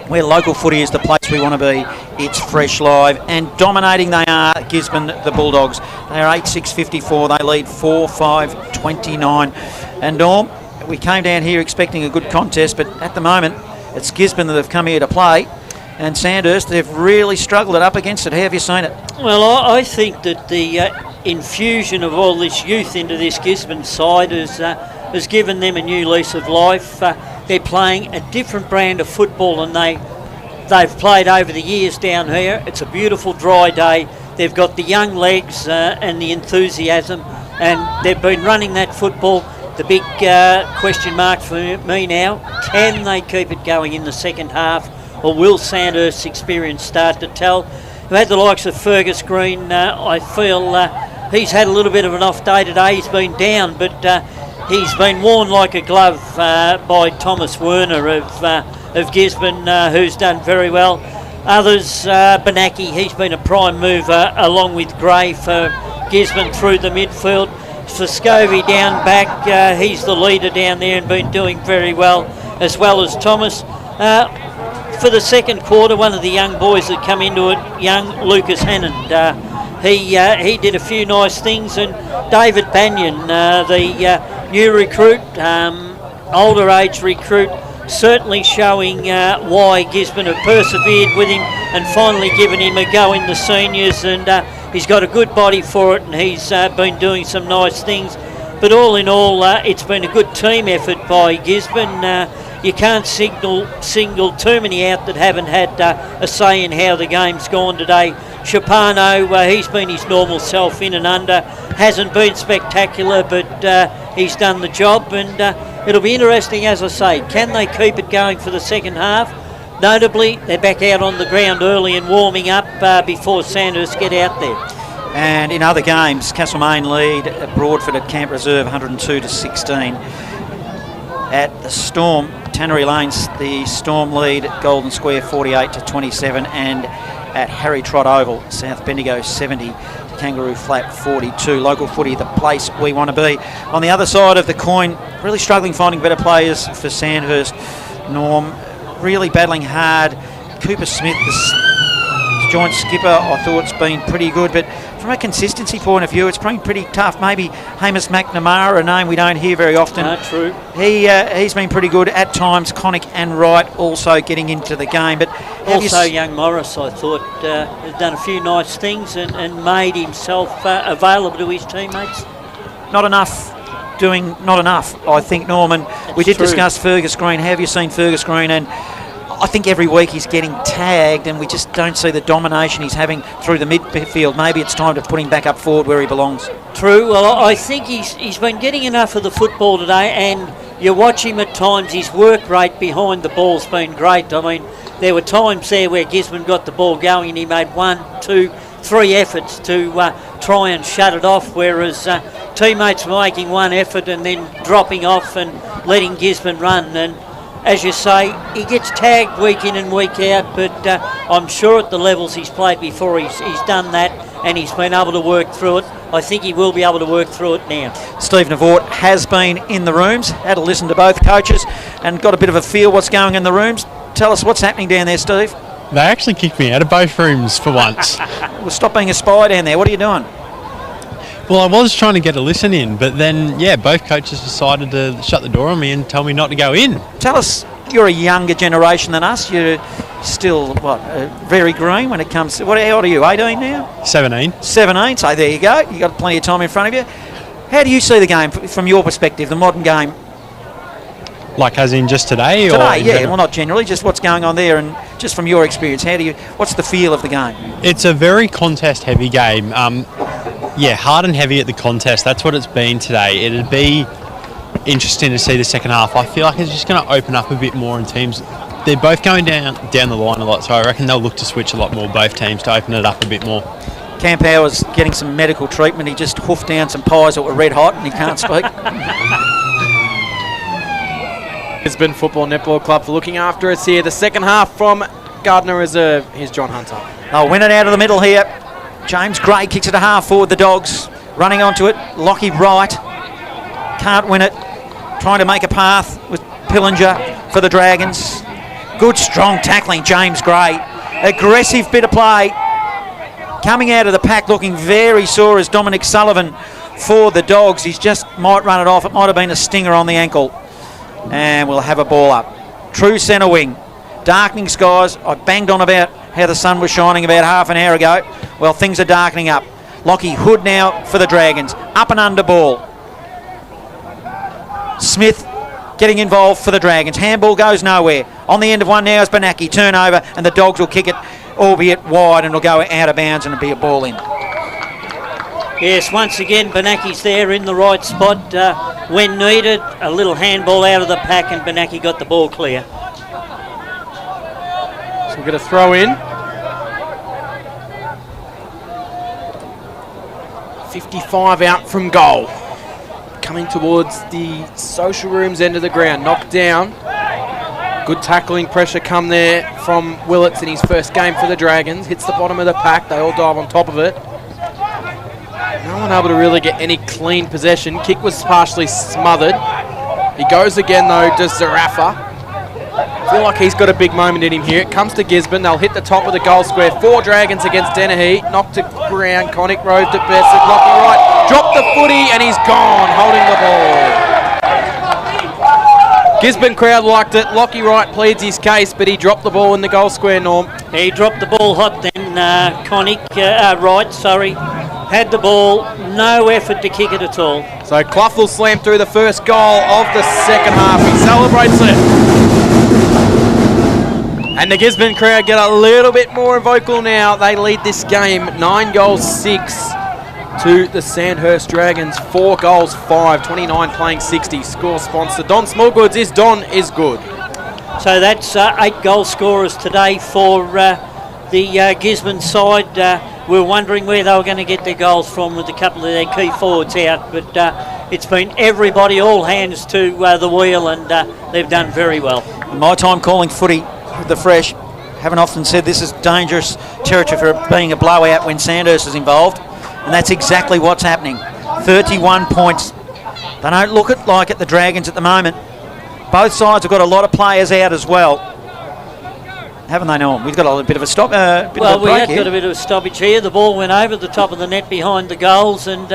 where local footy is the place we want to be. It's fresh live and dominating they are, Gisborne, the Bulldogs. They are 8-6-54. They lead 4-5-29. And Norm, we came down here expecting a good contest, but at the moment it's Gisborne that have come here to play. And Sandhurst, they've really struggled it up against it. How have you seen it? Well, I think that the infusion of all this youth into this Gisborne side has given them a new lease of life. They're playing a different brand of football than they've played over the years down here. It's a beautiful dry day. They've got the young legs and the enthusiasm, and they've been running that football. The big question mark for me now, can they keep it going in the second half, or will Sandhurst's experience start to tell? We've had the likes of Fergus Green. I feel he's had a little bit of an off day today. He's been down, but he's been worn like a glove by Thomas Werner of Gisborne, who's done very well. Others, Benaki, he's been a prime mover along with Gray for Gisborne through the midfield. Sascovi down back, he's the leader down there and been doing very well as Thomas. For the second quarter, one of the young boys that come into it, young Lucas Hannand, he did a few nice things, and David Banyan, the new recruit, older age recruit, certainly showing why Gisborne have persevered with him and finally given him a go in the seniors, and he's got a good body for it, and he's been doing some nice things. But all in all, it's been a good team effort by Gisborne. You can't single too many out that haven't had a say in how the game's gone today. Chapano, he's been his normal self in and under. Hasn't been spectacular, but he's done the job. And it'll be interesting, as I say, can they keep it going for the second half? Notably, they're back out on the ground early and warming up before Sandhurst get out there. And in other games, Castlemaine lead Broadford at Camp Reserve 102-16. At the Storm, Tannery Lanes, the Storm lead Golden Square 48-27, and at Harry Trott Oval, South Bendigo 70 to Kangaroo Flat 42. Local footy, the place we want to be. On the other side of the coin, really struggling finding better players for Sandhurst. Norm really battling hard. Cooper Smith, the joint skipper, I thought it's been pretty good, but from a consistency point of view, it's been pretty tough. Maybe Hamish McNamara, a name we don't hear very often. True. He's been pretty good at times. Connick and Wright also getting into the game, but also young Morris, I thought, has done a few nice things and made himself available to his teammates. Not enough. I think, Norman. We did discuss Fergus Green. How have you seen Fergus Green? And I think every week he's getting tagged and we just don't see the domination he's having through the midfield. Maybe it's time to put him back up forward where he belongs. True. Well, I think he's been getting enough of the football today, and you watch him at times, his work rate behind the ball's been great. I mean, there were times there where Gisborne got the ball going and he made 1, 2, 3 efforts to try and shut it off, whereas teammates were making one effort and then dropping off and letting Gisborne run. And as you say, he gets tagged week in and week out, but I'm sure at the levels he's played before, he's done that and he's been able to work through it. I think he will be able to work through it now. Steve Navort has been in the rooms, had a listen to both coaches and got a bit of a feel what's going in the rooms. Tell us what's happening down there, Steve. They actually kicked me out of both rooms for once. Well, stop being a spy down there. What are you doing? Well, I was trying to get a listen in, but then, both coaches decided to shut the door on me and tell me not to go in. Tell us, you're a younger generation than us. You're still, very green when it comes to... How old are you, 18 now? 17. 17, so there you go. You've got plenty of time in front of you. How do you see the game from your perspective, the modern game? Like as in just today? Today, yeah. Well, not generally, just what's going on there and just from your experience. What's the feel of the game? It's a very contest-heavy game. Hard and heavy at the contest. That's what it's been today. interesting to see the second half. I feel like it's just going to open up a bit more, and teams, they're both going down the line a lot, so I reckon they'll look to switch a lot more, both teams, to open it up a bit more. Camp Hour's getting some medical treatment. He just hoofed down some pies that were red hot and he can't speak. Gisborne Football Netball Club for looking after us here. The second half from Gardiner Reserve. Here's John Hunter. They'll win it out of the middle here. James Gray kicks it a half forward. The Dogs running onto it. Lockie Wright can't win it. Trying to make a path with Pillinger for the Dragons. Good strong tackling, James Gray. Aggressive bit of play. Coming out of the pack looking very sore is Dominic Sullivan for the Dogs. He's just might run it off. It might have been a stinger on the ankle. And we'll have a ball up. True centre wing. Darkening skies. I banged on about how the sun was shining about half an hour ago. Well, things are darkening up. Lockie Hood now for the Dragons. Up and under ball. Smith getting involved for the Dragons. Handball goes nowhere. On the end of one now is Benaki. Turnover, and the Dogs will kick it, albeit wide, and it'll go out of bounds and it'll be a ball in. Yes, once again, Benaki's there in the right spot when needed. A little handball out of the pack, and Benaki got the ball clear. So we'll get a throw in. 55 out from goal. Coming towards the social rooms end of the ground. Knocked down. Good tackling pressure come there from Willits in his first game for the Dragons. Hits the bottom of the pack. They all dive on top of it. No one able to really get any clean possession. Kick was partially smothered. He goes again though, does Zarafa. Feel like he's got a big moment in him here. It comes to Gisborne. They'll hit the top of the goal square. 4 Dragons against Dennehy. Knocked to ground. Connick roved at Bessett. Lockie Wright dropped the footy and he's gone, holding the ball. Gisborne crowd liked it. Lockie Wright pleads his case, but he dropped the ball in the goal square, Norm. He dropped the ball hot then, Wright, sorry. Had the ball, no effort to kick it at all. So Clough will slam through the first goal of the second half. He celebrates it. And the Gisborne crowd get a little bit more vocal now. They lead this game 9-6 to the Sandhurst Dragons. 4 goals, 5, 29 playing 60. Score sponsor Don Smallgoods is good. So that's 8 goal scorers today for the Gisborne side. We were wondering where they were going to get their goals from with a couple of their key forwards out, but it's been everybody, all hands to the wheel, and they've done very well. In my time calling footy with the Fresh, haven't often said this is dangerous territory for being a blowout when Sandhurst is involved, and that's exactly what's happening. 31 points. They don't look like it, the Dragons, at the moment. Both sides have got a lot of players out as well. Haven't they, Norm? We've got a bit of a stop. We have got a bit of a stoppage here. The ball went over the top of the net behind the goals, and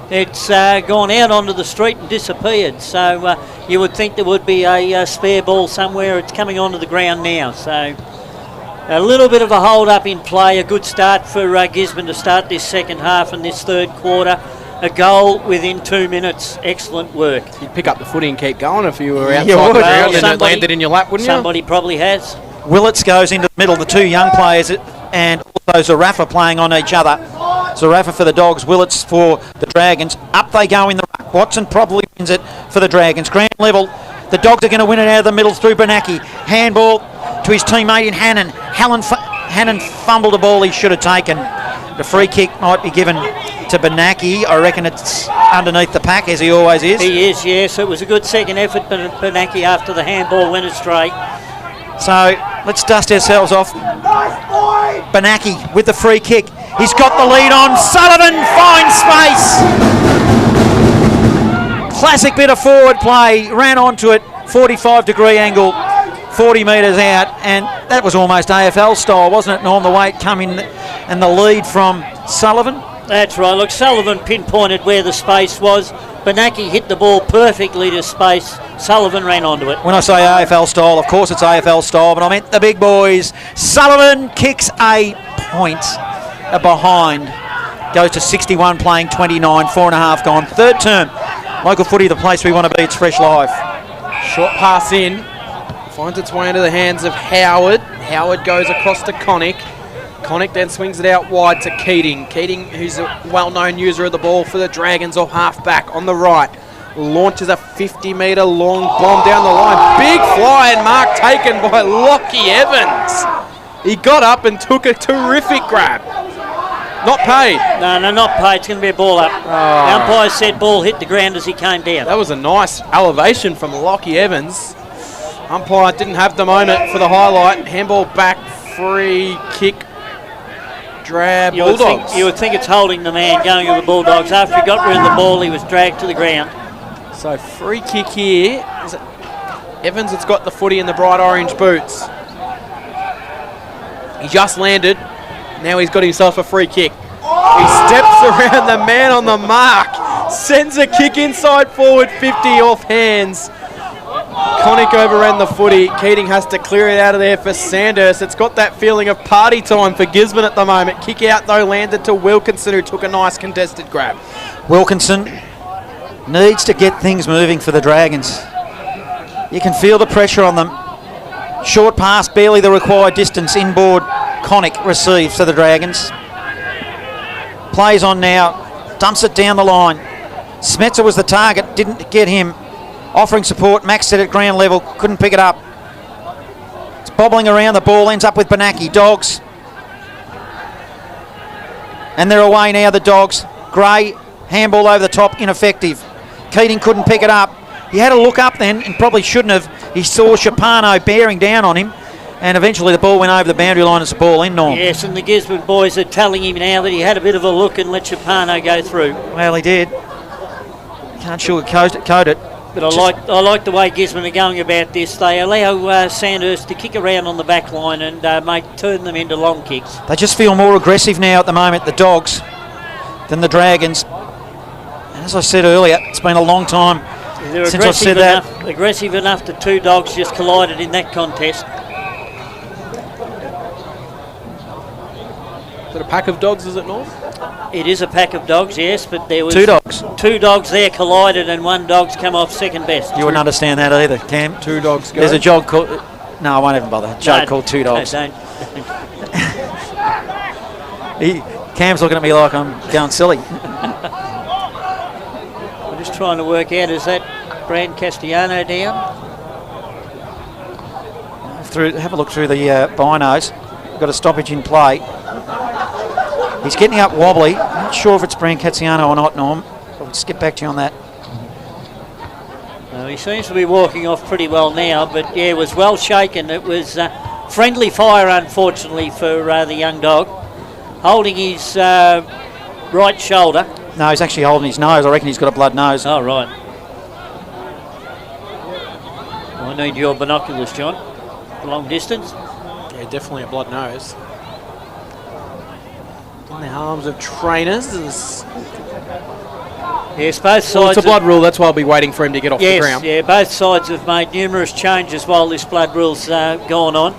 it's gone out onto the street and disappeared. So you would think there would be a spare ball somewhere. It's coming onto the ground now. So a little bit of a hold up in play. A good start for Gisborne to start this second half and this third quarter. A goal within 2 minutes. Excellent work. You'd pick up the footy and keep going if you were outside the ground and it landed in your lap, wouldn't you? Somebody probably has. Willits goes into the middle, the 2 young players, and also Zarafa playing on each other. Zarafa for the Dogs, Willits for the Dragons. Up they go in the ruck. Watson probably wins it for the Dragons. Grand level. The Dogs are going to win it out of the middle through Benaki. Handball to his teammate in Hannon. Hannon fumbled a ball he should have taken. The free kick might be given to Benaki. I reckon it's underneath the pack, as he always is. He is, yes. It was a good second effort, but Benaki after the handball went astray. So let's dust ourselves off. Benaki with the free kick. He's got the lead on. Sullivan finds space. Classic bit of forward play. Ran onto it. 45-degree angle. 40 metres out. And that was almost AFL style, wasn't it, Norm? The way it come in and the lead from Sullivan. That's right. Look, Sullivan pinpointed where the space was. Benaki hit the ball perfectly to space. Sullivan ran onto it. When I say AFL style, of course it's AFL style, but I meant the big boys. Sullivan kicks a point behind. Goes to 61, playing 29, 4.5 gone. Third term. Local footy, the place we want to be. It's Fresh Live. Short pass in. Finds its way into the hands of Howard. Howard goes across to Connick. Connick then swings it out wide to Keating. Keating, who's a well-known user of the ball for the Dragons, off half-back on the right. launches a 50-metre long bomb down the line. Big flying mark taken by Lockie Evans. He got up and took a terrific grab. Not paid. No, not paid. It's going to be a ball up. The umpire said ball hit the ground as he came down. That was a nice elevation from Lockie Evans. Umpire didn't have the moment for the highlight. Handball back, free kick, drab, Bulldogs. You would think it's holding the man going to the Bulldogs. After he got rid of the ball, he was dragged to the ground. So free kick here. Is it Evans that's got the footy in the bright orange boots. He just landed. Now he's got himself a free kick. He steps around the man on the mark. Sends a kick inside forward 50 off hands. Connick overran the footy. Keating has to clear it out of there for Sandhurst. It's got that feeling of party time for Gisborne at the moment. Kick out though landed to Wilkinson, who took a nice contested grab. Wilkinson needs to get things moving for the Dragons. You can feel the pressure on them. Short pass, barely the required distance. Inboard, Connick receives to the Dragons. Plays on now, dumps it down the line. Smetzer was the target, didn't get him. Offering support, maxed it at ground level, couldn't pick it up. It's bobbling around, the ball ends up with Benaki. Dogs. And they're away now, the Dogs. Gray, handball over the top, ineffective. Keating couldn't pick it up. He had a look up then and probably shouldn't have. He saw Shapano bearing down on him, and eventually the ball went over the boundary line as the ball in, Norm. Yes, and the Gisborne boys are telling him now that he had a bit of a look and let Shapano go through. Well, he did. Can't sugarcoat it. But I like the way Gisborne are going about this. They allow Sandhurst to kick around on the back line and turn them into long kicks. They just feel more aggressive now at the moment, the Dogs, than the Dragons. And as I said earlier, it's been a long time since I said that. Aggressive enough that two Dogs just collided in that contest. Is it a pack of dogs, is it, North? It is a pack of dogs, yes, but there was... Two dogs. Two dogs there collided and one dog's come off second best. You wouldn't understand that either, Cam. Two dogs go. There's a joke called... No, I won't even bother. A joke called Two Dogs. No, don't. Cam's looking at me like I'm going silly. I'm just trying to work out, is that Brand Castellano down? Have a look through the binos. We've got a stoppage in play. He's getting up wobbly. Not sure if it's Brand Castellano or not, Norm. I'll just get back to you on that. Well, he seems to be walking off pretty well now, but yeah, it was well shaken. It was friendly fire, unfortunately, for the young dog. Holding his right shoulder. No, he's actually holding his nose. I reckon he's got a blood nose. Oh, right. I need your binoculars, John. Long distance. Yeah, definitely a blood nose. In the arms of trainers. Yes, both sides. Well, it's a blood rule, that's why I'll be waiting for him to get off the ground. Yeah, both sides have made numerous changes while this blood rule's gone on.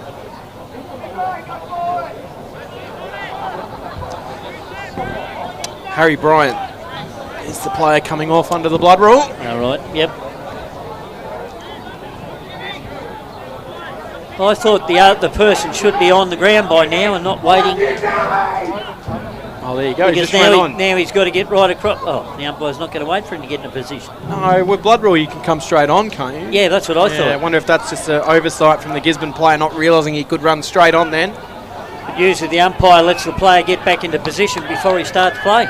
Harry Bryant is the player coming off under the blood rule. All right, yep. I thought the person should be on the ground by now and not waiting. Oh, there you go. Because now he's got to get right across. Oh, the umpire's not going to wait for him to get in a position. No, with blood rule you can come straight on, can't you? Yeah, that's what I thought. I wonder if that's just an oversight from the Gisborne player not realising he could run straight on then. But usually the umpire lets the player get back into position before he starts play.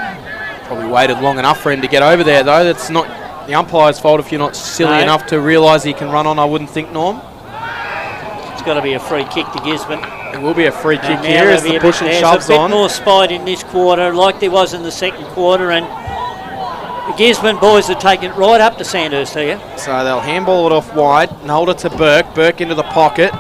Probably waited long enough for him to get over there, though. That's not the umpire's fault if you're not silly enough to realise he can run on, I wouldn't think, Norm. It's got to be a free kick to Gisborne. It will be a free kick here as the push and shoves on. There's a bit more spite in this quarter, like there was in the second quarter, and the Gisborne boys are taking it right up to Sandhurst here. So they'll handball it off wide and hold it to Burke. Burke into the pocket.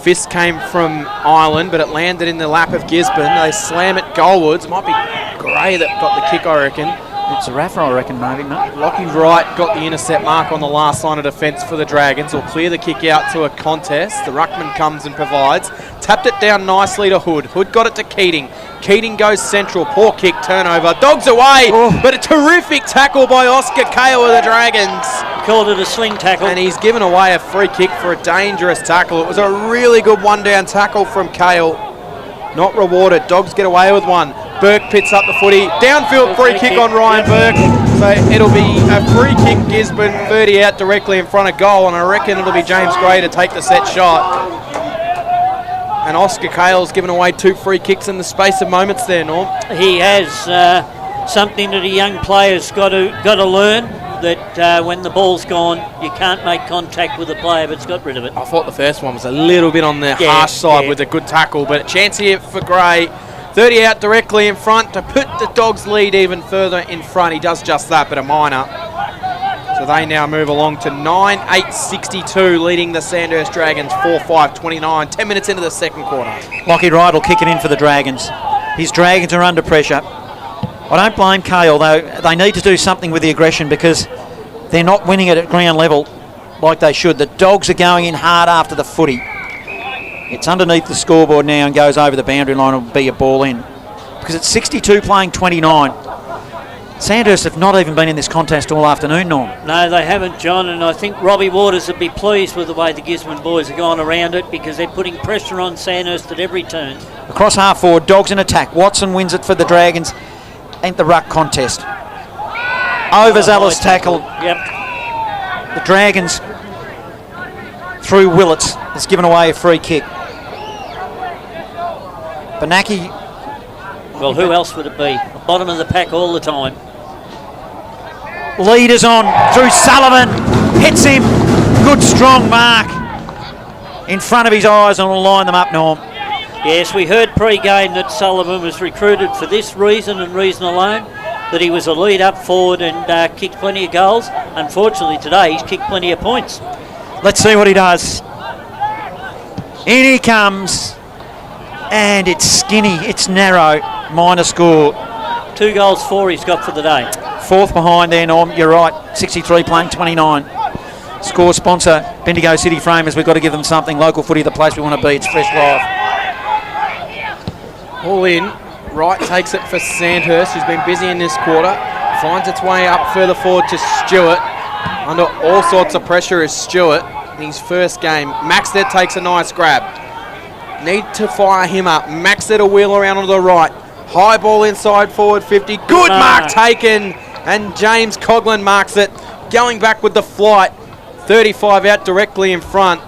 Fist came from Ireland, but it landed in the lap of Gisborne. They slam it goalwards. Might be Gray that got the kick, I reckon. It's a Rafa, I reckon, maybe. Lockie Wright got the intercept mark on the last line of defence for the Dragons. Will clear the kick out to a contest. The ruckman comes and provides. Tapped it down nicely to Hood. Hood got it to Keating. Keating goes central. Poor kick, turnover. Dogs away, but a terrific tackle by Oscar Kale of the Dragons. Called it a sling tackle. And he's given away a free kick for a dangerous tackle. It was a really good one-down tackle from Kale. Not rewarded. Dogs get away with one. Burke picks up the footy. Downfield free kick on Ryan Burke. So it'll be a free kick, Gisborne, 30 out directly in front of goal, and I reckon it'll be James Gray to take the set shot. And Oscar Cale's given away 2 free kicks in the space of moments there, Norm. He has something that a young player's got to learn, that when the ball's gone, you can't make contact with the player, but it's got rid of it. I thought the first one was a little bit on the harsh side with a good tackle, but a chance here for Gray. 30 out directly in front to put the Dogs' lead even further in front. He does just that, but a minor. So they now move along to 9-8-62, leading the Sandhurst Dragons 4-5-29. 10 minutes into the second quarter. Lockie Wright will kick it in for the Dragons. His Dragons are under pressure. I don't blame Cale, though. They need to do something with the aggression because they're not winning it at ground level like they should. The Dogs are going in hard after the footy. It's underneath the scoreboard now and goes over the boundary line. It'll be a ball in. Because it's 62 playing 29. Sandhurst have not even been in this contest all afternoon, Norm. No, they haven't, John, and I think Robbie Waters would be pleased with the way the Gisborne boys have gone around it because they're putting pressure on Sandhurst at every turn. Across half forward, Dogs in attack. Watson wins it for the Dragons and the ruck contest. Overzealous tackle. Yep. The Dragons through Willits has given away a free kick. Benaki. Well, who else would it be? Bottom of the pack all the time. Leaders on through Sullivan. Hits him. Good strong mark in front of his eyes and will line them up, Norm. Yes, we heard pre-game that Sullivan was recruited for this reason and reason alone, that he was a lead up forward and kicked plenty of goals. Unfortunately today he's kicked plenty of points. Let's see what he does. In he comes. And it's skinny, it's narrow, minor score. 2 goals 4 he's got for the day. 4th behind there, Norm, you're right. 63 playing 29. Score sponsor, Bendigo City Framers. We've got to give them something. Local footy, the place we want to be. It's Fresh Live. All in. Wright takes it for Sandhurst, who's been busy in this quarter. Finds its way up further forward to Stewart. Under all sorts of pressure is Stewart in his first game. Maxted takes a nice grab. Need to fire him up. Maxted a wheel around on the right. High ball inside forward 50. Good mark taken. And James Coughlin marks it. Going back with the flight. 35 out directly in front.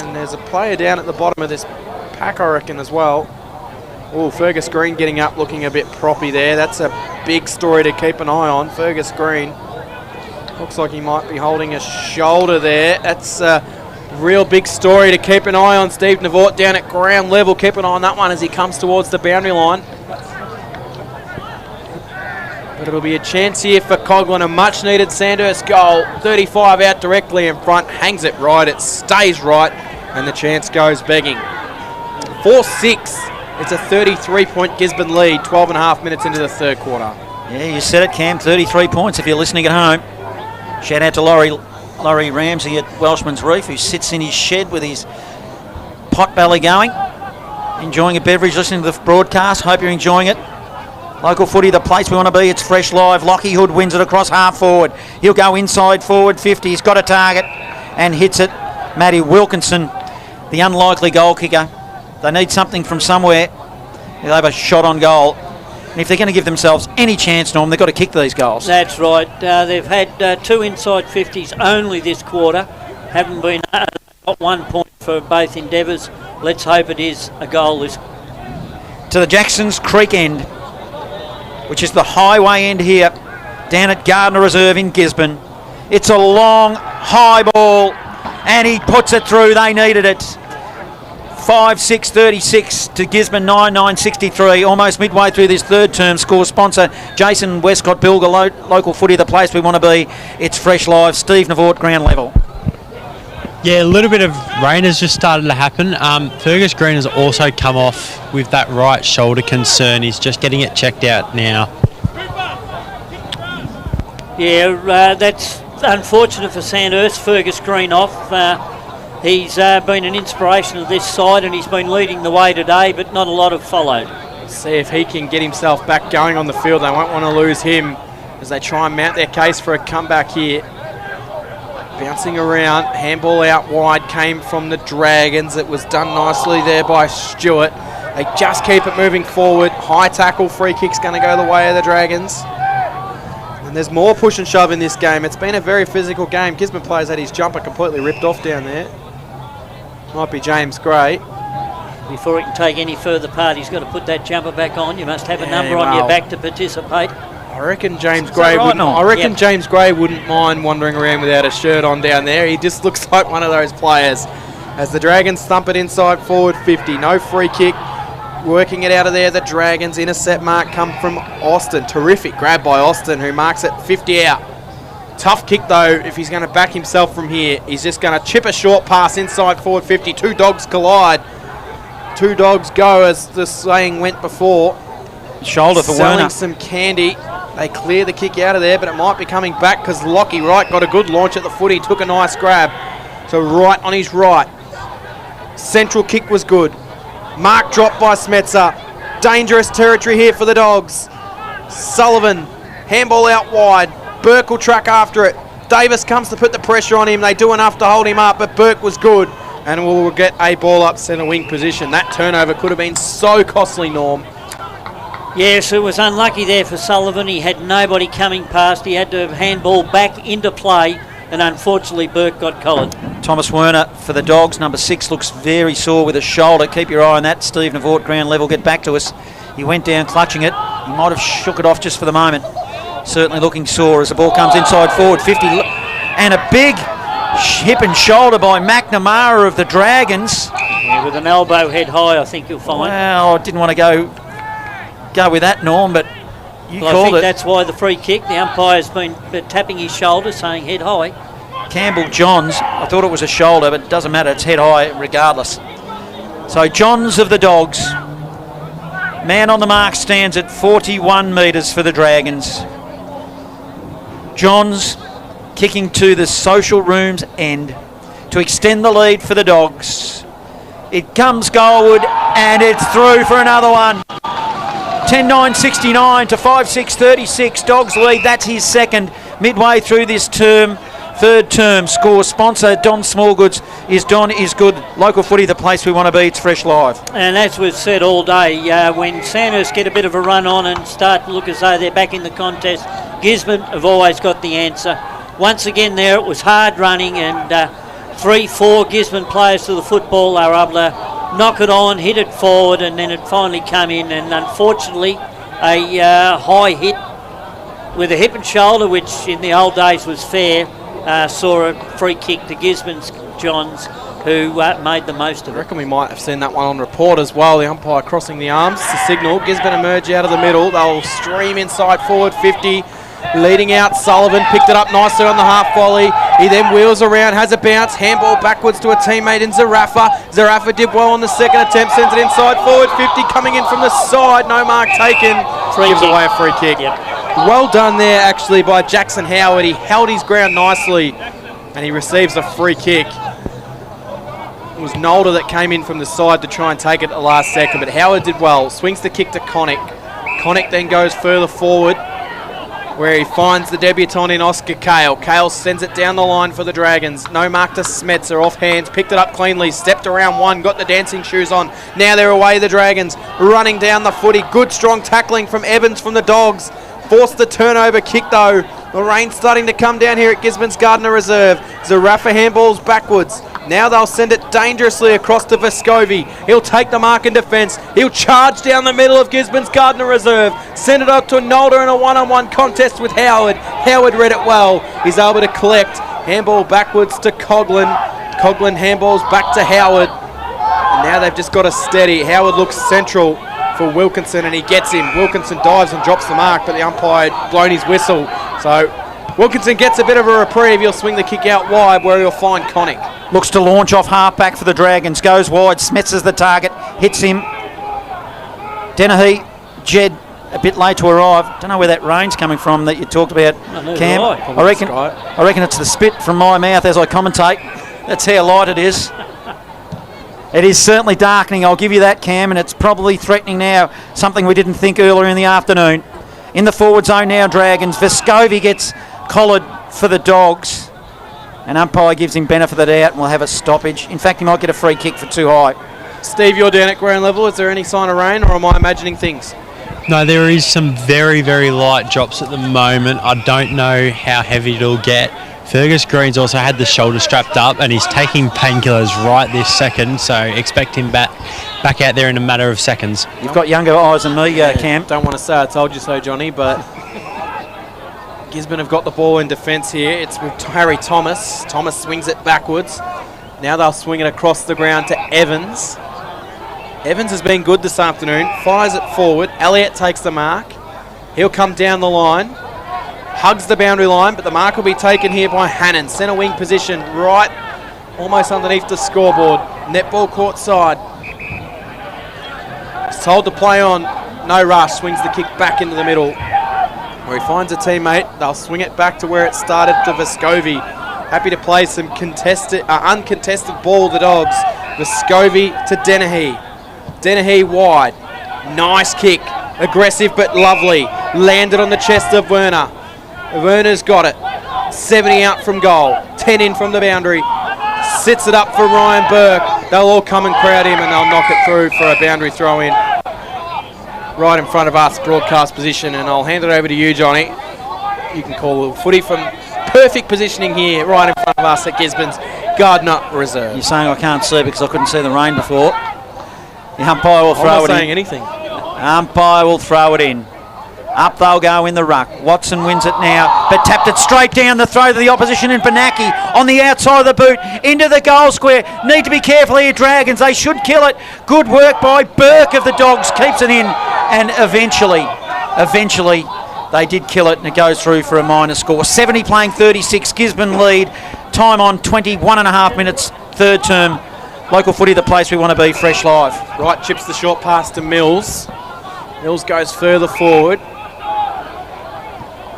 And there's a player down at the bottom of this pack, I reckon, as well. Oh, Fergus Green getting up, looking a bit proppy there. That's a big story to keep an eye on. Fergus Green. Looks like he might be holding a shoulder there. That's a real big story to keep an eye on. Steve Navort down at ground level. Keep an eye on that one as he comes towards the boundary line. But it'll be a chance here for Coughlin. A much needed Sandhurst goal. 35 out directly in front. Hangs it right. It stays right. And the chance goes begging. 4-6. It's a 33-point Gisborne lead. 12 and a half minutes into the third quarter. Yeah, you said it, Cam. 33 points if you're listening at home. Shout out to Laurie Ramsey at Welshman's Reef, who sits in his shed with his pot belly going, enjoying a beverage, listening to the broadcast. Hope you're enjoying it. Local footy, the place we want to be. It's Fresh Live. Lockie Hood wins it across half forward. He'll go inside forward 50. He's got a target and hits it. Matty Wilkinson, the unlikely goal kicker. They need something from somewhere. They'll have a shot on goal. And if they're going to give themselves any chance, Norm, they've got to kick these goals. That's right. They've had 2 inside 50s only this quarter. Haven't been got 1 point for both endeavours. Let's hope it is a goal. To the Jacksons Creek end, which is the highway end here, down at Gardiner Reserve in Gisborne. It's a long, high ball, and he puts it through. They needed it. 5-6-36 to Gisborne 9-9-63. Almost midway through this third term. Score sponsor Jason Westcott Bilger, local footy, the place we want to be. It's Fresh Live. Steve Navort, ground level. Yeah, a little bit of rain has just started to happen. Fergus Green has also come off with that right shoulder concern. He's just getting it checked out now. Yeah, that's unfortunate for Sandhurst. Fergus Green off. He's been an inspiration of this side and he's been leading the way today, but not a lot have followed. See if he can get himself back going on the field. They won't want to lose him as they try and mount their case for a comeback here. Bouncing around, handball out wide came from the Dragons. It was done nicely there by Stewart. They just keep it moving forward. High tackle, free kick's going to go the way of the Dragons. And there's more push and shove in this game. It's been a very physical game. Gisborne players had his jumper completely ripped off down there. Might be James Gray. Before he can take any further part, he's got to put that jumper back on. You must have a number on your back to participate. I reckon James Gray James Gray wouldn't mind wandering around without a shirt on down there. He just looks like one of those players. As the Dragons thump it inside forward 50. No free kick. Working it out of there, the Dragons. Intercept mark come from Austin. Terrific grab by Austin, who marks it 50 out. Tough kick though, if he's going to back himself from here. He's just going to chip a short pass inside forward 50. Two dogs collide. Two dogs go, as the saying went before. Shoulder for Selling Werner. some candy. They clear the kick out of there, but it might be coming back because Lockie Wright got a good launch at the footy. Took a nice grab. So right on his right. Central kick was good. Mark dropped by Smetzer. Dangerous territory here for the Dogs. Sullivan, handball out wide. Burke will track after it. Davis comes to put the pressure on him. They do enough to hold him up, but Burke was good. And we'll get a ball up centre wing position. That turnover could have been so costly, Norm. Yes, it was unlucky there for Sullivan. He had nobody coming past. He had to handball back into play, and unfortunately Burke got collared. Thomas Werner for the Dogs, number 6, looks very sore with his shoulder. Keep your eye on that. Steve Navort, ground level, get back to us. He went down clutching it. He might have shook it off just for the moment. Certainly looking sore as the ball comes inside forward 50. And a big hip and shoulder by McNamara of the Dragons. Yeah, with an elbow head high, I think you'll find. Well, I didn't want to go with that, Norm, but you called it. I think that's why the free kick. The umpire's been tapping his shoulder, saying head high. Campbell Johns, I thought it was a shoulder, but it doesn't matter, it's head high regardless. So Johns of the Dogs. Man on the mark stands at 41 metres for the Dragons. Johns kicking to the social room's end to extend the lead for the Dogs. It comes goalward and it's through for another one. 10-9-69 to 5-6-36. Dogs lead, that's his second midway through this term. Third term. Score sponsor Don Smallgoods is Don is good. Local footy, the place we want to be. It's Fresh Live. And as we've said all day, when Sandhurst get a bit of a run on and start to look as though they're back in the contest, Gisborne have always got the answer. Once again there, it was hard running, and 3-4 Gisborne players to the football. They were able to knock it on, hit it forward, and then it finally come in. And unfortunately, a high hit with a hip and shoulder, which in the old days was fair, saw a free kick to Gisborne's Johns, who made the most of it. I reckon we might have seen that one on report as well. The umpire crossing the arms to signal. Gisborne emerge out of the middle. They'll stream inside forward 50. Leading out, Sullivan picked it up nicely on the half volley. He then wheels around, has a bounce, handball backwards to a teammate in Zarafa. Zarafa did well on the second attempt, sends it inside forward 50, coming in from the side, no mark taken. Gives away a free kick. Yep. Well done there actually by Jackson Howard. He held his ground nicely and he receives a free kick. It was Nolder that came in from the side to try and take it at the last second, but Howard did well. Swings the kick to Connick. Connick then goes further forward, where he finds the debutant in Oscar Kale. Kale sends it down the line for the Dragons. No mark to Smetzer, off hands, picked it up cleanly, stepped around one, got the dancing shoes on. Now they're away, the Dragons, running down the footy. Good strong tackling from Evans from the Dogs. Forced the turnover kick though. The rain's starting to come down here at Gisborne's Gardiner Reserve. Zarafa handballs backwards. Now they'll send it dangerously across to Vescovi. He'll take the mark in defence. He'll charge down the middle of Gisborne's Gardiner Reserve. Send it up to Nolder in a one-on-one contest with Howard. Howard read it well. He's able to collect. Handball backwards to Coughlin. Coughlin handballs back to Howard. And now they've just got a steady. Howard looks central for Wilkinson and he gets him. Wilkinson dives and drops the mark, but the umpire blown his whistle. So Wilkinson gets a bit of a reprieve. He'll swing the kick out wide where he'll find Connick. Looks to launch off half-back for the Dragons. Goes wide. Smetzer's the target. Hits him. Dennehy. Jed a bit late to arrive. Don't know where that rain's coming from that you talked about, Cam. I reckon it's the spit from my mouth as I commentate. That's how light it is. It is certainly darkening, I'll give you that, Cam, and it's probably threatening now, something we didn't think earlier in the afternoon. In the forward zone now, Dragons. Vescovi gets collared for the Dogs, and umpire gives him benefit of the doubt and we'll have a stoppage. In fact, he might get a free kick for too high. Steve, you're down at ground level. Is there any sign of rain, or am I imagining things? No, there is some very, very light drops at the moment. I don't know how heavy it'll get. Fergus Green's also had the shoulder strapped up and he's taking painkillers right this second, so expect him back out there in a matter of seconds. You've got younger eyes than me, Cam. Don't want to say I told you so, Johnny, but Gisborne have got the ball in defence here. It's with Harry Thomas. Thomas swings it backwards. Now they'll swing it across the ground to Evans. Evans has been good this afternoon. Fires it forward. Elliott takes the mark. He'll come down the line. Hugs the boundary line, but the mark will be taken here by Hannon. Centre wing position, right almost underneath the scoreboard. Netball court side. He's told to play on. No rush. Swings the kick back into the middle, where he finds a teammate. They'll swing it back to where it started to Vescovi. Happy to play some uncontested ball, the Dogs. Vescovi to Dennehy. Dennehy wide. Nice kick. Aggressive but lovely. Landed on the chest of Werner. Werner's got it. 70 out from goal. 10 in from the boundary. Sits it up for Ryan Burke. They'll all come and crowd him and they'll knock it through for a boundary throw in. Right in front of us, broadcast position, and I'll hand it over to you, Johnny. You can call the footy from perfect positioning here, right in front of us at Gisborne's Gardiner Reserve. You're saying I can't see because I couldn't see the rain before. The umpire will throw it in. I'm not saying anything. Umpire will throw it in. Up they'll go in the ruck. Watson wins it now, but tapped it straight down the throat of the opposition in Benaki on the outside of the boot into the goal square. Need to be careful here, Dragons. They should kill it. Good work by Burke of the Dogs. Keeps it in, and eventually, they did kill it, and it goes through for a minor score. 70 playing 36. Gisborne lead. Time on 21.5 minutes. Third term. Local footy, the place we want to be. Fresh Live. Right, chips the short pass to Mills. Mills goes further forward.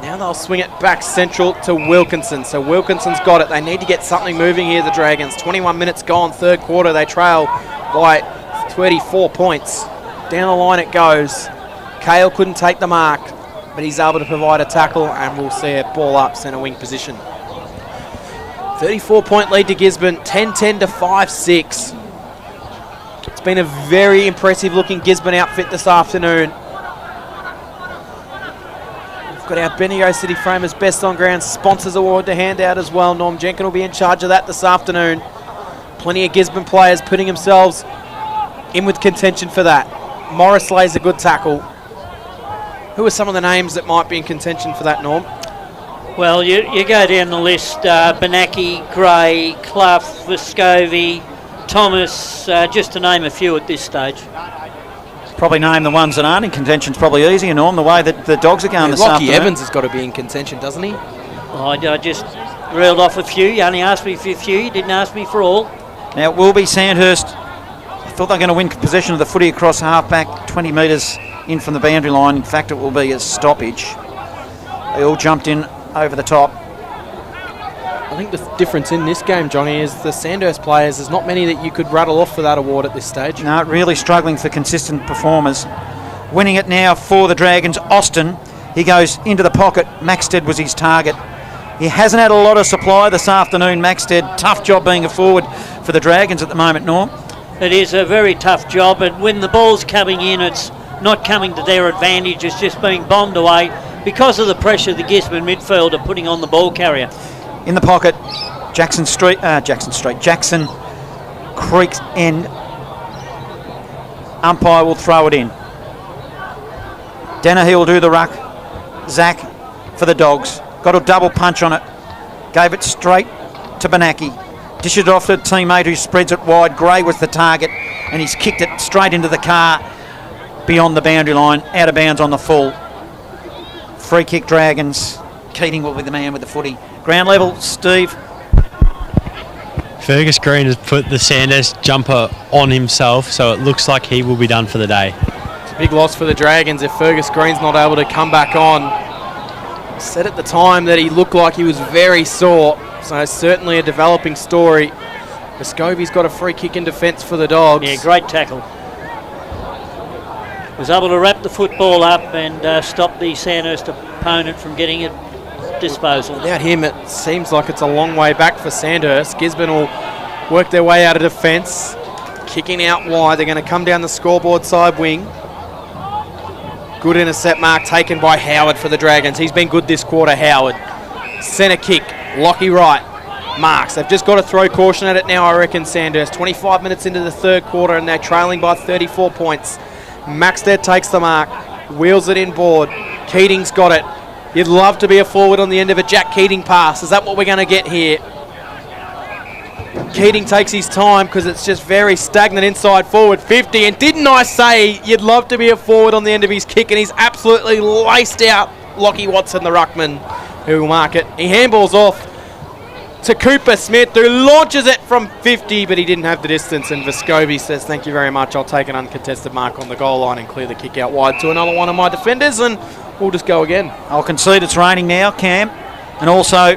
Now they'll swing it back central to Wilkinson. So Wilkinson's got it. They need to get something moving here, the Dragons. 21 minutes gone, third quarter. They trail by 34 points. Down the line it goes. Cale couldn't take the mark, but he's able to provide a tackle, and we'll see it ball up centre wing position. 34-point lead to Gisborne, 10-10 to 5-6. It's been a very impressive looking Gisborne outfit this afternoon. We've got our Bendigo City Framers Best on Ground Sponsors Award to hand out as well. Norm Jenkin will be in charge of that this afternoon. Plenty of Gisborne players putting themselves in with contention for that. Morris lays a good tackle. Who are some of the names that might be in contention for that, Norm? Well, you go down the list. Benaki, Gray, Clough, Vescovi, Thomas, just to name a few at this stage. Probably name the ones that aren't in contention. It's probably easier, Norm, the way that the Dogs are going this Lockie afternoon. Evans has got to be in contention, doesn't he? I just reeled off a few. You only asked me for a few. You didn't ask me for all. Now, it will be Sandhurst. I thought they were going to win possession of the footy across half-back, 20 metres in from the boundary line. In fact, it will be a stoppage. They all jumped in over the top. I think the difference in this game, Johnny, is the Sandhurst players, there's not many that you could rattle off for that award at this stage. No, really struggling for consistent performers. Winning it now for the Dragons, Austin. He goes into the pocket. Maxted was his target. He hasn't had a lot of supply this afternoon, Maxted. Tough job being a forward for the Dragons at the moment, Norm. It is a very tough job, and when the ball's coming in, it's not coming to their advantage. It's just being bombed away because of the pressure the Gisborne midfield are putting on the ball carrier. In the pocket, Jackson Creek's end. Umpire will throw it in. Dennehy will do the ruck. Zach for the Dogs. Got a double punch on it. Gave it straight to Benaki. Dished it off to a teammate who spreads it wide. Gray was the target, and he's kicked it straight into the car beyond the boundary line, out of bounds on the full. Free kick, Dragons. Keating will be the man with the footy. Ground level, Steve. Fergus Green has put the Sandhurst jumper on himself, so it looks like he will be done for the day. It's a big loss for the Dragons if Fergus Green's not able to come back on. Said at the time that he looked like he was very sore, so certainly a developing story. Vescovi's got a free kick in defence for the Dogs. Yeah, great tackle. Was able to wrap the football up and stop the Sandhurst opponent from getting it disposal. Without him, it seems like it's a long way back for Sandhurst. Gisborne will work their way out of defence. Kicking out wide. They're going to come down the scoreboard side wing. Good intercept mark taken by Howard for the Dragons. He's been good this quarter, Howard. Centre kick. Lockie Wright marks. They've just got to throw caution at it now, I reckon, Sandhurst. 25 minutes into the third quarter and they're trailing by 34 points. Maxted takes the mark. Wheels it inboard. Keating's got it. You'd love to be a forward on the end of a Jack Keating pass. Is that what we're going to get here? Keating takes his time because it's just very stagnant inside forward 50. And didn't I say you'd love to be a forward on the end of his kick? And he's absolutely laced out Lockie Watson, the ruckman, who will mark it. He handballs off to Cooper Smith, who launches it from 50, but he didn't have the distance. And Vescovi says, thank you very much. I'll take an uncontested mark on the goal line and clear the kick out wide to another one of my defenders. And we'll just go again. I'll concede it's raining now, Cam. And also,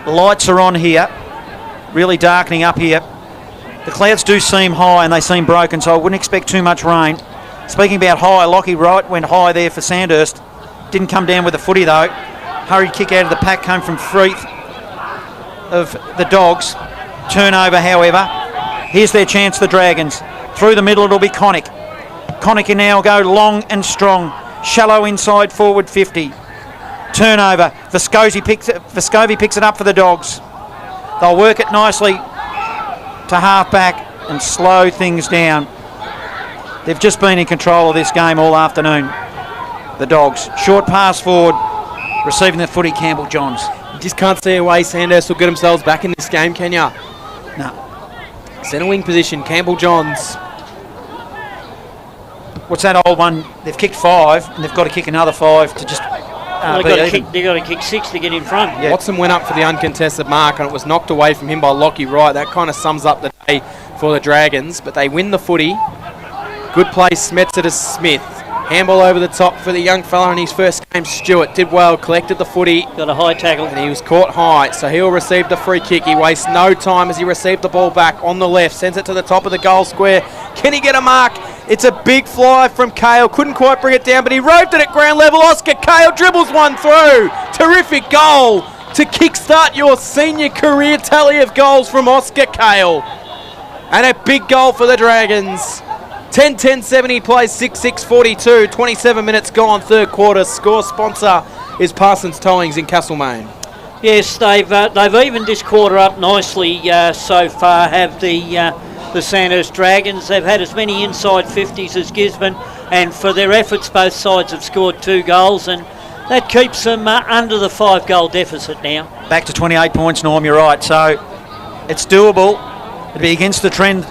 the lights are on here. Really darkening up here. The clouds do seem high and they seem broken, so I wouldn't expect too much rain. Speaking about high, Lockie Wright went high there for Sandhurst. Didn't come down with the footy though. Hurried kick out of the pack, came from Freeth of the Dogs. Turnover, however. Here's their chance, the Dragons. Through the middle, it'll be Connick. Connick can now go long and strong. Shallow inside forward 50. Turnover. Vescovi picks it up for the Dogs. They'll work it nicely to half back and slow things down. They've just been in control of this game all afternoon, the Dogs. Short pass forward, receiving the footy, Campbell Johns. You just can't see a way Sandhurst will get themselves back in this game, can ya? No. Centre wing position, Campbell Johns. What's that old one? They've kicked 5 and they've got to kick another 5 to just they've got to kick 6 to get in front. Yeah. Watson went up for the uncontested mark and it was knocked away from him by Lockie Wright. That kind of sums up the day for the Dragons, but they win the footy. Good play, Smets it to Smith. Handball over the top for the young fella in his first game, Stewart. Did well, collected the footy. Got a high tackle. And he was caught high, so he'll receive the free kick. He wastes no time as he received the ball back on the left. Sends it to the top of the goal square. Can he get a mark? It's a big fly from Kale. Couldn't quite bring it down, but he roved it at ground level. Oscar Kale dribbles one through. Terrific goal to kickstart your senior career tally of goals from Oscar Kale. And a big goal for the Dragons. 10-10-70 plays 6-6-42. 27 minutes gone, third quarter. Score sponsor is Parsons Towings in Castlemaine. Yes, they've evened this quarter up nicely so far, have the Sandhurst Dragons. They've had as many inside 50s as Gisborne, and for their efforts both sides have scored 2 goals, and that keeps them under the 5-goal deficit now. Back to 28 points, Norm, you're right. So it's doable. It'll be against the trend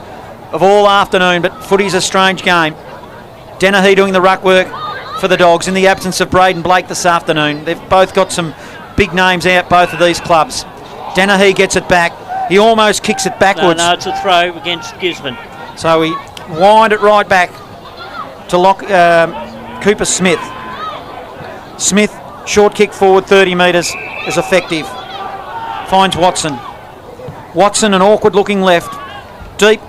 of all afternoon, but footy's a strange game. Dennehy doing the ruck work for the Dogs in the absence of Braden Blake this afternoon. They've both got some big names out, both of these clubs. Dennehy gets it back. He almost kicks it backwards. No, it's a throw against Gisborne. So we wind it right back to Cooper Smith. Smith, short kick forward 30 metres, is effective. Finds Watson. Watson, an awkward looking left. Deep.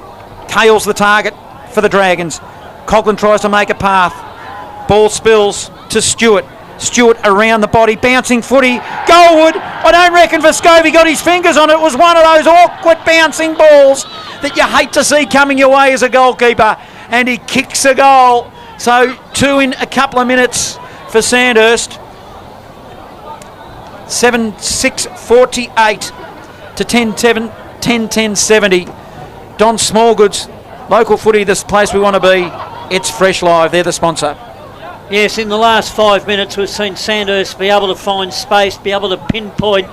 Kale's the target for the Dragons. Coughlin tries to make a path. Ball spills to Stewart. Stewart around the body, bouncing footy. Goalwood. I don't reckon Vescovi got his fingers on it. It was one of those awkward bouncing balls that you hate to see coming your way as a goalkeeper. And he kicks a goal. So 2 in a couple of minutes for Sandhurst. 7-6-48 to 10-10-70. Don Smallgood's local footy, this place we want to be. It's Fresh Live, they're the sponsor. Yes, in the last 5 minutes we've seen Sandhurst be able to find space, be able to pinpoint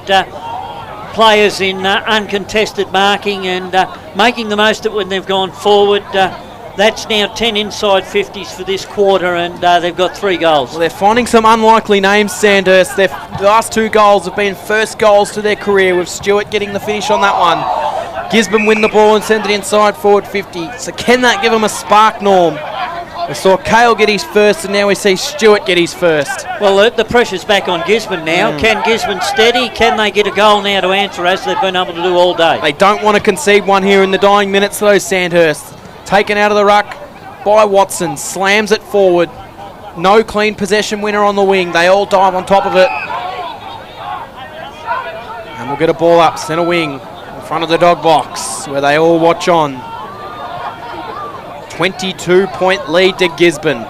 players in uncontested marking and making the most of it when they've gone forward. That's now 10 inside 50s for this quarter, and they've got 3 goals. Well, they're finding some unlikely names, Sandhurst. The last 2 goals have been first goals to their career, with Stewart getting the finish on that one. Gisborne win the ball and send it inside forward 50. So can that give them a spark, Norm? We saw Kale get his first, and now we see Stewart get his first. Well, the pressure's back on Gisborne now. Can Gisborne steady? Can they get a goal now to answer, as they've been able to do all day? They don't want to concede one here in the dying minutes, though, Sandhurst. Taken out of the ruck by Watson. Slams it forward. No clean possession winner on the wing. They all dive on top of it. And we'll get a ball up, centre wing, in front of the dog box, where they all watch on. 22-point lead to Gisborne.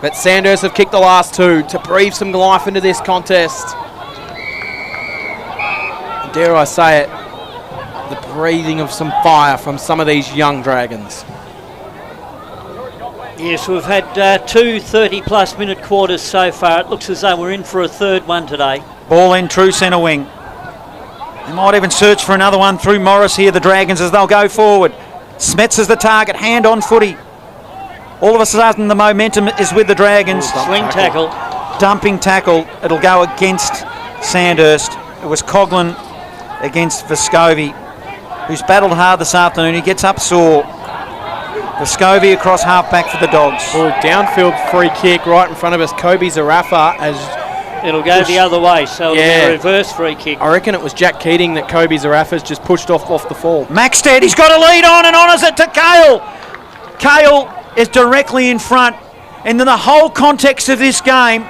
But Sandhurst have kicked the last two to breathe some life into this contest. And dare I say it, the breathing of some fire from some of these young Dragons. Yes, we've had two 30-plus minute quarters so far. It looks as though we're in for a third one today. Ball in, true centre wing. They might even search for another one through Morris here, the Dragons, as they'll go forward. Smets is the target, hand on footy. All of a sudden the momentum is with the Dragons. Swing tackle. Dumping tackle. It'll go against Sandhurst. It was Coughlin against Vescovi, who's battled hard this afternoon. He gets up sore. Vescovi across half-back for the Dogs. Downfield free kick right in front of us. Kobe Zarafa as... It'll go the other way, so it'll be a reverse free kick. I reckon it was Jack Keating that Kobe Zarafa's just pushed off the fall. Maxted, he's got a lead on and honours it to Cale. Cale is directly in front, and in the whole context of this game,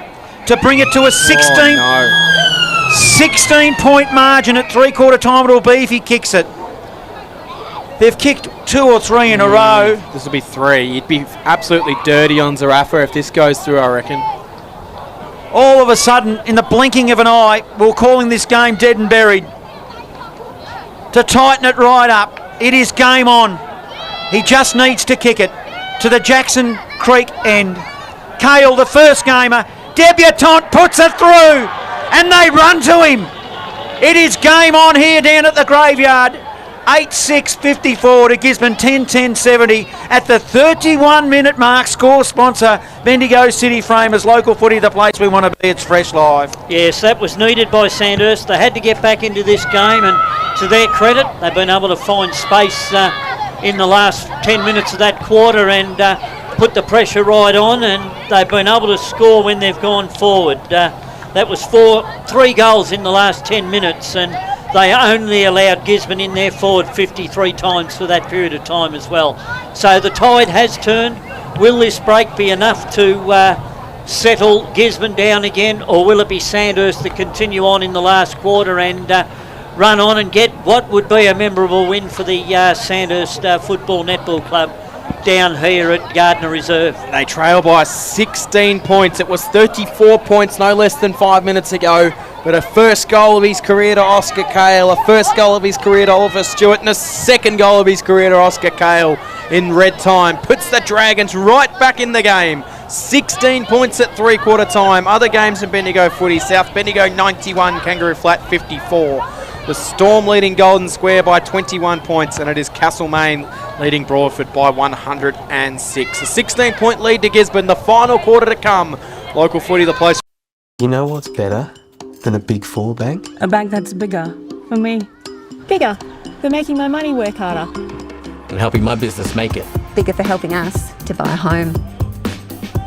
to bring it to a 16-point margin at three-quarter time it'll be if he kicks it. They've kicked 2 or 3 in a row. This will be 3. You'd be absolutely dirty on Zarafa if this goes through, I reckon. All of a sudden, in the blinking of an eye, we're calling this game dead and buried. To tighten it right up, it is game on. He just needs to kick it to the Jackson Creek end. Cale, the first gamer, debutant, puts it through, and they run to him. It is game on here down at the graveyard. 8-6-54 to Gisborne, 10-10-70 at the 31-minute mark. Score sponsor, Bendigo City Framers, local footy, the place we want to be. It's Fresh Live. Yes, that was needed by Sandhurst. They had to get back into this game, and to their credit, they've been able to find space in the last 10 minutes of that quarter and put the pressure right on, and they've been able to score when they've gone forward. That was 3 goals in the last 10 minutes, and they only allowed Gisborne in their forward 53 times for that period of time as well. So the tide has turned. Will this break be enough to settle Gisborne down again, or will it be Sandhurst that continue on in the last quarter and run on and get what would be a memorable win for the Sandhurst Football Netball Club down here at Gardiner Reserve? They trail by 16 points. It was 34 points no less than 5 minutes ago. But a first goal of his career to Oscar Cale, a first goal of his career to Oliver Stewart, and a second goal of his career to Oscar Cale in red time. Puts the Dragons right back in the game. 16 points at three-quarter time. Other games in Bendigo footy. South Bendigo 91, Kangaroo Flat 54. The Storm leading Golden Square by 21 points, and it is Castlemaine leading Broadford by 106. A 16-point lead to Gisborne. The final quarter to come. Local footy, the place. You know what's better than a Big Four bank? A bank that's bigger for me. Bigger for making my money work harder. And helping my business make it. Bigger for helping us to buy a home.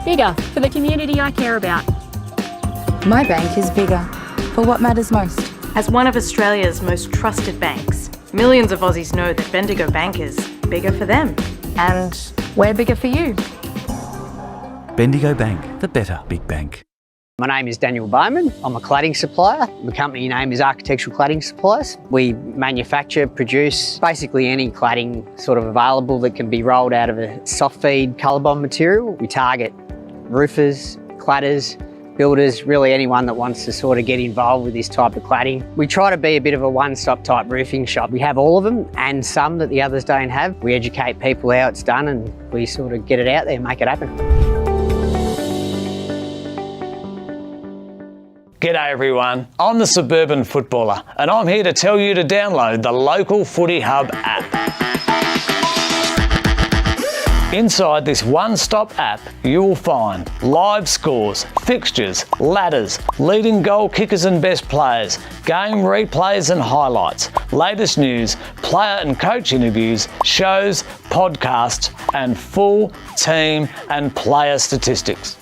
Bigger for the community I care about. My bank is bigger for what matters most. As one of Australia's most trusted banks, millions of Aussies know that Bendigo Bank is bigger for them. And we're bigger for you. Bendigo Bank, the better big bank. My name is Daniel Bowman. I'm a cladding supplier. The company name is Architectural Cladding Suppliers. We manufacture, produce basically any cladding sort of available that can be rolled out of a soft feed colour bond material. We target roofers, cladders, builders, really anyone that wants to sort of get involved with this type of cladding. We try to be a bit of a one-stop type roofing shop. We have all of them and some that the others don't have. We educate people how it's done and we sort of get it out there and make it happen. G'day everyone, I'm the Suburban Footballer and I'm here to tell you to download the Local Footy Hub app. Inside this one-stop app, you will find live scores, fixtures, ladders, leading goal kickers and best players, game replays and highlights, latest news, player and coach interviews, shows, podcasts, and full team and player statistics.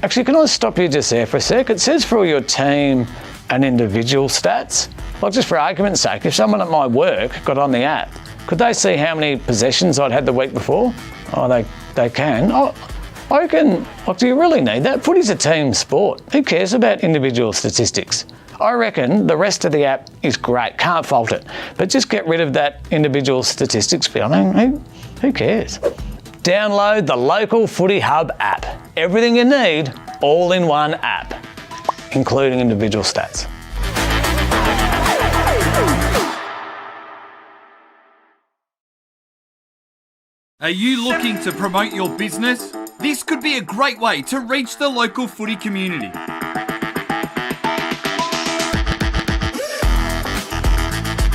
Actually, can I stop you just there for a sec? It says for all your team and individual stats. Like, just for argument's sake, if someone at my work got on the app, could they see how many possessions I'd had the week before? Oh, they can. Oh, I reckon, like, do you really need that? Footy's a team sport. Who cares about individual statistics? I reckon the rest of the app is great, can't fault it. But just get rid of that individual statistics bit. I mean, who cares? Download the Local Footy Hub app. Everything you need, all in one app, including individual stats. Are you looking to promote your business? This could be a great way to reach the local footy community.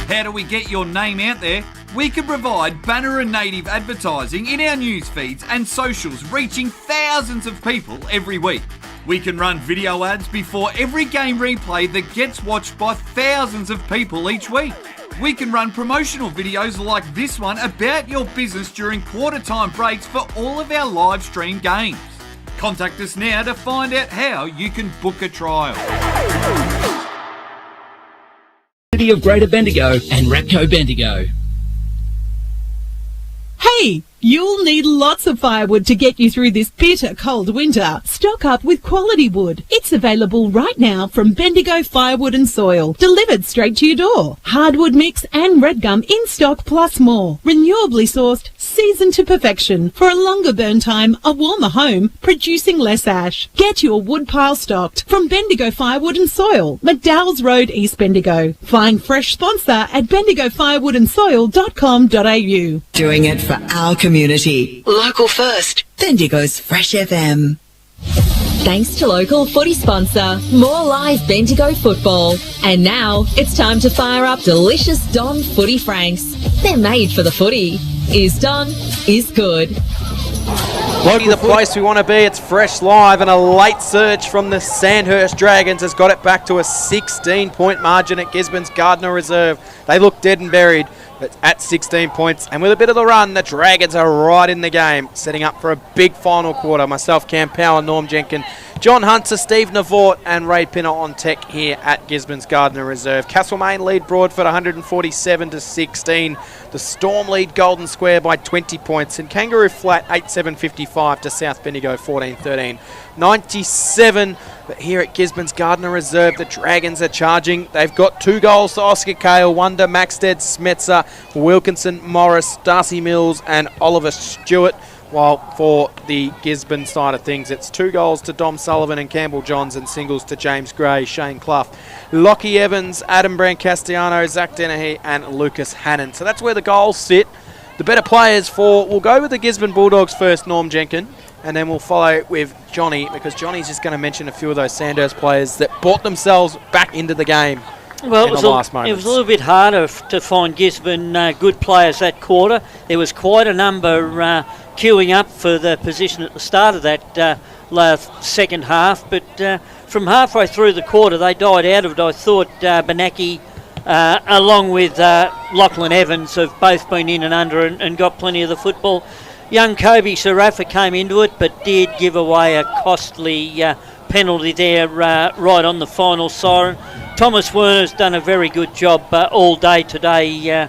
How do we get your name out there? We can provide banner and native advertising in our news feeds and socials, reaching thousands of people every week. We can run video ads before every game replay that gets watched by thousands of people each week. We can run promotional videos like this one about your business during quarter time breaks for all of our live stream games. Contact us now to find out how you can book a trial. City of Greater Bendigo and Repco Bendigo. Hey, you'll need lots of firewood to get you through this bitter cold winter. Stock up with quality wood. It's available right now from Bendigo Firewood and Soil, delivered straight to your door. Hardwood mix and red gum in stock plus more. Renewably sourced, seasoned to perfection for a longer burn time, a warmer home, producing less ash. Get your wood pile stocked from Bendigo Firewood and Soil, McDowell's Road, East Bendigo. Find fresh sponsor at bendigofirewoodandsoil.com.au. Doing it for our community. Local first. Bendigo's Fresh FM. Thanks to local footy sponsor, more live Bendigo football. And now it's time to fire up delicious Don Footy Franks. They're made for the footy. Is Don, is good. Local the place we want to be. It's Fresh Live, and a late surge from the Sandhurst Dragons has got it back to a 16-point margin at Gisborne's Gardiner Reserve. They look dead and buried, but at 16 points, and with a bit of the run, the Dragons are right in the game, setting up for a big final quarter. Myself, Cam Power, Norm Jenkin, John Hunter, Steve Navort and Ray Pinner on tech here at Gisborne's Gardiner Reserve. Castlemaine lead Broadford 147-16. The Storm lead Golden Square by 20 points. And Kangaroo Flat 8-7-55 to South Bendigo 14-13. 97, but here at Gisborne's Gardiner Reserve, the Dragons are charging. They've got 2 goals to Oscar Kale, Wonder, Maxted, Smetzer, Wilkinson, Morris, Darcy Mills and Oliver Stewart. While for the Gisborne side of things, it's 2 goals to Dom Sullivan and Campbell Johns and singles to James Gray, Shane Clough, Lockie Evans, Adam Brancastiano, Zach Dennehy and Lucas Hannon. So that's where the goals sit. The better players we'll go with the Gisborne Bulldogs first, Norm Jenkin, and then we'll follow with Johnny, because Johnny's just going to mention a few of those Sandhurst players that brought themselves back into the game. Well, it was a little bit harder to find Gisborne good players that quarter. There was quite a number queuing up for the position at the start of that second half, but from halfway through the quarter they died out of it. I thought Benaki along with Lachlan Evans have both been in and under and got plenty of the football. Young Kobe Sarafa came into it but did give away a costly penalty there right on the final siren. Thomas Werner's done a very good job all day today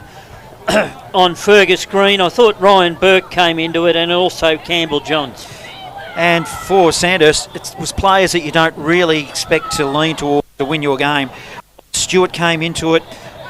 on Fergus Green. I thought Ryan Burke came into it and also Campbell Johns. And for Sandhurst, it was players that you don't really expect to lean toward to win your game. Stewart came into it,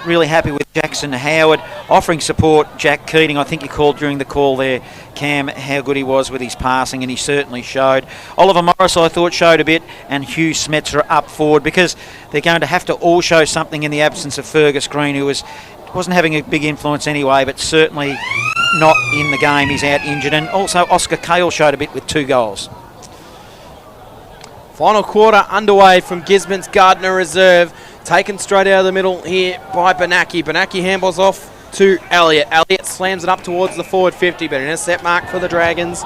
really happy with Jackson Howard, offering support. Jack Keating, I think you called during the call there, Cam, how good he was with his passing, and he certainly showed. Oliver Morris, I thought, showed a bit, and Hugh Smetzer up forward, because they're going to have to all show something in the absence of Fergus Green, who wasn't having a big influence anyway, but certainly not in the game. He's out injured. And also Oscar Kale showed a bit with 2 goals. Final quarter underway from Gisborne's Gardiner Reserve. Taken straight out of the middle here by Benaki. Benaki handballs off to Elliott. Elliott slams it up towards the forward 50, but an intercept mark for the Dragons.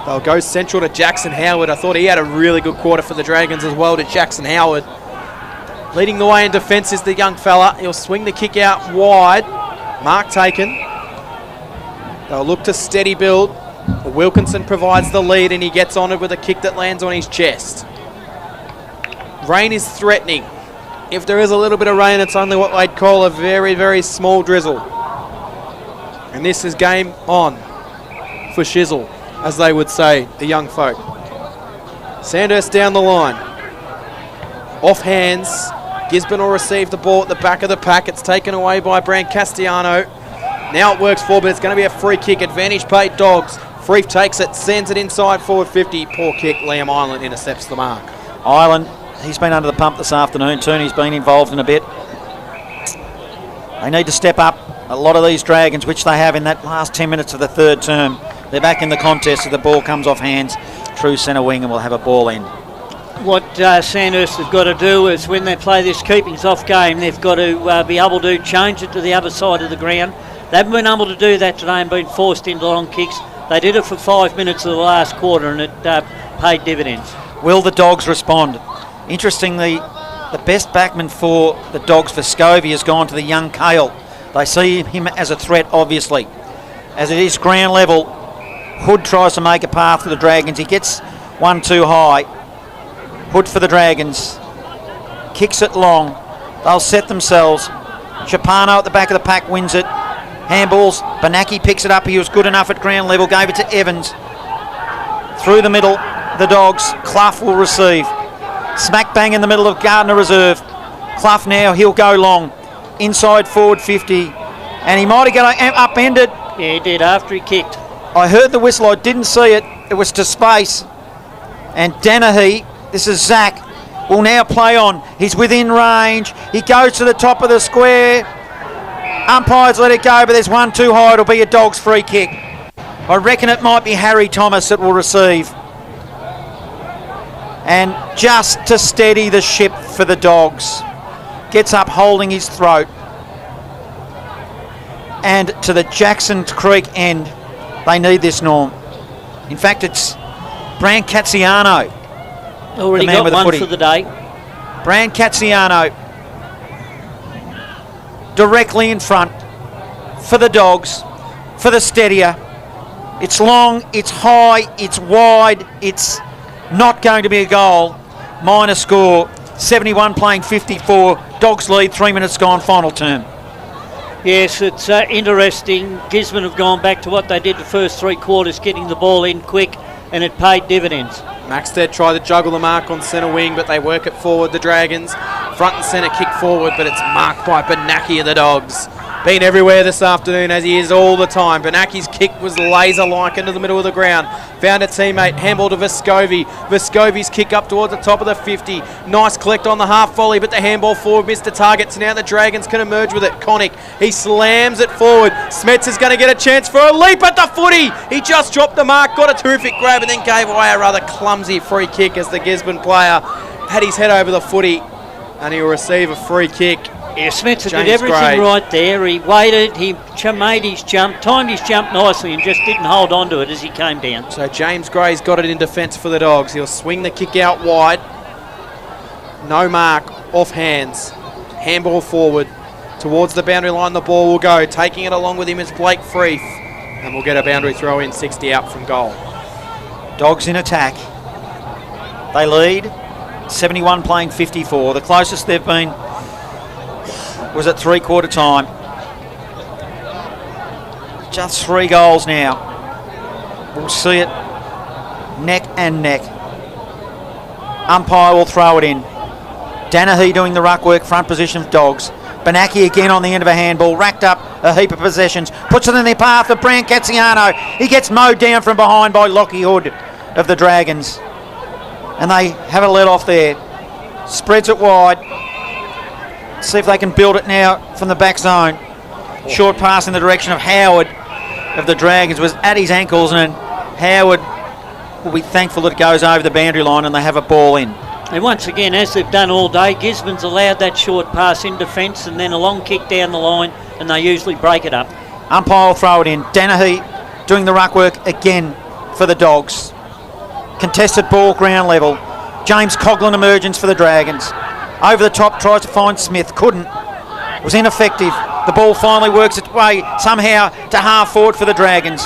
They'll go central to Jackson Howard. I thought he had a really good quarter for the Dragons as well, to Jackson Howard. Leading the way in defence is the young fella. He'll swing the kick out wide. Mark taken. They'll look to steady build. Wilkinson provides the lead and he gets on it with a kick that lands on his chest. Rain is threatening. If there is a little bit of rain, it's only what they'd call a very, very small drizzle. And this is game on for shizzle, as they would say, the young folk. Sandhurst down the line. Off hands. Gisborne will receive the ball at the back of the pack. It's taken away by Brancastiano. Now it works forward, but it's going to be a free kick. Advantage paid Dogs. Freef takes it, sends it inside forward 50. Poor kick. Liam Island intercepts the mark. Island, he's been under the pump this afternoon. Tooney's been involved in a bit. They need to step up. A lot of these Dragons, which they have in that last 10 minutes of the third term, they're back in the contest. If the ball comes off hands, true centre wing, and we'll have a ball in. What Sandhurst have got to do is when they play this keepings off game, they've got to be able to change it to the other side of the ground. They haven't been able to do that today and been forced into long kicks. They did it for 5 minutes of the last quarter and it paid dividends. Will the Dogs respond? Interestingly, the best backman for the Dogs for Scovey has gone to the young Kale. They see him as a threat, obviously. As it is ground level, Hood tries to make a path for the Dragons. He gets one too high. Hood for the Dragons. Kicks it long. They'll set themselves. Chapano at the back of the pack wins it. Handballs. Banaki picks it up. He was good enough at ground level. Gave it to Evans. Through the middle, the Dogs. Clough will receive. Smack bang in the middle of Gardiner Reserve. Clough now, he'll go long. Inside forward 50. And he might have got upended. Yeah, he did after he kicked. I heard the whistle. I didn't see it. It was to space. And Danahy, this is Zach, will now play on. He's within range. He goes to the top of the square. Umpires let it go, but there's one too high. It'll be a Dogs free kick. I reckon it might be Harry Thomas that will receive. And just to steady the ship for the Dogs. Gets up holding his throat. And to the Jackson Creek end, they need this, Norm. In fact, it's Brand Cazziano. Already got one for the day. Brand Cazziano directly in front for the Dogs, for the steadier. It's long, it's high, it's wide, it's not going to be a goal. Minor score, 71 playing 54. Dogs lead, 3 minutes gone, final term. Yes, it's interesting. Gisborne have gone back to what they did the first 3 quarters, getting the ball in quick, and it paid dividends. Maxted try to juggle the mark on centre wing, but they work it forward, the Dragons. Front and centre kick forward, but it's marked by Banaki of the Dogs. Been everywhere this afternoon, as he is all the time. Banaki's kick was laser-like into the middle of the ground. Found a teammate, handball to Vescovi. Vescovi's kick up towards the top of the 50. Nice collect on the half volley, but the handball forward missed the target. So now the Dragons can emerge with it. Connick, he slams it forward. Smets is going to get a chance for a leap at the footy. He just dropped the mark, got a terrific grab, and then gave away a rather clumsy free kick as the Gisborne player had his head over the footy, and he'll receive a free kick. Yeah, Smets did everything right there. He waited, he made his jump, timed his jump nicely and just didn't hold on to it as he came down. So James Gray's got it in defence for the Dogs. He'll swing the kick out wide. No mark, off hands. Handball forward. Towards the boundary line the ball will go. Taking it along with him is Blake Freef. And we'll get a boundary throw in, 60 out from goal. Dogs in attack. They lead, 71 playing 54. The closest they've been was at 3/4 time. Just 3 goals now. We'll see it neck and neck. Umpire will throw it in. Danahy doing the ruck work, front position of Dogs. Banaki again on the end of a handball, racked up a heap of possessions, puts it in the path of Brand Cazziano. He gets mowed down from behind by Lockie Hood of the Dragons. And they have a let off there. Spreads it wide. See if they can build it now from the back zone. Short pass in the direction of Howard of the Dragons was at his ankles, and Howard will be thankful that it goes over the boundary line and they have a ball in. And once again, as they've done all day, Gisborne's allowed that short pass in defence and then a long kick down the line, and they usually break it up. Umpire will throw it in. Danahy doing the ruck work again for the Dogs. Contested ball, ground level. James Coughlin emergence for the Dragons. Over the top, tries to find Smith. Couldn't. Was ineffective. The ball finally works its way somehow to half forward for the Dragons.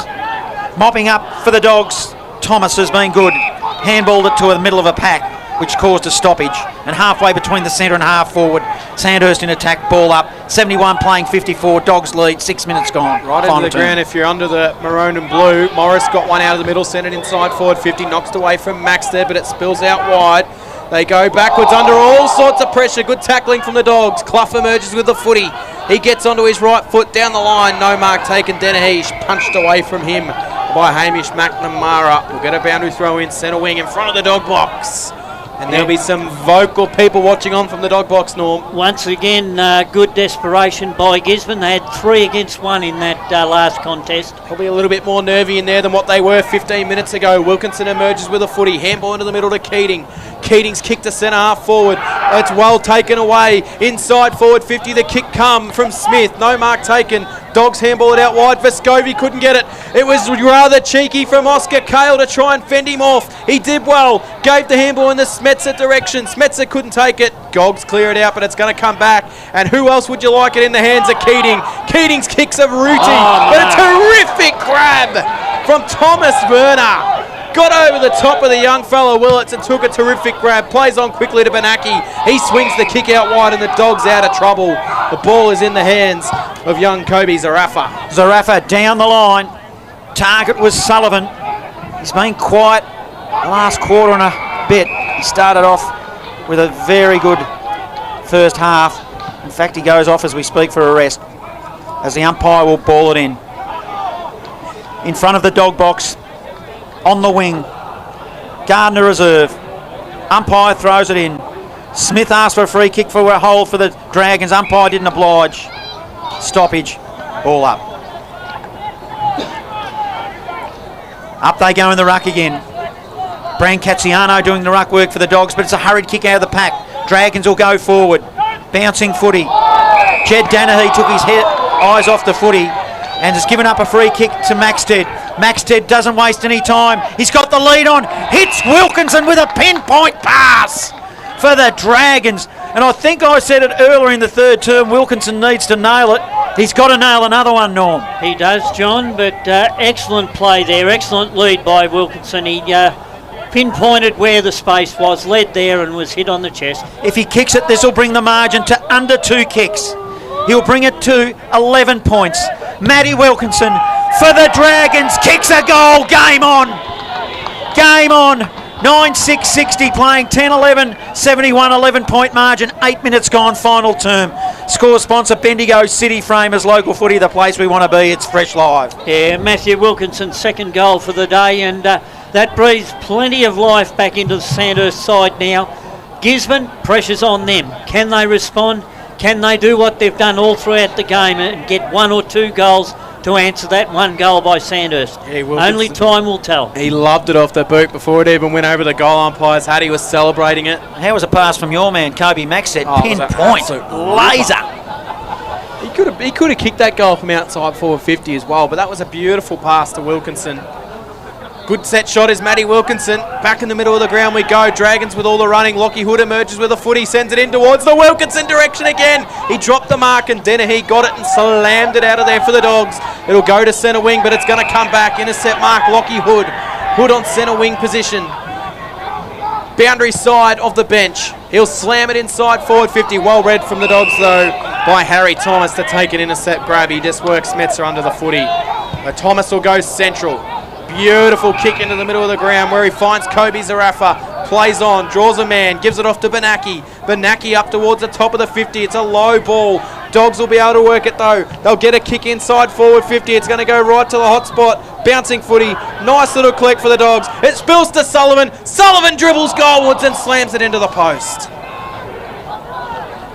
Mopping up for the Dogs. Thomas has been good. Handballed it to the middle of a pack, which caused a stoppage. And halfway between the centre and half forward, Sandhurst in attack, ball up. 71 playing 54. Dogs lead. 6 minutes gone. Right into the ground if you're under the maroon and blue. Morris got one out of the middle, sent it inside forward 50. Knocks it away from Maxted, but it spills out wide. They go backwards under all sorts of pressure. Good tackling from the Dogs. Clough emerges with the footy. He gets onto his right foot down the line. No mark taken. Dennehy punched away from him. The by Hamish McNamara. We'll get a boundary throw in centre wing in front of the dog box. And there'll be some vocal people watching on from the dog box, Norm. Once again, good desperation by Gisborne. They had 3 against 1 in that last contest. Probably a little bit more nervy in there than what they were 15 minutes ago. Wilkinson emerges with a footy. Handball into the middle to Keating. Keating's kick to centre half forward. It's well taken away. Inside forward 50. The kick come from Smith. No mark taken. Dogs handball it out wide. Vescovi couldn't get it. It was rather cheeky from Oscar Cale to try and fend him off. He did well. Gave the handball in the Smetzer direction. Smetzer couldn't take it. Gogs clear it out, but it's going to come back. And who else would you like it in the hands of Keating? Keating's kicks are rooty. But a terrific grab from Thomas Werner. Got over the top of the young fellow Willits and took a terrific grab. Plays on quickly to Benaki. He swings the kick out wide and the Dogs out of trouble. The ball is in the hands of young Kobe Zarafa. Zarafa down the line. Target was Sullivan. He's been quiet the last quarter and a bit. He started off with a very good first half. In fact, he goes off as we speak for a rest, as the umpire will ball it in. In front of the dog box, on the wing, Gardiner Reserve. Umpire throws it in. Smith asks for a free kick for a hold for the Dragons. Umpire didn't oblige. Stoppage. Ball up. Up they go in the ruck again. Brancatiano doing the ruck work for the Dogs, but it's a hurried kick out of the pack. Dragons will go forward. Bouncing footy. Jed Danahy took his eyes off the footy and has given up a free kick to Maxted. Maxted doesn't waste any time. He's got the lead on. Hits Wilkinson with a pinpoint pass for the Dragons. And I think I said it earlier in the third term, Wilkinson needs to nail it. He's got to nail another one, Norm. He does, John, but excellent play there. Excellent lead by Wilkinson. He pinpointed where the space was, led there and was hit on the chest. If he kicks it, this will bring the margin to under 2 kicks. He'll bring it to 11 points. Matty Wilkinson for the Dragons kicks a goal. Game on. Game on. 9-6-60 playing 10-11, 71 11-point margin, 8 minutes gone, final term. Score sponsor Bendigo City Framers, local footy, the place we want to be. It's fresh live. Yeah, Matthew Wilkinson's second goal for the day, and that breathes plenty of life back into the Sandhurst side now. Gisborne, pressure's on them. Can they respond? Can they do what they've done all throughout the game and get 1 or 2 goals to answer that 1 goal by Sandhurst? Yeah, only time will tell. He loved it off the boot before it even went over the goal umpire's hat. He was celebrating it. How was a pass from your man, Kobe Maxted? Pinpoint. Laser. He could have kicked that goal from outside forward 50 as well, but that was a beautiful pass to Wilkinson. Good set shot is Matty Wilkinson. Back in the middle of the ground we go. Dragons with all the running. Lockie Hood emerges with a footy, sends it in towards the Wilkinson direction again. He dropped the mark and Dennehy got it and slammed it out of there for the Dogs. It'll go to centre wing, but it's going to come back. Intercept mark, Lockie Hood. Hood on centre wing position. Boundary side of the bench. He'll slam it inside forward 50. Well read from the Dogs though by Harry Thomas to take an intercept grab. He just works Smetzer under the footy. Thomas will go central. Beautiful kick into the middle of the ground where he finds Kobe Zarafa. Plays on, draws a man, gives it off to Benaki. Benaki up towards the top of the 50. It's a low ball. Dogs will be able to work it though. They'll get a kick inside forward 50. It's going to go right to the hot spot. Bouncing footy. Nice little click for the Dogs. It spills to Sullivan. Sullivan dribbles goalwards and slams it into the post.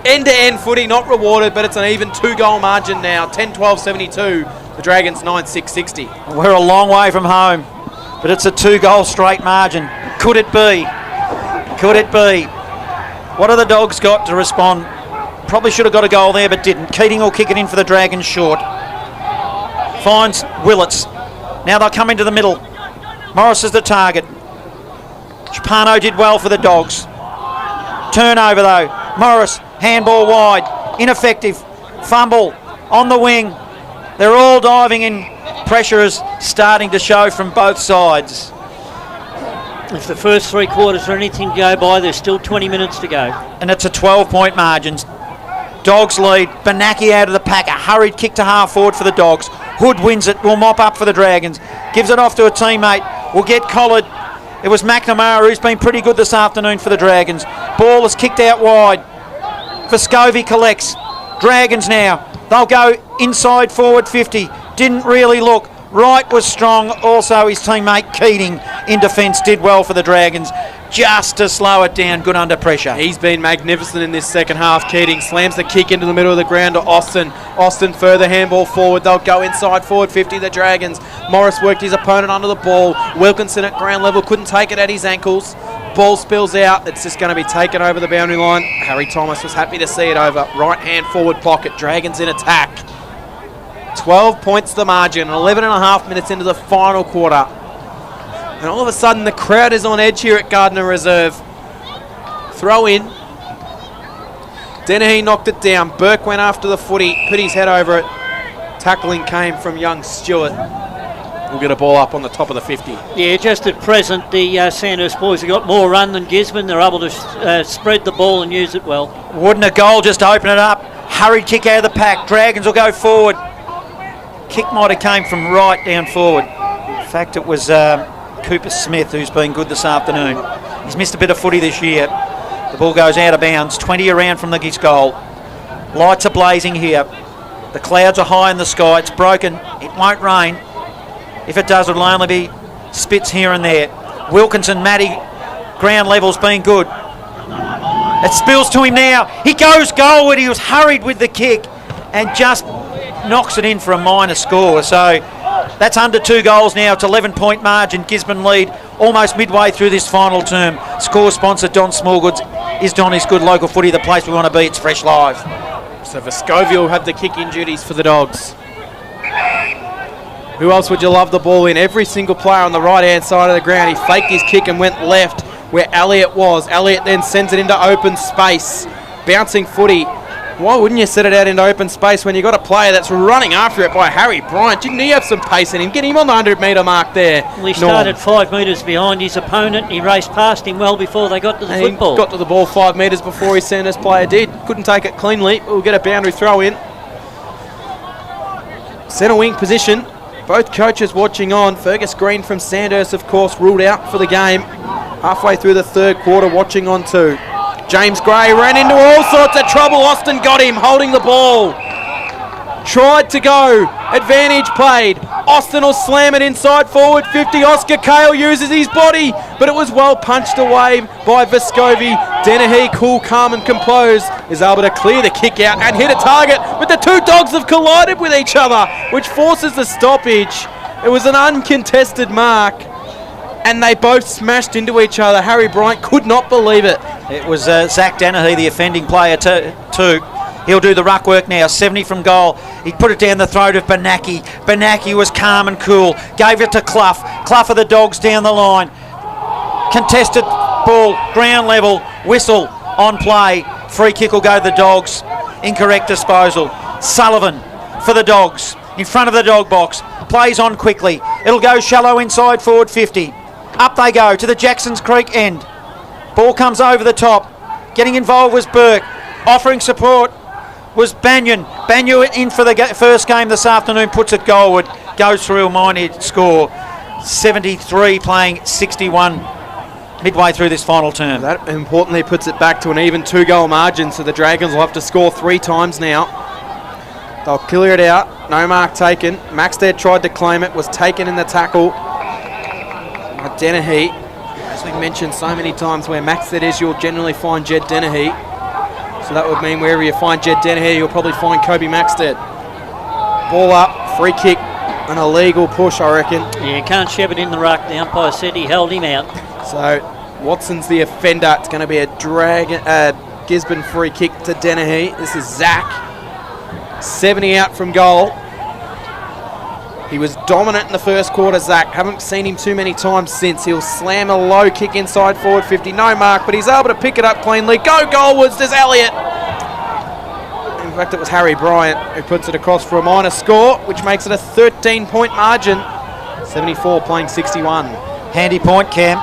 End-to-end footy, not rewarded, but it's an even 2-goal margin now. 10-12-72. The Dragons 9-6-60. We're a long way from home, but it's a 2-goal straight margin. Could it be? Could it be? What have the Dogs got to respond? Probably should have got a goal there, but didn't. Keating will kick it in for the Dragons short. Finds Willits. Now they'll come into the middle. Morris is the target. Chapano did well for the Dogs. Turnover though. Morris, handball wide. Ineffective. Fumble on the wing. They're all diving in. Pressure is starting to show from both sides. If the first 3 quarters are anything to go by, there's still 20 minutes to go. And it's a 12-point margin. Dogs lead. Benaki out of the pack. A hurried kick to half forward for the Dogs. Hood wins it. Will mop up for the Dragons. Gives it off to a teammate. Will get collared. It was McNamara who's been pretty good this afternoon for the Dragons. Ball is kicked out wide. Vescovi collects. Dragons now. They'll go inside forward 50. Didn't really look. Wright was strong. Also, his teammate Keating in defence did well for the Dragons, just to slow it down. Good under pressure. He's been magnificent in this second half. Keating slams the kick into the middle of the ground to Austin. Austin further handball forward. They'll go inside forward 50, the Dragons. Morris worked his opponent under the ball. Wilkinson at ground level couldn't take it at his ankles. Ball spills out. It's just going to be taken over the boundary line. Harry Thomas was happy to see it over. Right hand forward pocket. Dragons in attack. 12 points the margin. 11 and a half minutes into the final quarter. And all of a sudden the crowd is on edge here at Gardiner Reserve. Throw in. Dennehy knocked it down. Burke went after the footy. Put his head over it. Tackling came from young Stewart. We'll get a ball up on the top of the 50. Yeah, just at present, the Sandhurst boys have got more run than Gisborne. They're able to spread the ball and use it well. Wouldn't a goal just to open it up? Hurried kick out of the pack. Dragons will go forward. Kick might have came from right down forward. In fact, it was Cooper Smith who's been good this afternoon. He's missed a bit of footy this year. The ball goes out of bounds. 20 around from the Gis goal. Lights are blazing here. The clouds are high in the sky. It's broken. It won't rain. If it does, it'll only be spits here and there. Wilkinson, Matty, ground level's been good. It spills to him now. He goes goalward. He was hurried with the kick and just knocks it in for a minor score. So that's under 2 goals now. It's 11-point margin. Gisborne lead almost midway through this final term. Score sponsor Don Smallgoods. Is Don is good local footy the place we want to be? It's Fresh Live. So Vescovia will have the kick-in duties for the Dogs. Who else would you love the ball in? Every single player on the right-hand side of the ground. He faked his kick and went left where Elliott was. Elliott then sends it into open space. Bouncing footy. Why wouldn't you set it out into open space when you've got a player that's running after it by Harry Bryant? Didn't he have some pace in him? Get him on the 100-metre mark there. Well, he started 5 metres behind his opponent. He raced past him well before they got to the football. He got to the ball 5 metres before his Sandhurst player did. Couldn't take it cleanly. We'll get a boundary throw in. Centre wing position. Both coaches watching on. Fergus Green from Sandhurst, of course, ruled out for the game. Halfway through the third quarter, watching on too. James Gray ran into all sorts of trouble. Austin got him, holding the ball. Tried to go. Advantage played. Austin will slam it inside forward 50. Oscar Cale uses his body, but it was well punched away by Vescovi. Dennehy, cool, calm and composed, is able to clear the kick out and hit a target, but the two Dogs have collided with each other, which forces the stoppage. It was an uncontested mark, and they both smashed into each other. Harry Bryant could not believe it. It was Zach Dennehy, the offending player, too. He'll do the ruck work now. 70 from goal. He put it down the throat of Benaki. Benaki was calm and cool. Gave it to Clough. Clough of the Dogs down the line. Contested ball, ground level, whistle on play. Free kick will go to the Dogs. Incorrect disposal. Sullivan for the Dogs. In front of the dog box. Plays on quickly. It'll go shallow inside forward 50. Up they go to the Jacksons Creek end. Ball comes over the top. Getting involved was Burke. Offering support was Banyan. Banyan in for the first game this afternoon, puts it goalward, goes through a minor score. 73 playing 61 midway through this final term. That importantly puts it back to an even 2-goal margin, so the Dragons will have to score 3 times now. They'll clear it out, no mark taken. Maxted tried to claim it, was taken in the tackle. Dennehy, as we've mentioned so many times, where Maxted is, you'll generally find Jed Dennehy. So that would mean wherever you find Jed Dennehy, you'll probably find Kobe Maxted. Ball up, free kick, an illegal push, I reckon. Yeah, can't shove it in the ruck. The umpire said he held him out. So Watson's the offender. It's going to be a Gisborne free kick to Dennehy. This is Zach. 70 out from goal. He was dominant in the first quarter, Zach. Haven't seen him too many times since. He'll slam a low kick inside forward 50. No mark, but he's able to pick it up cleanly. Go goalwards, there's Elliott. In fact, it was Harry Bryant who puts it across for a minor score, which makes it a 13-point margin. 74 playing 61. Handy point, Cam.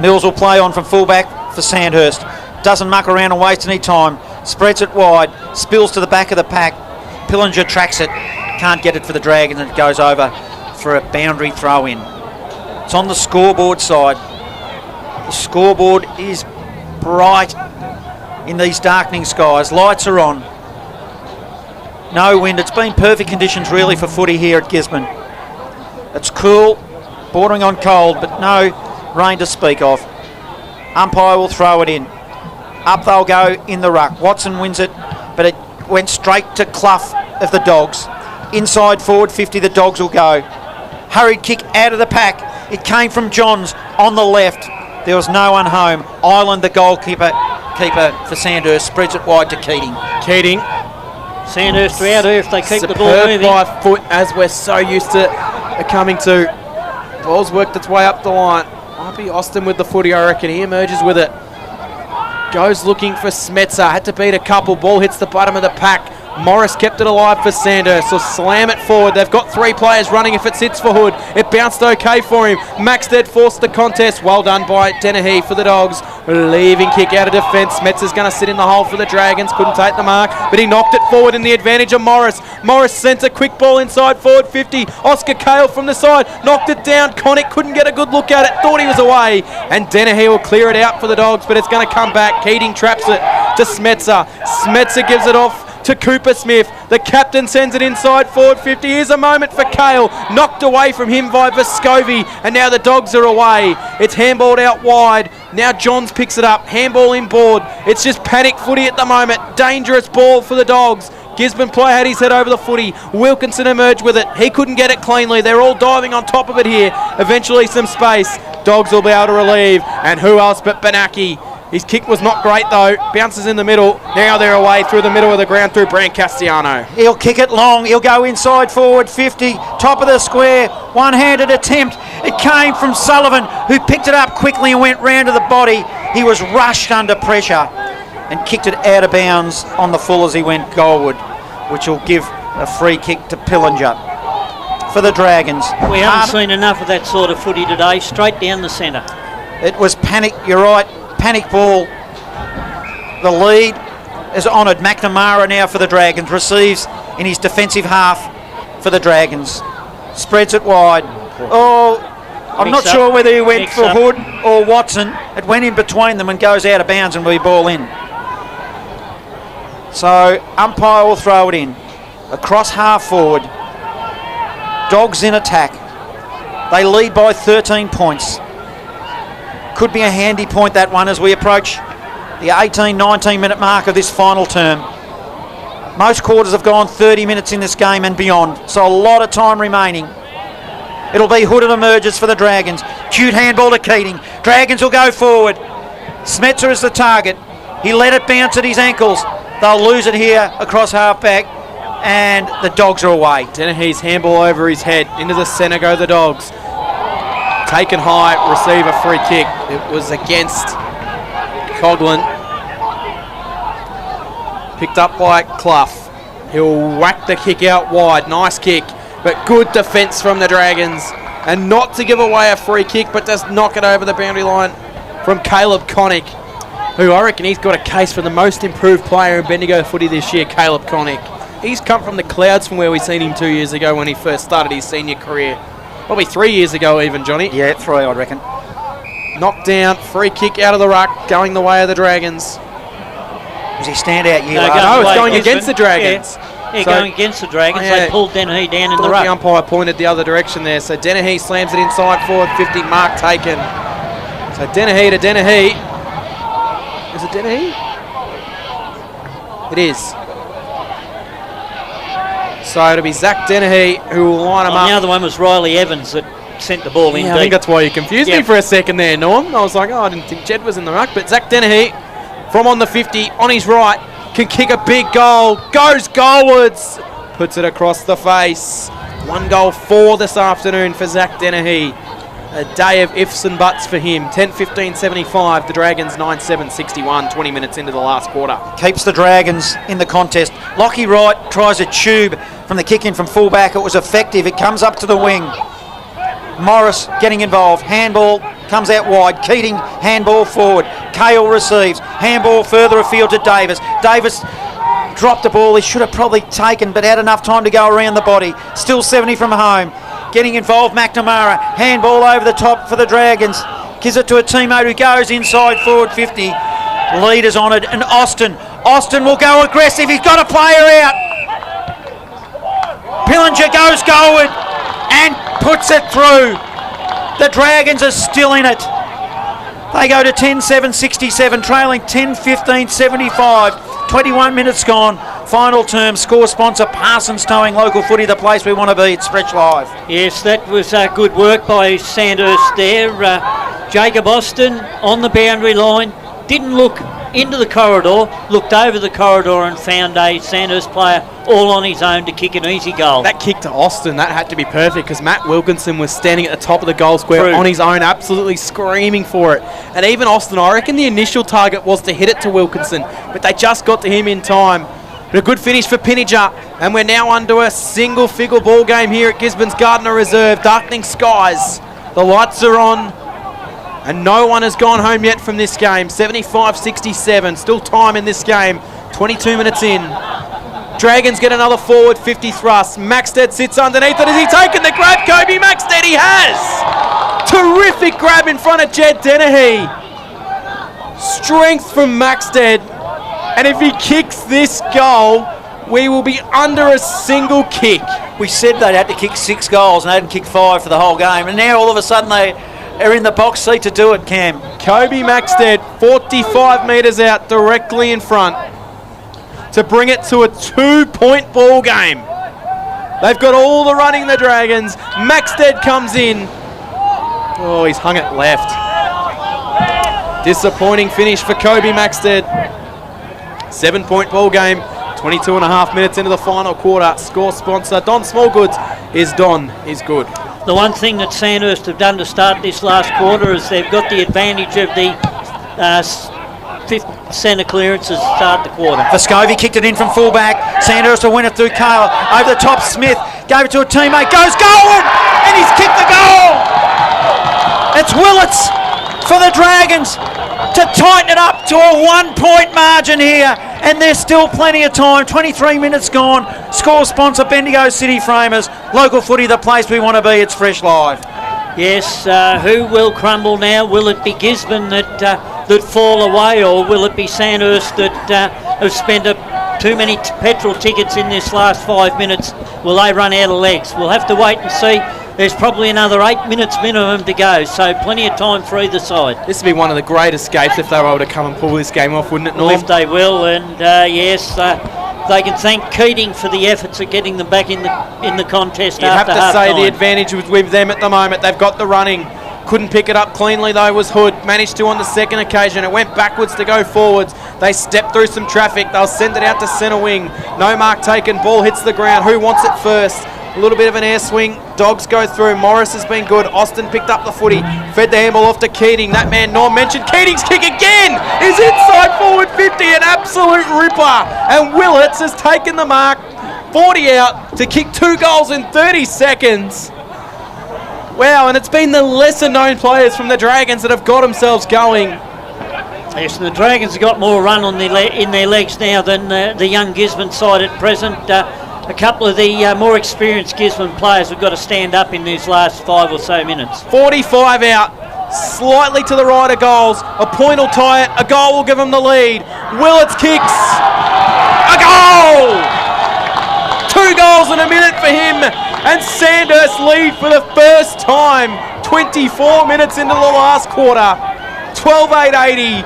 Mills will play on from fullback for Sandhurst. Doesn't muck around and waste any time. Spreads it wide. Spills to the back of the pack. Pillinger tracks it. Can't get it for the Dragons, and it goes over for a boundary throw in. It's on the scoreboard side. The scoreboard is bright in these darkening skies. Lights are on. No wind. It's been perfect conditions really for footy here at Gisborne. It's cool, bordering on cold, but no rain to speak of. Umpire will throw it in. Up they'll go in the ruck. Watson wins it, but it went straight to Clough of the Dogs. Inside forward 50, the Dogs will go. Hurried kick out of the pack. It came from Johns on the left. There was no one home. Ireland, the goalkeeper for Sandhurst, spreads it wide to Keating. Sandhurst are out here if they keep the ball Superb moving. by foot, as we're so used to coming to. Ball's worked its way up the line. Might be Austin with the footy, I reckon. He emerges with it. Goes looking for Smetzer. Had to beat a couple. Ball hits the bottom of the pack. Morris kept it alive for Sandhurst. So slam it forward. They've got 3 players running if it sits for Hood. It bounced okay for him. Maxted forced the contest. Well done by Dennehy for the Dogs. Leaving kick out of defence. Smetzer's going to sit in the hole for the Dragons. Couldn't take the mark, but he knocked it forward in the advantage of Morris. Morris sent a quick ball inside forward 50. Oscar Cale from the side. Knocked it down. Connick couldn't get a good look at it. Thought he was away. And Dennehy will clear it out for the Dogs, but it's going to come back. Keating traps it to Smetzer. Smetzer gives it off to Cooper Smith. The captain sends it inside forward 50. Here's a moment for Cale. Knocked away from him by Vescovi, and now the Dogs are away. It's handballed out wide. Now Johns picks it up. Handball inboard. It's just panic footy at the moment. Dangerous ball for the Dogs. Gisborne player had his head over the footy. Wilkinson emerged with it. He couldn't get it cleanly. They're all diving on top of it here. Eventually some space. Dogs will be able to relieve. And who else but Benaki? His kick was not great though. Bounces in the middle. Now they're away through the middle of the ground through Brand Castellano. He'll kick it long. He'll go inside forward 50. Top of the square. One-handed attempt. It came from Sullivan, who picked it up quickly and went round to the body. He was rushed under pressure and kicked it out of bounds on the full as he went goalward, which will give a free kick to Pillinger for the Dragons. We haven't seen enough of that sort of footy today. Straight down the centre. It was panic. You're right. Panic ball. The lead is honoured. McNamara now for the Dragons. Receives in his defensive half for the Dragons. Spreads it wide. Oh, I'm not sure whether he went for Hood or Watson. It went in between them and goes out of bounds and we ball in. So umpire will throw it in. Across half forward. Dogs in attack. They lead by 13 points. Could be a handy point, that one, as we approach the 18-19 minute mark of this final term. Most quarters have gone 30 minutes in this game and beyond, so a lot of time remaining. It'll be Hood that emerges for the Dragons. Cute handball to Keating. Dragons will go forward. Smetzer is the target. He let it bounce at his ankles. They'll lose it here across half back, and the Dogs are away. Dennehy's handball over his head. Into the centre go the Dogs. Taken high, receive a free kick. It was against Coughlin. Picked up by Clough. He'll whack the kick out wide. Nice kick, but good defence from the Dragons. And not to give away a free kick, but just knock it over the boundary line from Caleb Connick, who I reckon he's got a case for the most improved player in Bendigo footy this year, Caleb Connick. He's come from the clouds from where we seen him 2 years ago when he first started his senior career. Probably 3 years ago even, Johnny. Yeah, 3 I reckon. Knocked down, free kick out of the ruck, going the way of the Dragons. Was he stand out year? No, it's going against the Dragons. Yeah, going against the Dragons. They pulled Dennehy down in the ruck. The umpire pointed the other direction there. So Dennehy slams it inside forward 50, mark taken. So Dennehy to Dennehy. Is it Dennehy? It is. So it'll be Zach Dennehy who will line him up. The other one was Riley Evans that sent the ball in deep. I think that's why you confused me for a second there, Norm. I was like, I didn't think Jed was in the ruck. But Zach Dennehy from on the 50, on his right, can kick a big goal. Goes goalwards. Puts it across the face. 1 goal for this afternoon for Zach Dennehy. A day of ifs and buts for him. 10-15-75. The Dragons 9-7-61. 20 minutes into the last quarter. Keeps the Dragons in the contest. Lockie Wright tries a tube from the kick in from fullback. It was effective. It comes up to the wing. Morris getting involved. Handball comes out wide. Keating handball forward. Cale receives. Handball further afield to Davis. Davis dropped the ball. He should have probably taken, but had enough time to go around the body. Still 70 from home. Getting involved, McNamara. Handball over the top for the Dragons. Gives it to a teammate who goes inside forward 50. Leaders on it, and Austin will go aggressive. He's got a player out. Pillinger goes goalward, and puts it through. The Dragons are still in it. They go to 10-7-67, trailing 10-15-75. 21 minutes gone. Final term. Score sponsor Parsons Towing, local footy, the place we want to be. It's Fresh Live. Yes, that was good work by Sandhurst there. Jacob Austin on the boundary line. Didn't look into the corridor, looked over the corridor and found a Sandhurst player all on his own to kick an easy goal. That kick to Austin, that had to be perfect because Matt Wilkinson was standing at the top of the goal square True. on his own, absolutely screaming for it. And even Austin, I reckon the initial target was to hit it to Wilkinson, but they just got to him in time. But a good finish for Pinniger, and we're now under a single-figure ball game here at Gisborne's Gardiner Reserve. Darkening skies, the lights are on, and no one has gone home yet from this game. 75-67, still time in this game, 22 minutes in. Dragons get another forward 50 thrust. Maxted sits underneath it. Has he taken the grab, Kobe Maxted? He has! Terrific grab in front of Jed Dennehy. Strength from Maxted. And if he kicks this goal, we will be under a single kick. We said they'd had to kick 6 goals and they hadn't kicked 5 for the whole game. And now all of a sudden they are in the box seat to do it, Cam. Kobe Maxted, 45 metres out, directly in front, to bring it to a 2-point ball game. They've got all the running, the Dragons. Maxted comes in. Oh, he's hung it left. Disappointing finish for Kobe Maxted. 7-point ball game, 22 and a half minutes into the final quarter. Score sponsor Don Smallgoods is Don is good. The one thing that Sandhurst have done to start this last quarter is they've got the advantage of the fifth centre clearances to start the quarter. Vescovi kicked it in from fullback. Sandhurst will win it through Kale. Over the top, Smith gave it to a teammate. Goes goal! And he's kicked the goal! It's Willits for the Dragons to tighten it up to a 1-point margin here. And there's still plenty of time. 23 minutes gone. Score sponsor Bendigo City Framers. Local footy, the place we want to be. It's Fresh Live. Yes, who will crumble now? Will it be Gisborne that fall away, or will it be Sandhurst that have spent too many petrol tickets in this last 5 minutes? Will they run out of legs? We'll have to wait and see. There's probably another 8 minutes minimum to go, so plenty of time for either side. This would be one of the great escapes if they were able to come and pull this game off, wouldn't it, Norm? Well, if they will, and yes, they can thank Keating for the efforts of getting them back in the contest. You'd have after to say half-time. the advantage was with them at the moment. They've got the running. Couldn't pick it up cleanly though was Hood. Managed to on the second occasion. It went backwards to go forwards. They stepped through some traffic. They'll send it out to centre wing. No mark taken. Ball hits the ground. Who wants it first? A little bit of an air swing. Dogs go through. Morris has been good. Austin picked up the footy. Fed the handball off to Keating. That man Norm mentioned. Keating's kick again is inside forward 50. An absolute ripper. And Willits has taken the mark. 40 out to kick 2 goals in 30 seconds. Wow, and it's been the lesser known players from the Dragons that have got themselves going. Yes, and the Dragons have got more run on in their legs now than the young Gisborne side at present. A couple of the more experienced Gisborne players have got to stand up in these last 5 or so minutes. 45 out, slightly to the right of goals. A point will tie it, a goal will give them the lead. Willits kicks, a goal! 2 goals in a minute for him, and Sandhurst lead for the first time. 24 minutes into the last quarter. 12-8-80.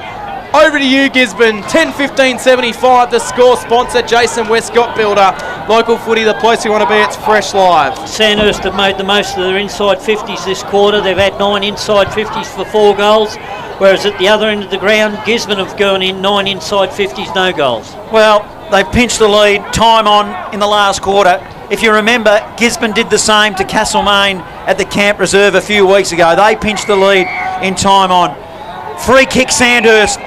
Over to you, Gisborne. 10-15-75. The score sponsor, Jason Westcott Builder. Local footy, the place you want to be. It's Fresh Live. Sandhurst have made the most of their inside 50s this quarter. They've had 9 inside 50s for 4 goals, whereas at the other end of the ground, Gisborne have gone in 9 inside 50s, no goals. Well, they've pinched the lead, time on in the last quarter. If you remember, Gisborne did the same to Castlemaine at the Camp Reserve a few weeks ago. They pinched the lead in time on. Free kick Sandhurst.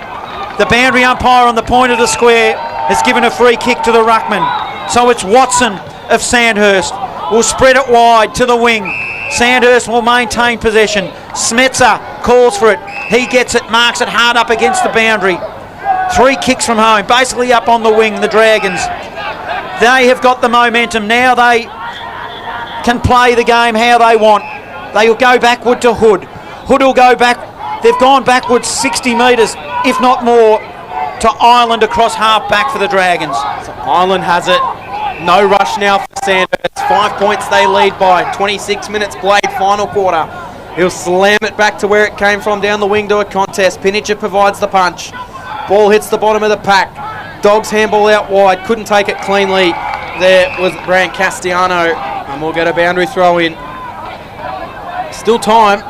The boundary umpire on the point of the square has given a free kick to the ruckman. So it's Watson of Sandhurst. Will spread it wide to the wing. Sandhurst will maintain possession. Smetzer calls for it. He gets it, marks it hard up against the boundary. 3 kicks from home, basically up on the wing, the Dragons. They have got the momentum. Now they can play the game how they want. They will go backward to Hood. Hood will go back. They've gone backwards 60 metres, if not more, to Ireland across half back for the Dragons. So Ireland has it. No rush now for Sandhurst. 5 points they lead by. 26 minutes played, final quarter. He'll slam it back to where it came from, down the wing to a contest. Pinniger provides the punch. Ball hits the bottom of the pack. Dogs handball out wide. Couldn't take it cleanly. There was Brand Castellano. And we'll get a boundary throw in. Still time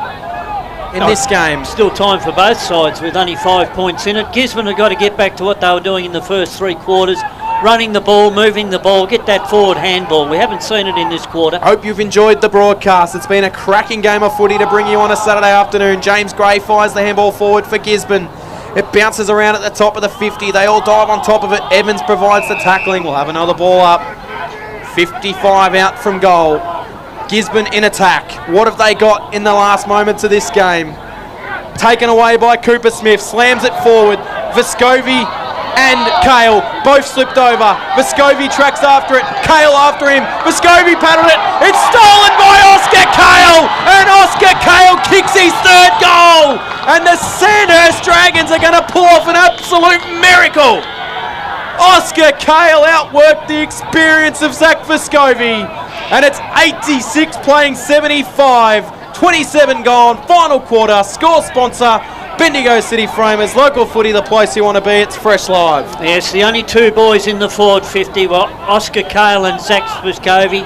in this game. Still time for both sides with only 5 points in it. Gisborne have got to get back to what they were doing in the first 3 quarters. Running the ball, moving the ball, get that forward handball. We haven't seen it in this quarter. Hope you've enjoyed the broadcast. It's been a cracking game of footy to bring you on a Saturday afternoon. James Gray fires the handball forward for Gisborne. It bounces around at the top of the 50. They all dive on top of it. Evans provides the tackling. We'll have another ball up. 55 out from goal. Gisborne in attack. What have they got in the last moments of this game? Taken away by Cooper Smith. Slams it forward. Vescovi and Cale both slipped over. Vescovi tracks after it. Cale after him. Vescovi paddled it. It's stolen by Oscar Cale. And Oscar Cale kicks his 3rd goal. And the Sandhurst Dragons are going to pull off an absolute miracle. Oscar Cale outworked the experience of Zach Vescovi. And it's 86 playing 75. 27 gone. Final quarter. Score sponsor, Bendigo City Framers. Local footy, the place you want to be. It's Fresh Live. Yes, the only 2 boys in the forward 50 were Oscar Cale and Zach Vescovi.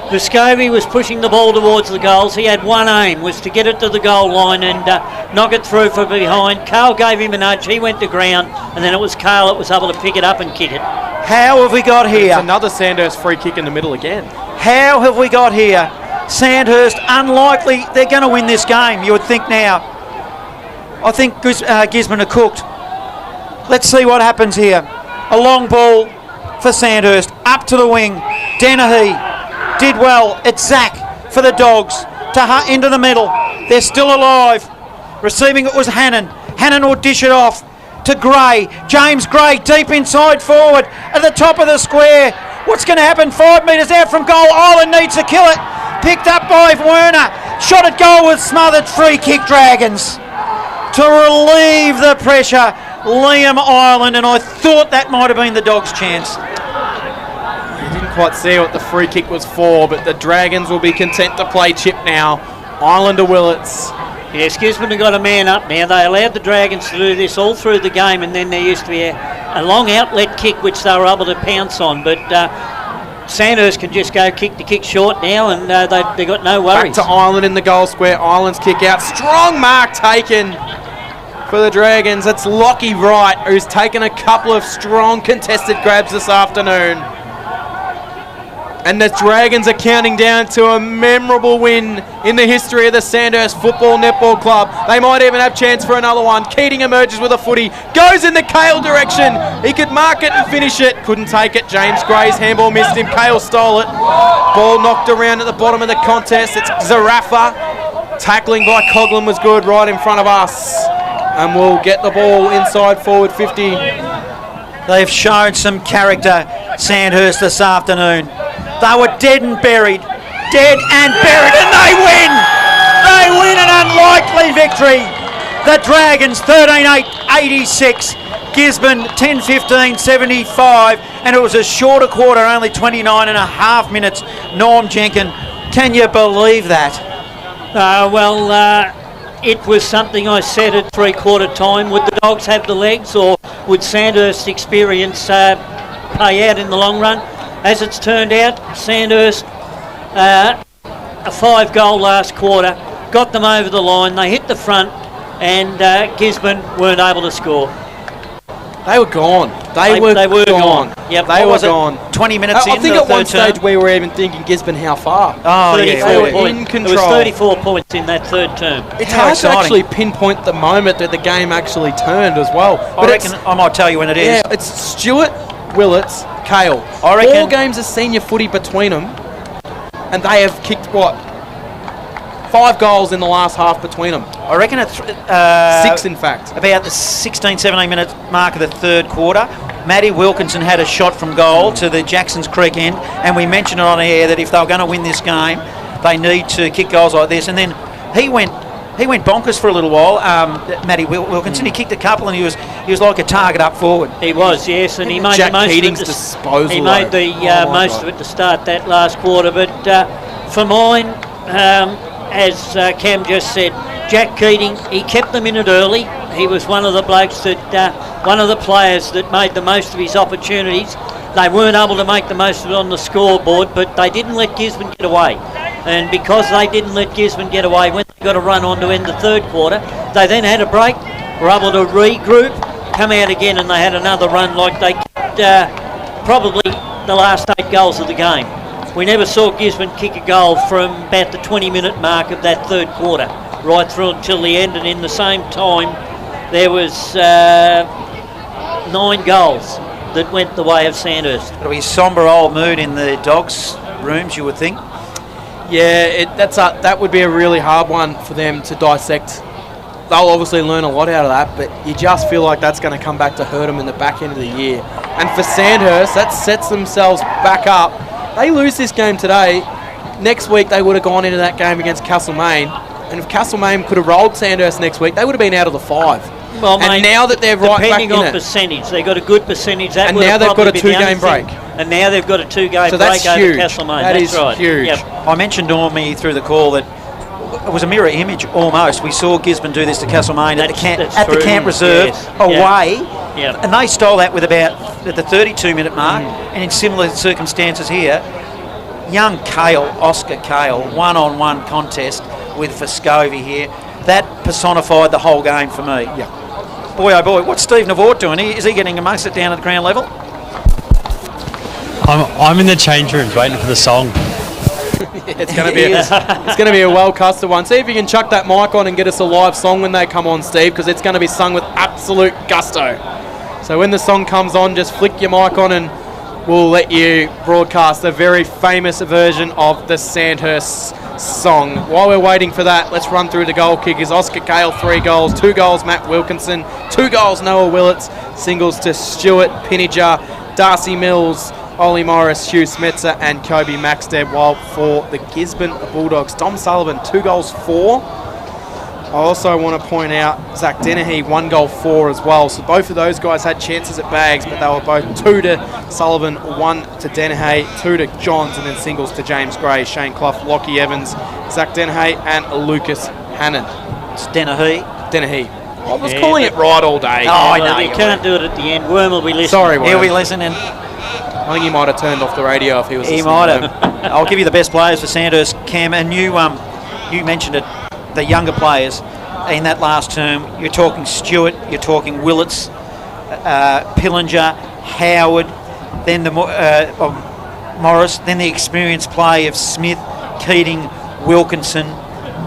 Vescovi was pushing the ball towards the goals. He had one aim, was to get it to the goal line and knock it through from behind. Cale gave him a nudge. He went to ground, and then it was Cale that was able to pick it up and kick it. How have we got here? It's another Sandhurst free kick in the middle again. How have we got here? Sandhurst, unlikely they're going to win this game, you would think now. I think Gisborne are cooked. Let's see what happens here. A long ball for Sandhurst. Up to the wing. Dennehy did well. It's Zach for the Dogs. Into the middle. They're still alive. Receiving it was Hannon. Hannon will dish it off to Gray. James Gray deep inside forward at the top of the square. What's going to happen? 5 metres out from goal. Ireland needs to kill it. Picked up by Werner. Shot at goal with smothered. Free kick Dragons. To relieve the pressure, Liam Ireland, and I thought that might have been the Dogs' chance. You didn't quite see what the free kick was for, but the Dragons will be content to play chip now. Ireland to Willits. Yes, Gisborne have got a man up now. They allowed the Dragons to do this all through the game, and then there used to be a long outlet kick which they were able to pounce on, but Sandhurst can just go kick the kick short now, and they got no worries. Back to Ireland in the goal square. Ireland's kick out. Strong mark taken for the Dragons. It's Lockie Wright, who's taken a couple of strong contested grabs this afternoon. And the Dragons are counting down to a memorable win in the history of the Sandhurst Football Netball Club. They might even have chance for another one. Keating emerges with a footy. Goes in the Cale direction. He could mark it and finish it. Couldn't take it. James Gray's handball missed him. Cale stole it. Ball knocked around at the bottom of the contest. It's Zarafa. Tackling by Coughlin was good right in front of us. And we'll get the ball inside forward 50. They've shown some character, Sandhurst, this afternoon. They were dead and buried. Dead and buried, and they win! They win an unlikely victory. The Dragons 13-8-86. Gisborne 10-15-75. And it was a shorter quarter, only 29 and a half minutes. Norm Jenkin, can you believe that? It was something I said at 3/4 time. Would the Dogs have the legs, or would Sandhurst's experience pay out in the long run? As it's turned out, Sandhurst, a 5-goal last quarter, got them over the line. They hit the front, and Gisborne weren't able to score. They were gone. They were gone. Yep. They were gone. 20 minutes in. I think at one stage we were even thinking Gisborne how far. Oh, 34 yeah. In control. It was 34 points in that third term. It's hard to actually pinpoint the moment that the game actually turned as well. But I reckon I might tell you when it is. Yeah, it's Stewart, Willits, Cale. I reckon 4 games of senior footy between them, and they have kicked, 5 goals in the last half between them. I reckon it's 6, in fact. About the 16-17 minute mark of the third quarter, Matty Wilkinson had a shot from goal to the Jacksons Creek end, and we mentioned it on air that if they were going to win this game, they need to kick goals like this. And then he went bonkers for a little while. Matty Wilkinson, he kicked a couple, and he was he was like a target up forward. He was, yes, and he made Jack the most Keating's of it. disposal. He made the most of it to start that last quarter. But for mine, as Cam just said, Jack Keating, he kept them in it early. He was one of the blokes that, one of the players that made the most of his opportunities. They weren't able to make the most of it on the scoreboard, but they didn't let Gisborne get away. And because they didn't let Gisborne get away, when they got a run on to end the third quarter, they then had a break, were able to regroup, come out again, and they had another run like they kicked probably the last 8 goals of the game. We never saw Gisborne kick a goal from about the 20-minute mark of that third quarter, right through until the end, and in the same time, there was 9 goals that went the way of Sandhurst. It'll be sombre old mood in the Dogs' rooms, you would think. Yeah, that would be a really hard one for them to dissect. They'll obviously learn a lot out of that, but you just feel like that's going to come back to hurt them in the back end of the year. And for Sandhurst, that sets themselves back up. They lose this game today. Next week, they would have gone into that game against Castlemaine. And if Castlemaine could have rolled Sandhurst next week, they would have been out of the 5. Well, and mate, now that they're right back in it. Depending on percentage, they've got a good percentage. That and would now have they've got a probably been the 2-game only break. thing. And now they've got a 2-game So break that's over huge. Castlemaine. That That's is right. huge. Yep. I mentioned Normie through the call that it was a mirror image almost. We saw Gisborne do this to Castlemaine at the Camp Reserve away. Yep. And they stole that with about at the 32-minute mark. And in similar circumstances here, young Oscar Cale, one-on-one contest with Foscovi here. That personified the whole game for me. Yeah. Boy, oh boy, what's Steve Navort doing? Is he getting amongst it down at the ground level? I'm in the change rooms waiting for the song. It's going to be a well-custed one. See if you can chuck that mic on and get us a live song when they come on, Steve, because it's going to be sung with absolute gusto. So when the song comes on, just flick your mic on and we'll let you broadcast a very famous version of the Sandhurst song. While we're waiting for that, let's run through the goal kickers. Oscar Cale, 3 goals, 2 goals Matt Wilkinson, 2 goals Noah Willits, singles to Stuart Pinniger, Darcy Mills, Ollie Morris, Hugh Smetzer and Kobe Maxted, while for the Gisborne Bulldogs, Dom Sullivan, 2 goals 4. I also want to point out Zach Dennehy, 1 goal 4 as well. So both of those guys had chances at bags, but they were both 2 to Sullivan, 1 to Dennehy, 2 to Johns, and then singles to James Gray, Shane Clough, Lockie Evans, Zach Dennehy and Lucas Hannon. It's Dennehy. I was calling it right all day. I know. You can't do it at the end. Worm will be listening. Sorry, Worm. He'll be listening. I think he might have turned off the radio if he was listening. He might have. I'll give you the best players for Sandhurst, Cam, and you mentioned it, the younger players in that last term. You're talking Stewart, you're talking Willits, Pillinger, Howard, then the Morris, then the experienced play of Smith, Keating, Wilkinson,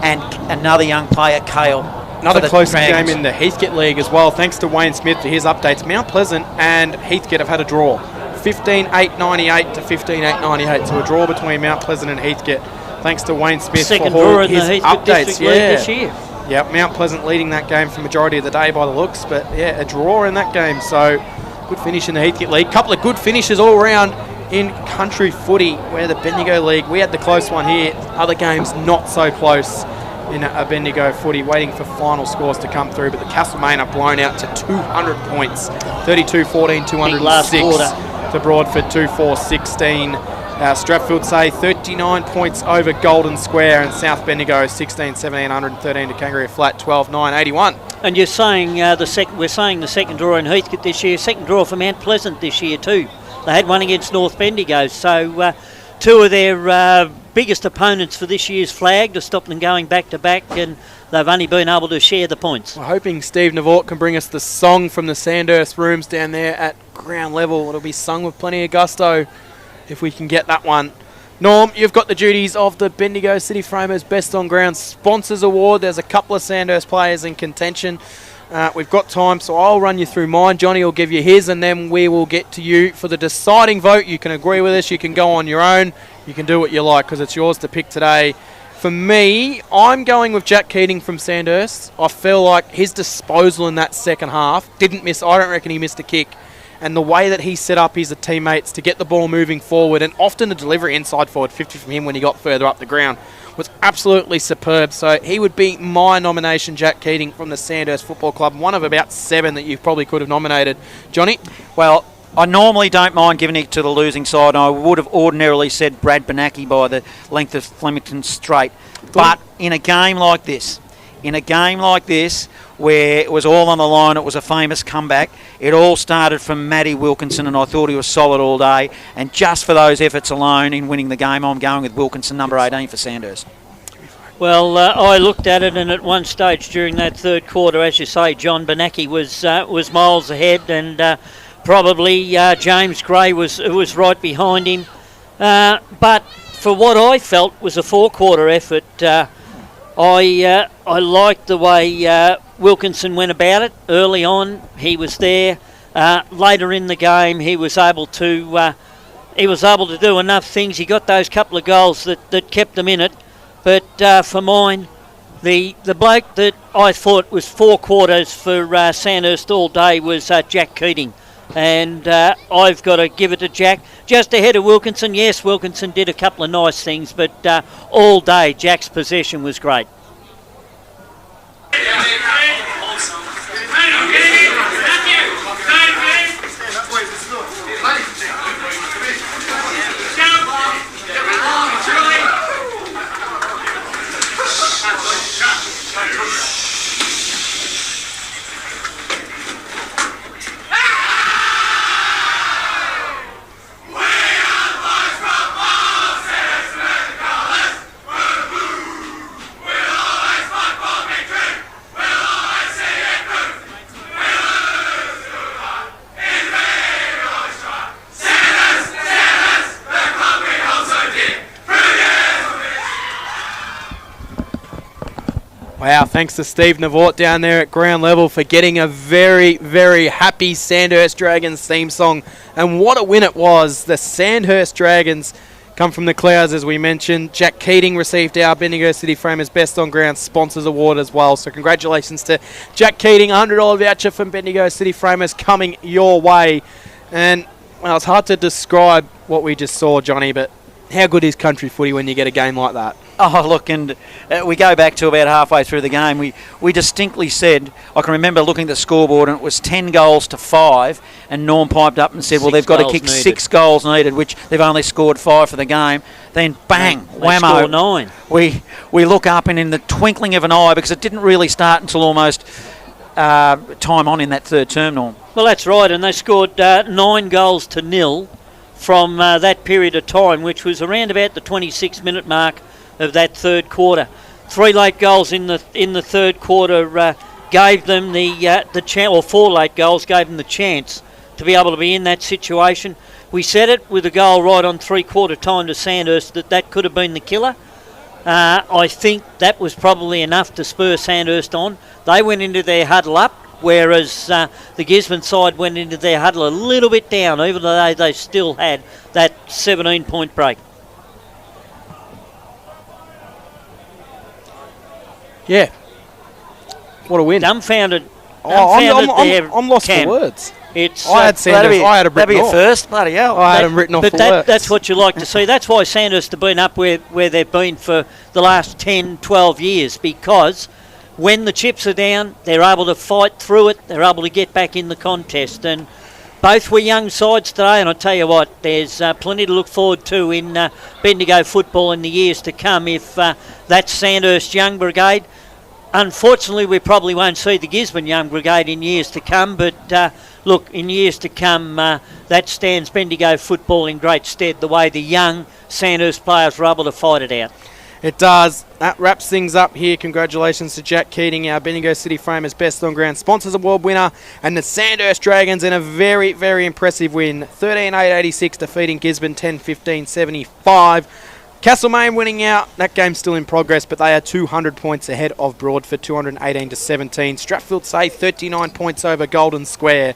and another young player, Cale. Another close game in the Heathcote League as well, thanks to Wayne Smith for his updates. Mount Pleasant and Heathcote have had a draw. 15-8-98 to 15-8-98, so a draw between Mount Pleasant and Heathcote. Thanks to Wayne Smith Second for draw in his the Heathcote updates. District League this year. Yep, Mount Pleasant leading that game for majority of the day by the looks, but yeah, a draw in that game. So good finish in the Heathcote League. Couple of good finishes all round in country footy, where the Bendigo League, we had the close one here. Other games not so close in a Bendigo footy, waiting for final scores to come through, but the Castlemaine are blown out to 200 points. 32-14, 206 to Broadford, 2-4-16. Stratfield say 39 points over Golden Square, and South Bendigo 16-17, 113 to Kangaroo Flat, 12-9, 81. And you're saying we're saying the second draw in Heathcote this year, second draw for Mount Pleasant this year too. They had one against North Bendigo, so 2 of their biggest opponents for this year's flag to stop them going back to back, and they've only been able to share the points. We're hoping Steve Navort can bring us the song from the Sandhurst rooms down there at ground level. It'll be sung with plenty of gusto if we can get that one. Norm, you've got the duties of the Bendigo City Framers Best on Ground Sponsors Award. There's a couple of Sandhurst players in contention. We've got time, so I'll run you through mine. Johnny will give you his, and then we will get to you for the deciding vote. You can agree with us, you can go on your own, you can do what you like, because it's yours to pick today. For me, I'm going with Jack Keating from Sandhurst. I feel like his disposal in that second half didn't miss. I don't reckon he missed a kick. and the way that he set up his teammates to get the ball moving forward, and often the delivery inside forward 50 from him when he got further up the ground, was absolutely superb. So he would be my nomination, Jack Keating from the Sandhurst Football Club, one of about 7 that you probably could have nominated. Johnny? Well, I normally don't mind giving it to the losing side, and I would have ordinarily said Brad Benaki by the length of Flemington straight. But in a game like this, where it was all on the line, it was a famous comeback, it all started from Matty Wilkinson, and I thought he was solid all day. And just for those efforts alone in winning the game, I'm going with Wilkinson, number 18 for Sandhurst. Well, I looked at it, and at one stage during that third quarter, as you say, John Benaki was miles ahead, and probably James Gray was right behind him. But for what I felt was a four-quarter effort, I liked the way Wilkinson went about it. Early on, he was there. Later in the game, he was able to do enough things. He got those couple of goals that kept them in it. But for mine, the bloke that I thought was four quarters for Sandhurst all day was Jack Keating. And I've got to give it to Jack. Just ahead of Wilkinson. Yes, Wilkinson did a couple of nice things, but all day Jack's possession was great. Wow, thanks to Steve Navort down there at ground level for getting a very, very happy Sandhurst Dragons theme song. And what a win it was. The Sandhurst Dragons come from the clouds, as we mentioned. Jack Keating received our Bendigo City Framers Best on Ground Sponsors Award as well. So congratulations to Jack Keating. $100 voucher from Bendigo City Framers coming your way. And, well, it's hard to describe what we just saw, Johnny, but how good is country footy when you get a game like that? Oh, look, and we go back to about halfway through the game. We distinctly said, I can remember looking at the scoreboard, and it was 10 goals to 5, and Norm piped up and said, well, they've got to kick needed. 6 goals needed, which they've only scored 5 for the game. Then, bang, whammo. Score 9. We look up, and in the twinkling of an eye, because it didn't really start until almost time on in that third term, Norm. Well, that's right, and they scored 9 goals to 0 from that period of time, which was around about the 26-minute mark of that third quarter. 3 late goals in the third quarter gave them the chance, or 4 late goals gave them the chance to be able to be in that situation. We said it with a goal right on 3-quarter time to Sandhurst that could have been the killer. I think that was probably enough to spur Sandhurst on. They went into their huddle up, whereas the Gisborne side went into their huddle a little bit down, even though they still had that 17-point break. Yeah. What a win. Dumbfounded. I'm lost for words. I had Sandhurst. I had it written off. That'd be a first. Bloody hell. I had them written off for words. That's what you like to see. That's why Sandhurst have been up where they've been for the last 10, 12 years, because when the chips are down, they're able to fight through it. They're able to get back in the contest. And both were young sides today, and I tell you what, there's plenty to look forward to in Bendigo football in the years to come if that Sandhurst Young Brigade. Unfortunately, we probably won't see the Gisborne Young Brigade in years to come, but look, in years to come, that stands Bendigo football in great stead, the way the young Sandhurst players were able to fight it out. It does. That wraps things up here. Congratulations to Jack Keating, our Bendigo City Framers Best on Ground Sponsors Award winner, and the Sandhurst Dragons in a very, very impressive win. 13-8-86, defeating Gisborne 10-15-75. Castlemaine winning out. That game's still in progress, but they are 200 points ahead of Broadford, 218-17. Strathfield say 39 points over Golden Square.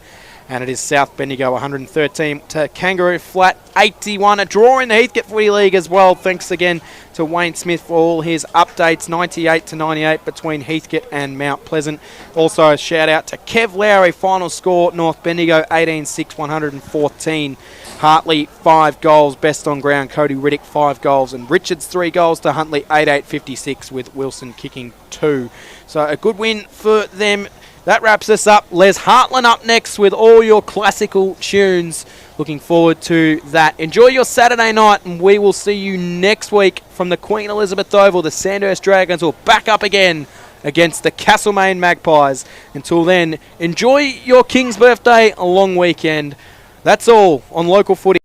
And it is South Bendigo 113 to Kangaroo Flat 81. A draw in the Heathcote Footy League as well. Thanks again to Wayne Smith for all his updates. 98 to 98 between Heathcote and Mount Pleasant. Also a shout out to Kev Lowry. Final score, North Bendigo 18-6, 114. Hartley 5 goals. Best on ground, Cody Riddick 5 goals. And Richards 3 goals to Huntley 8-8-56 with Wilson kicking 2. So a good win for them. That wraps us up. Les Hartland up next with all your classical tunes. Looking forward to that. Enjoy your Saturday night, and we will see you next week from the Queen Elizabeth Oval. The Sandhurst Dragons will back up again against the Castlemaine Magpies. Until then, enjoy your King's birthday, a long weekend. That's all on Local Footy.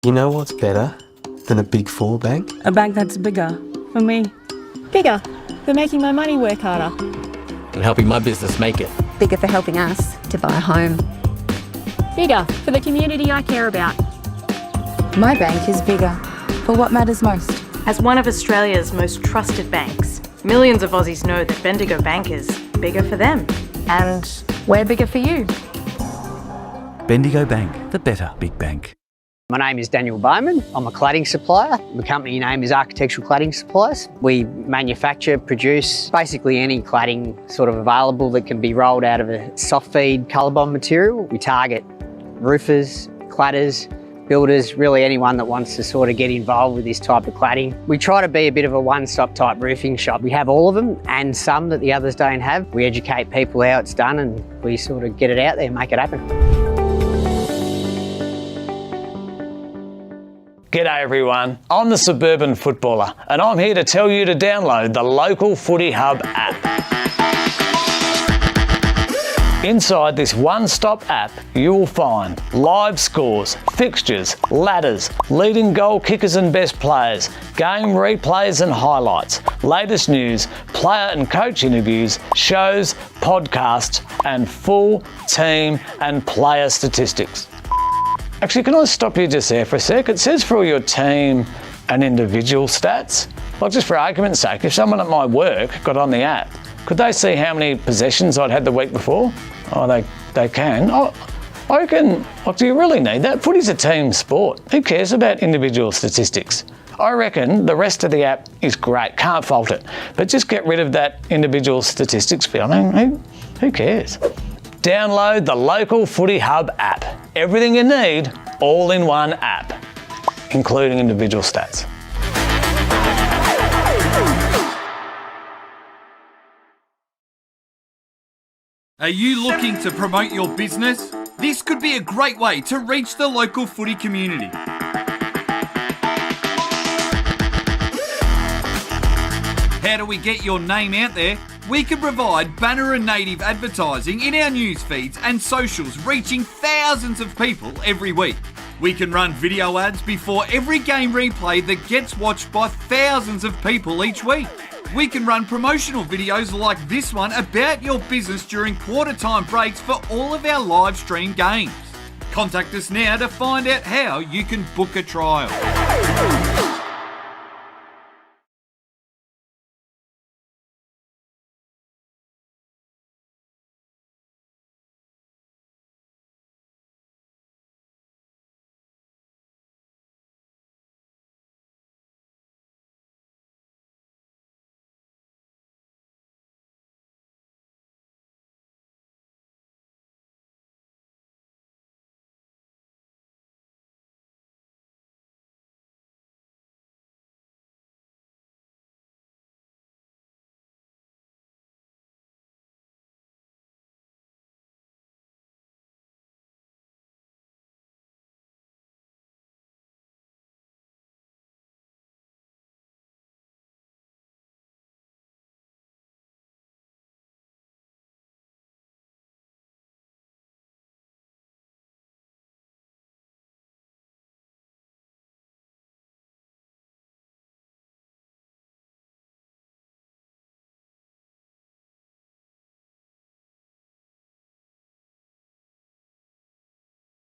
You know what's better than a Big Four bank? A bank that's bigger for me. Bigger for making my money work harder. And helping my business make it. Bigger for helping us to buy a home. Bigger for the community I care about. My bank is bigger for what matters most. As one of Australia's most trusted banks, millions of Aussies know that Bendigo Bank is bigger for them. And we're bigger for you. Bendigo Bank, the better big bank. My name is Daniel Bowman. I'm a cladding supplier. The company name is Architectural Cladding Supplies. We manufacture, produce basically any cladding sort of available that can be rolled out of a soft feed colour bond material. We target roofers, cladders, builders, really anyone that wants to sort of get involved with this type of cladding. We try to be a bit of a one-stop type roofing shop. We have all of them and some that the others don't have. We educate people how it's done and we sort of get it out there and make it happen. G'day everyone, I'm the Suburban Footballer and I'm here to tell you to download the Local Footy Hub app. Inside this one-stop app, you will find live scores, fixtures, ladders, leading goal kickers and best players, game replays and highlights, latest news, player and coach interviews, shows, podcasts, and full team and player statistics. Actually, can I stop you just there for a sec? It says for all your team and individual stats. Like, just for argument's sake, if someone at my work got on the app, could they see how many possessions I'd had the week before? Oh, they can. Oh, I reckon, like, do you really need that? Footy's a team sport. Who cares about individual statistics? I reckon the rest of the app is great, can't fault it. But just get rid of that individual statistics bit. I mean, who cares? Download the Local Footy Hub app. Everything you need, all in one app, including individual stats. Are you looking to promote your business? This could be a great way to reach the local footy community. How do we get your name out there? We can provide banner and native advertising in our news feeds and socials, reaching thousands of people every week. We can run video ads before every game replay that gets watched by thousands of people each week. We can run promotional videos like this one about your business during quarter time breaks for all of our live stream games. Contact us now to find out how you can book a trial.